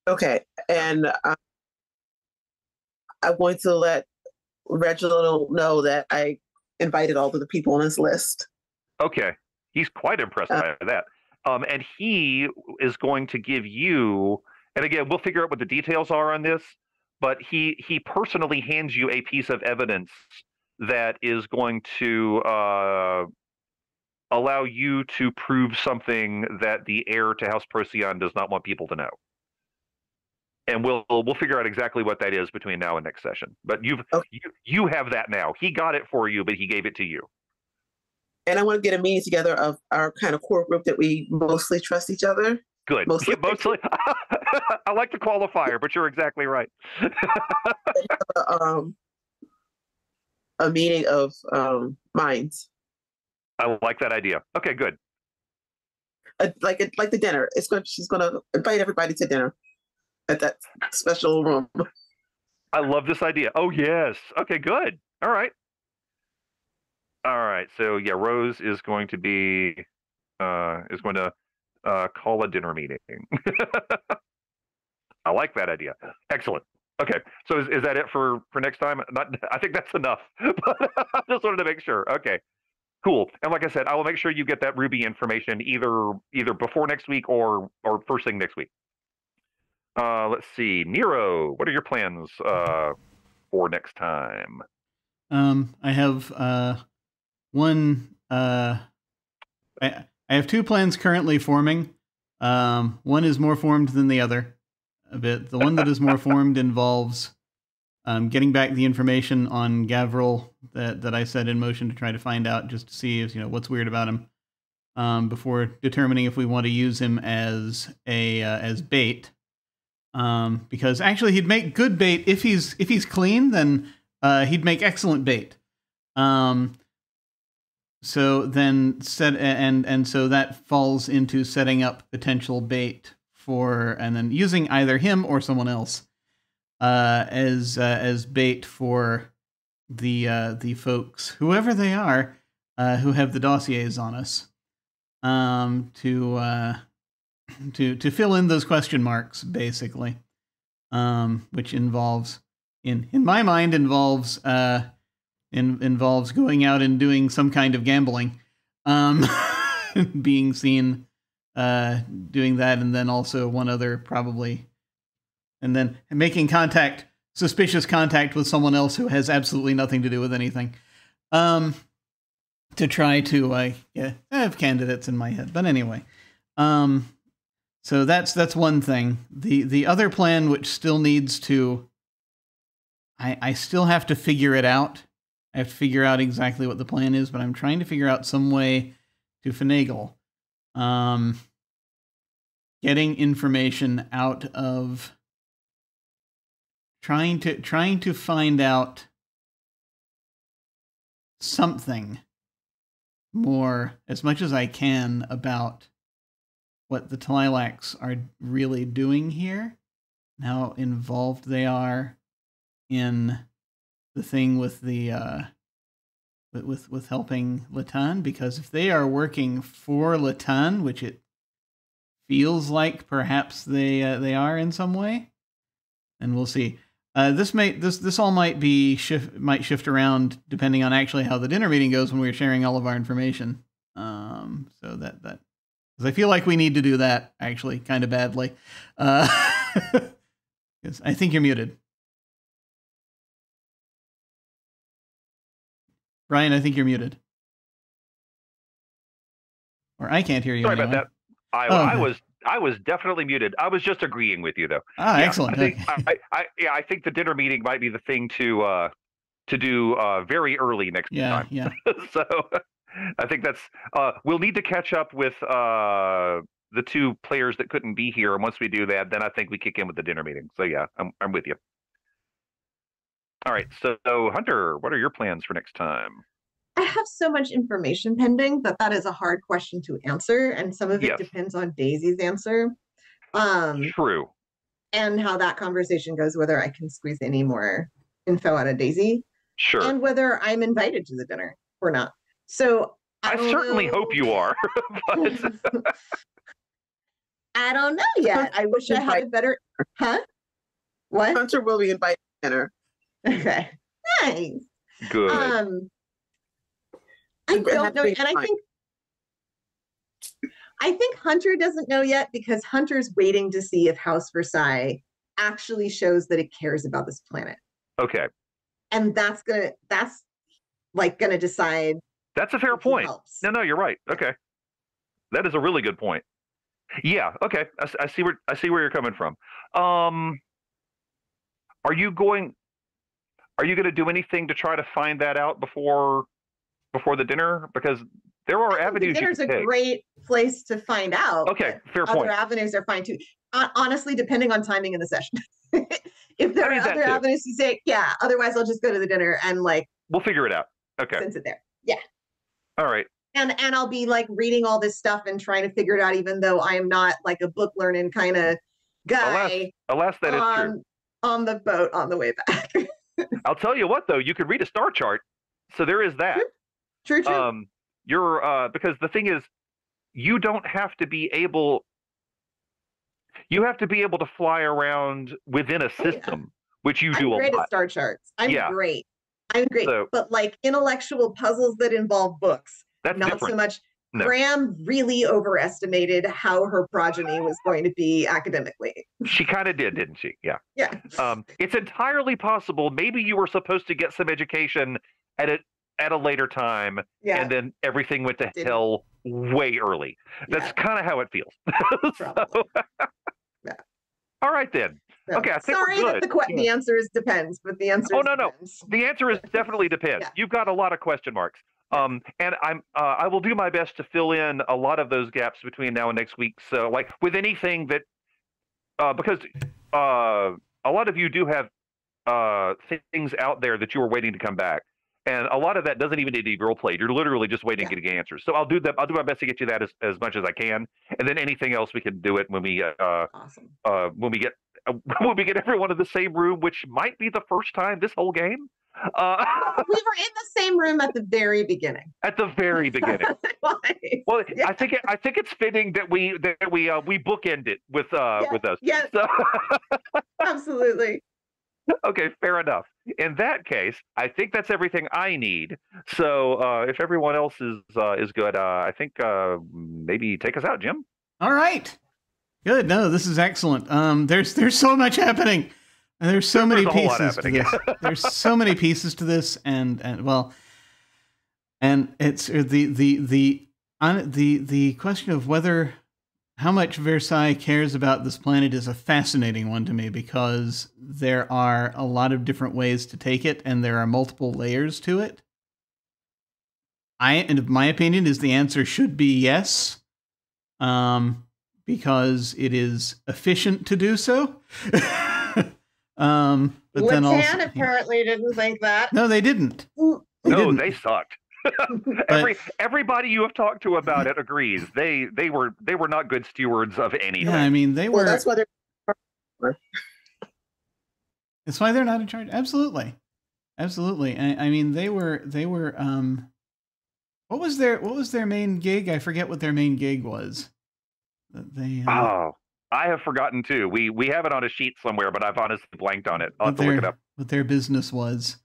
Okay, and I'm going to let Reginald know that I invited all of the people on his list. Okay, he's quite impressed by that. And he is going to give you, and again, we'll figure out what the details are on this, but he personally hands you a piece of evidence that is going to allow you to prove something that the heir to House Procyon does not want people to know. And we'll figure out exactly what that is between now and next session. But you have that now. He got it for you, but he gave it to you. And I want to get a meeting together of our kind of core group that we mostly trust each other. Good. Mostly. I like the qualifier, but you're exactly right. A meeting of minds. I like that idea. Okay, good. Like the dinner. She's going to invite everybody to dinner at that special room. I love this idea. Oh yes. Okay, good. All right. So yeah, Rose is going to be call a dinner meeting. I like that idea. Excellent. Okay, so is that it for next time? I think that's enough. But I just wanted to make sure. Okay, cool. And like I said, I will make sure you get that Ruby information either before next week or first thing next week. Let's see, Nero, what are your plans for next time? I have one. I have 2 plans currently forming. One is more formed than the other a bit. The one that is more formed involves getting back the information on Gavril that I set in motion to try to find out, just to see if, what's weird about him, before determining if we want to use him as bait. Because actually he'd make good bait if he's clean. Then he'd make excellent bait. So then so that falls into setting up potential bait for, and then using either him or someone else as bait for the folks, whoever they are, who have the dossiers on us. to fill in those question marks, basically, which involves, in my mind, involves going out and doing some kind of gambling, being seen doing that, and then also one other probably, and then making suspicious contact with someone else who has absolutely nothing to do with anything, to try to I have candidates in my head. But anyway, so that's one thing. The other plan, which still needs to, I still have to figure it out. I have to figure out exactly what the plan is, but I'm trying to figure out some way to finagle getting information out of, trying to find out something more, as much as I can, about what the Tlilax are really doing here, and how involved they are in the thing with the with helping Latan, because if they are working for Latan, which it feels like perhaps they are in some way, and we'll see. This all might shift around depending on actually how the dinner meeting goes when we're sharing all of our information. So that because I feel like we need to do that actually kind of badly. Yes, I think you're muted, Brian. I think you're muted, or I can't hear you. Sorry anyway. about that. I was definitely muted. I was just agreeing with you, though. Ah, yeah, excellent. I think the dinner meeting might be the thing to do very early next time. Yeah. So I think that's we'll need to catch up with the two players that couldn't be here, and once we do that, then I think we kick in with the dinner meeting. So yeah, I'm with you. All right, so Hunter, what are your plans for next time? I have so much information pending that is a hard question to answer, and some of it depends on Daisy's answer. True. And how that conversation goes, whether I can squeeze any more info out of Daisy. Sure. And whether I'm invited to the dinner or not. So I certainly hope you are. But I don't know yet. I wish I had a better. Huh? What? Hunter will be invited to dinner. Okay. Nice. Good. I don't know, and I think Hunter doesn't know yet, because Hunter's waiting to see if House Versai actually shows that it cares about this planet. Okay. And that's gonna decide. That's a fair point. No, you're right. Okay. That is a really good point. Yeah. Okay. I see where you're coming from. Are you going to do anything to try to find that out before the dinner? Because there are avenues. The dinner's a great place to find out. Okay, fair point. Other avenues are fine too. Honestly, depending on timing in the session. If there are other avenues to say, yeah. Otherwise, I'll just go to the dinner and we'll figure it out. Okay. Since it there. Yeah. All right. And I'll be reading all this stuff and trying to figure it out, even though I am not a book learning kind of guy. Alas, that is true. On the boat on the way back. I'll tell you what, though, you could read a star chart, so there is that. True. Because the thing is, you don't have to be able. You have to be able to fly around within a system, which you do a lot. I'm great at star charts. I'm great. So, but intellectual puzzles that involve books, that's not different. So much. No. Graham really overestimated how her progeny was going to be academically. She kind of did, didn't she? Yeah. Yeah. It's entirely possible. Maybe you were supposed to get some education at a later time, and then everything went to hell way early. That's kind of how it feels. Yeah. All right then. No. Okay, I think sorry we're good. that the answer is depends, but the answer. Oh no. The answer is definitely depends. You've got a lot of question marks. And I will do my best to fill in a lot of those gaps between now and next week. So, with anything that, because a lot of you do have things out there that you are waiting to come back, and a lot of that doesn't even need to be role played. You're literally just waiting to get answers. So I'll do that. I'll do my best to get you that as much as I can, and then anything else we can do it when we when we get everyone in the same room, which might be the first time this whole game. We were in the same room at the very beginning. At the very beginning. Well, yeah. I think it's fitting that we bookend it with us. Yes. So Absolutely. Okay, fair enough. In that case, I think that's everything I need. So if everyone else is good, I think maybe take us out, Jim. All right. Good. No, this is excellent. There's so much happening. And there's so many pieces to this. There's so many pieces to this, and it's the question of how much Versai cares about this planet is a fascinating one to me, because there are a lot of different ways to take it, and there are multiple layers to it. And my opinion is the answer should be yes, because it is efficient to do so. But then also, apparently didn't think that. No, they didn't. They sucked. Everybody you have talked to about it agrees. They were not good stewards of anything. Yeah, I mean, they were. Well, that's why they're. That's why they're not in charge. Absolutely. I mean, they were. What was their main gig? I forget what their main gig was. They. I have forgotten too. We have it on a sheet somewhere, but I've honestly blanked on it. I'll have to look it up. What their business was.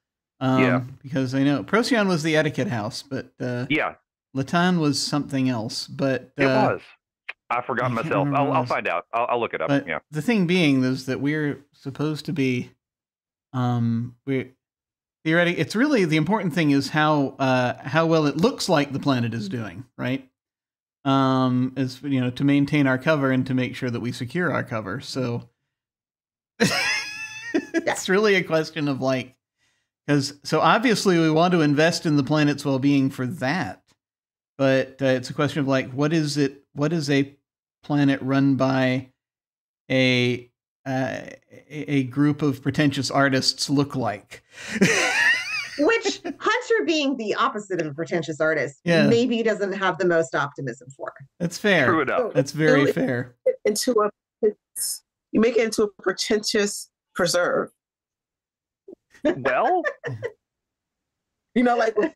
Yeah. Because I know Procyon was the etiquette house, but yeah, Latan was something else. But it was. I've forgotten myself. I'll find out. I'll look it up. But yeah. The thing being is that we're supposed to be, theoretically, it's really the important thing is how well it looks like the planet is doing, right? As to maintain our cover and to make sure that we secure our cover. So it's really a question of so obviously we want to invest in the planet's well-being for that, but it's a question of what is a planet run by a group of pretentious artists look like? Which Hunter, being the opposite of a pretentious artist, maybe doesn't have the most optimism for. That's fair. True enough. That's very fair. You make it into a pretentious preserve. Well, like with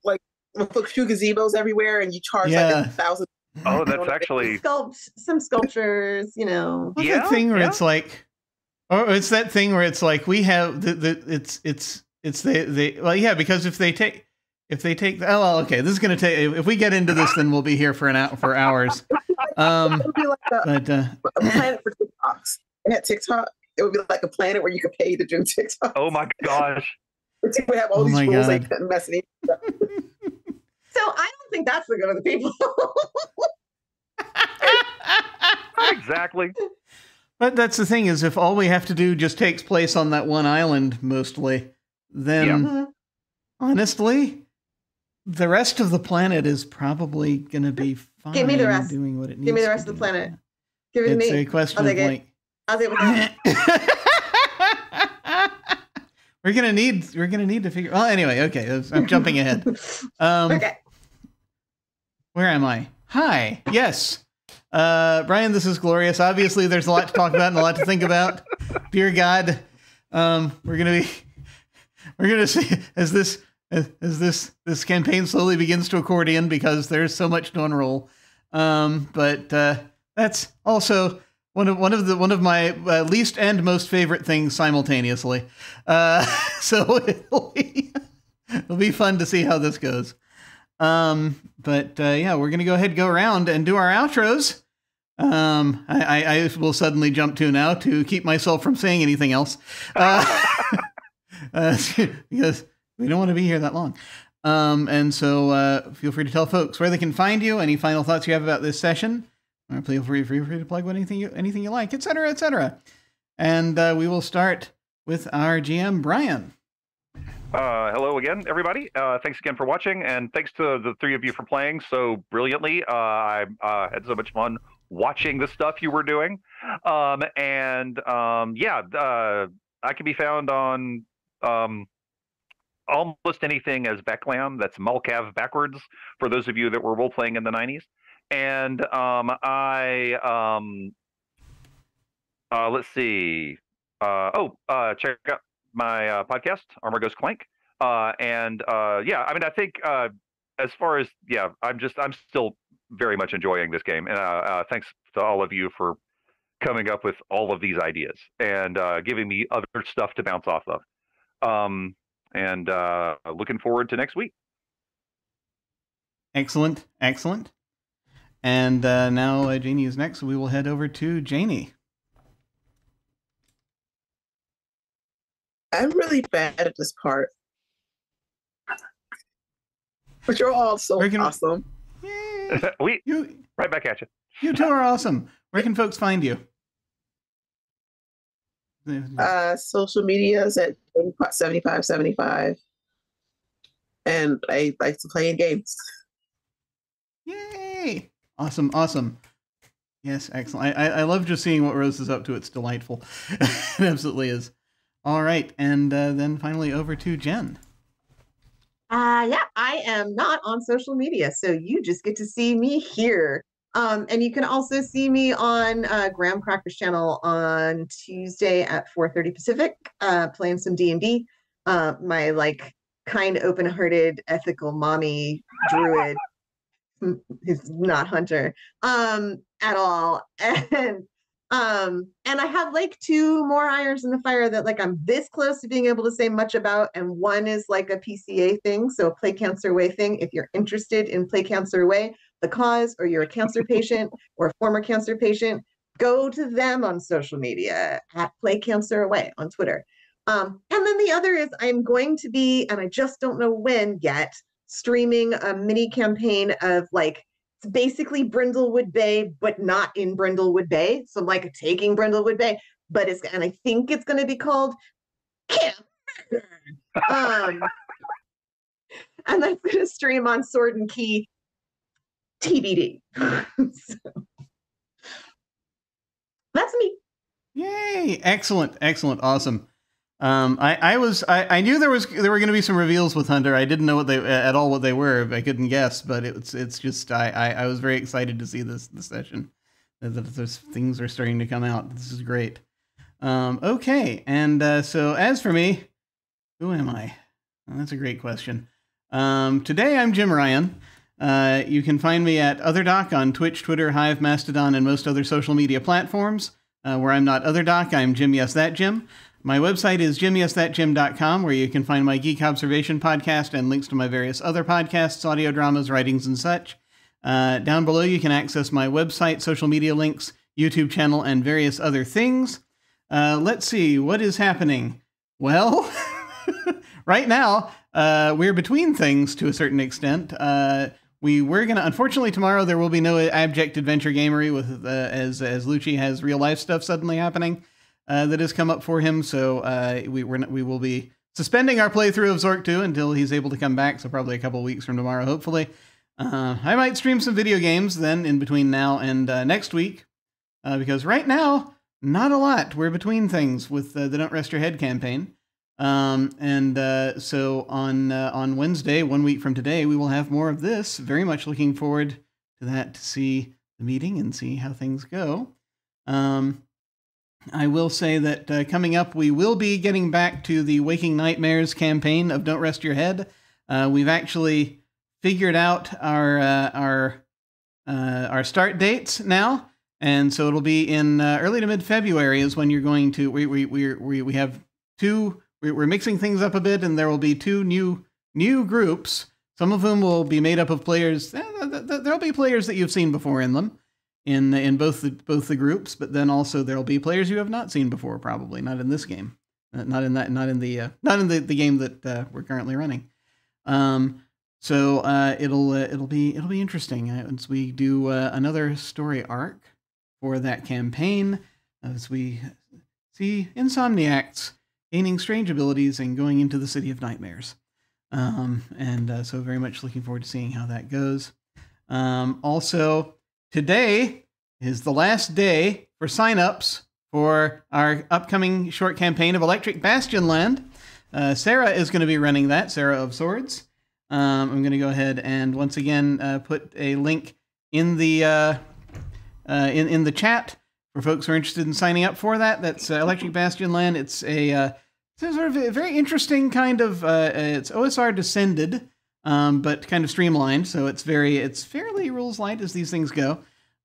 a few gazebos everywhere, and you charge like 1,000. Oh, that's actually some sculptures. Well, that thing where it's like, or it's that thing where it's like we have because if they take okay, this is going to take, if we get into this, then we'll be here for hours. It would be like a planet for TikToks. And at TikTok, it would be like a planet where you could pay to do TikTok. Oh my gosh. We have all these rules they couldn't mess it up. So I don't think that's the good of the people. Exactly. But that's the thing, is if all we have to do just takes place on that one island mostly, then honestly, the rest of the planet is probably going to be fine. Give me the rest. Doing what it needs. Give me the rest of the planet. Give it to me. It's a question of I'll take it. We're gonna need to figure. Well, anyway, okay. I'm jumping ahead. Okay. Where am I? Hi. Yes. Brian, this is glorious. Obviously, there's a lot to talk about and a lot to think about. Dear God, we're gonna see as this campaign slowly begins to accordion, because there's so much to unroll. But that's also one of my least and most favorite things simultaneously. So it'll be fun to see how this goes. But we're gonna go ahead and go around and do our outros. I will suddenly jump to now to keep myself from saying anything else, because we don't want to be here that long. And so feel free to tell folks where they can find you, any final thoughts you have about this session. Feel free to plug anything you like, etc., etc. And we will start with our GM, Brian. Hello again, everybody. Thanks again for watching, and thanks to the three of you for playing so brilliantly. I had so much fun watching the stuff you were doing. I can be found on almost anything as Becklam. That's Malkav backwards, for those of you that were role-playing in the 90s. And let's see. Check out my podcast, Armor Goes Clank. Yeah, I mean, I think as far as I'm still very much enjoying this game, and thanks to all of you for coming up with all of these ideas and giving me other stuff to bounce off of. Looking forward to next week. Excellent, excellent. And now Janie is next. So we will head over to Janie. I'm really bad at this part. But you're all so awesome. Right back at you. You two are awesome. Where can folks find you? Social media is at 7575. And I like to play in games. Yay! Awesome, awesome. Yes, excellent. I love just seeing what Rose is up to. It's delightful. It absolutely is. All right, and then finally over to Jen. Yeah, I am not on social media, so you just get to see me here. And you can also see me on Graham Cracker's channel on Tuesday at 4:30 Pacific, playing some D&D. My like kind, open-hearted, ethical mommy druid who's not Hunter at all. And I have like 2 more irons in the fire that like I'm this close to being able to say much about, and one is like a PCA thing, so a Play Cancer Away thing. If you're interested in Play Cancer Away, the cause, or you're a cancer patient or a former cancer patient, go to them on social media at Play Cancer Away on Twitter. And then the other is I'm going to be, and I just don't know when yet, streaming a mini campaign of like, it's basically Brindlewood Bay, but not in Brindlewood Bay. So I'm like taking Brindlewood Bay, but and I think it's going to be called Camp. And that's going to stream on Sword and Key TBD. So, that's me. Yay! Excellent, excellent, awesome. I knew there were going to be some reveals with Hunter. I didn't know what they were. I couldn't guess, but it's just I was very excited to see this session. That those things are starting to come out. This is great. Okay, and so as for me, who am I? Well, that's a great question. Today I'm Jim Ryan. You can find me at OtherDoc on Twitch, Twitter, Hive, Mastodon, and most other social media platforms. Where I'm not OtherDoc, I'm Jim Yes That Jim. My website is jimyesthatjim.com, where you can find my Geek Observation podcast and links to my various other podcasts, audio dramas, writings, and such. Down below, you can access my website, social media links, YouTube channel, and various other things. Let's see, what is happening? Well, right now, we're between things to a certain extent. We were going to, unfortunately, tomorrow there will be no Abject Adventure Gamery with as Lucci has real life stuff suddenly happening. That has come up for him, so we will be suspending our playthrough of Zork 2 until he's able to come back, so probably a couple weeks from tomorrow, hopefully. I might stream some video games then in between now and next week, because right now, not a lot. We're between things with the Don't Rest Your Head campaign. So on Wednesday, 1 week from today, we will have more of this. Very much looking forward to that, to see the meeting and see how things go. I will say that coming up, we will be getting back to the Waking Nightmares campaign of Don't Rest Your Head. We've actually figured out our start dates now, and so it'll be in early to mid-February is when you're going to. We have 2. We're mixing things up a bit, and there will be 2 new groups. Some of whom will be made up of players. There'll be players that you've seen before in them. In both the groups, but then also there'll be players you have not seen before, probably not in this game, not in the game that we're currently running. So it'll be interesting as we do another story arc for that campaign, as we see Insomniacs gaining strange abilities and going into the City of Nightmares. So very much looking forward to seeing how that goes. Also. Today is the last day for signups for our upcoming short campaign of Electric Bastion Land. Sarah is going to be running that, Sarah of Swords. I'm going to go ahead and once again put a link in the chat for folks who are interested in signing up for that. That's Electric Bastion Land. It's So sort of a very interesting kind of it's OSR descended, but kind of streamlined. So it's fairly rules light as these things go,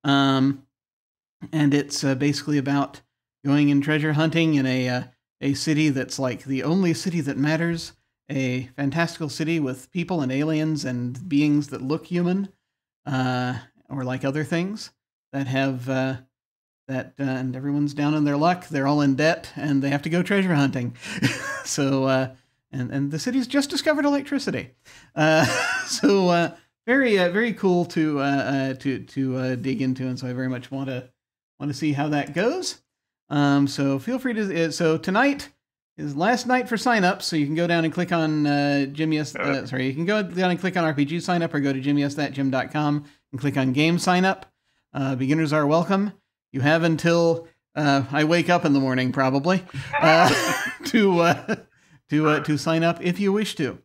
and it's basically about going and treasure hunting in a city that's like the only city that matters, a fantastical city with people and aliens and beings that look human, or like other things that have. And everyone's down on their luck. They're all in debt, and they have to go treasure hunting. So, and the city's just discovered electricity. So very cool to dig into, and so I very much want to see how that goes. So feel free to. So tonight is last night for signups. So you can go down and click on Jimmy S. You can go down and click on RPG sign up, or go to jimmys.jim.com and click on game sign up. Beginners are welcome. You have until I wake up in the morning, probably, to sign up if you wish to,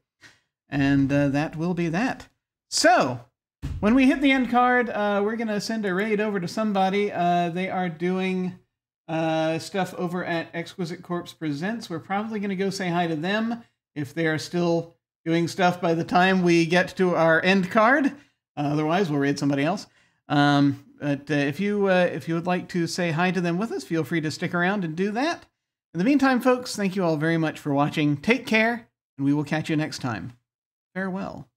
and that will be that. So, when we hit the end card, we're gonna send a raid over to somebody. They are doing stuff over at Exquisite Corpse Presents. We're probably gonna go say hi to them if they are still doing stuff by the time we get to our end card. Otherwise, we'll raid somebody else. But if you would like to say hi to them with us, feel free to stick around and do that. In the meantime, folks, thank you all very much for watching. Take care, and we will catch you next time. Farewell.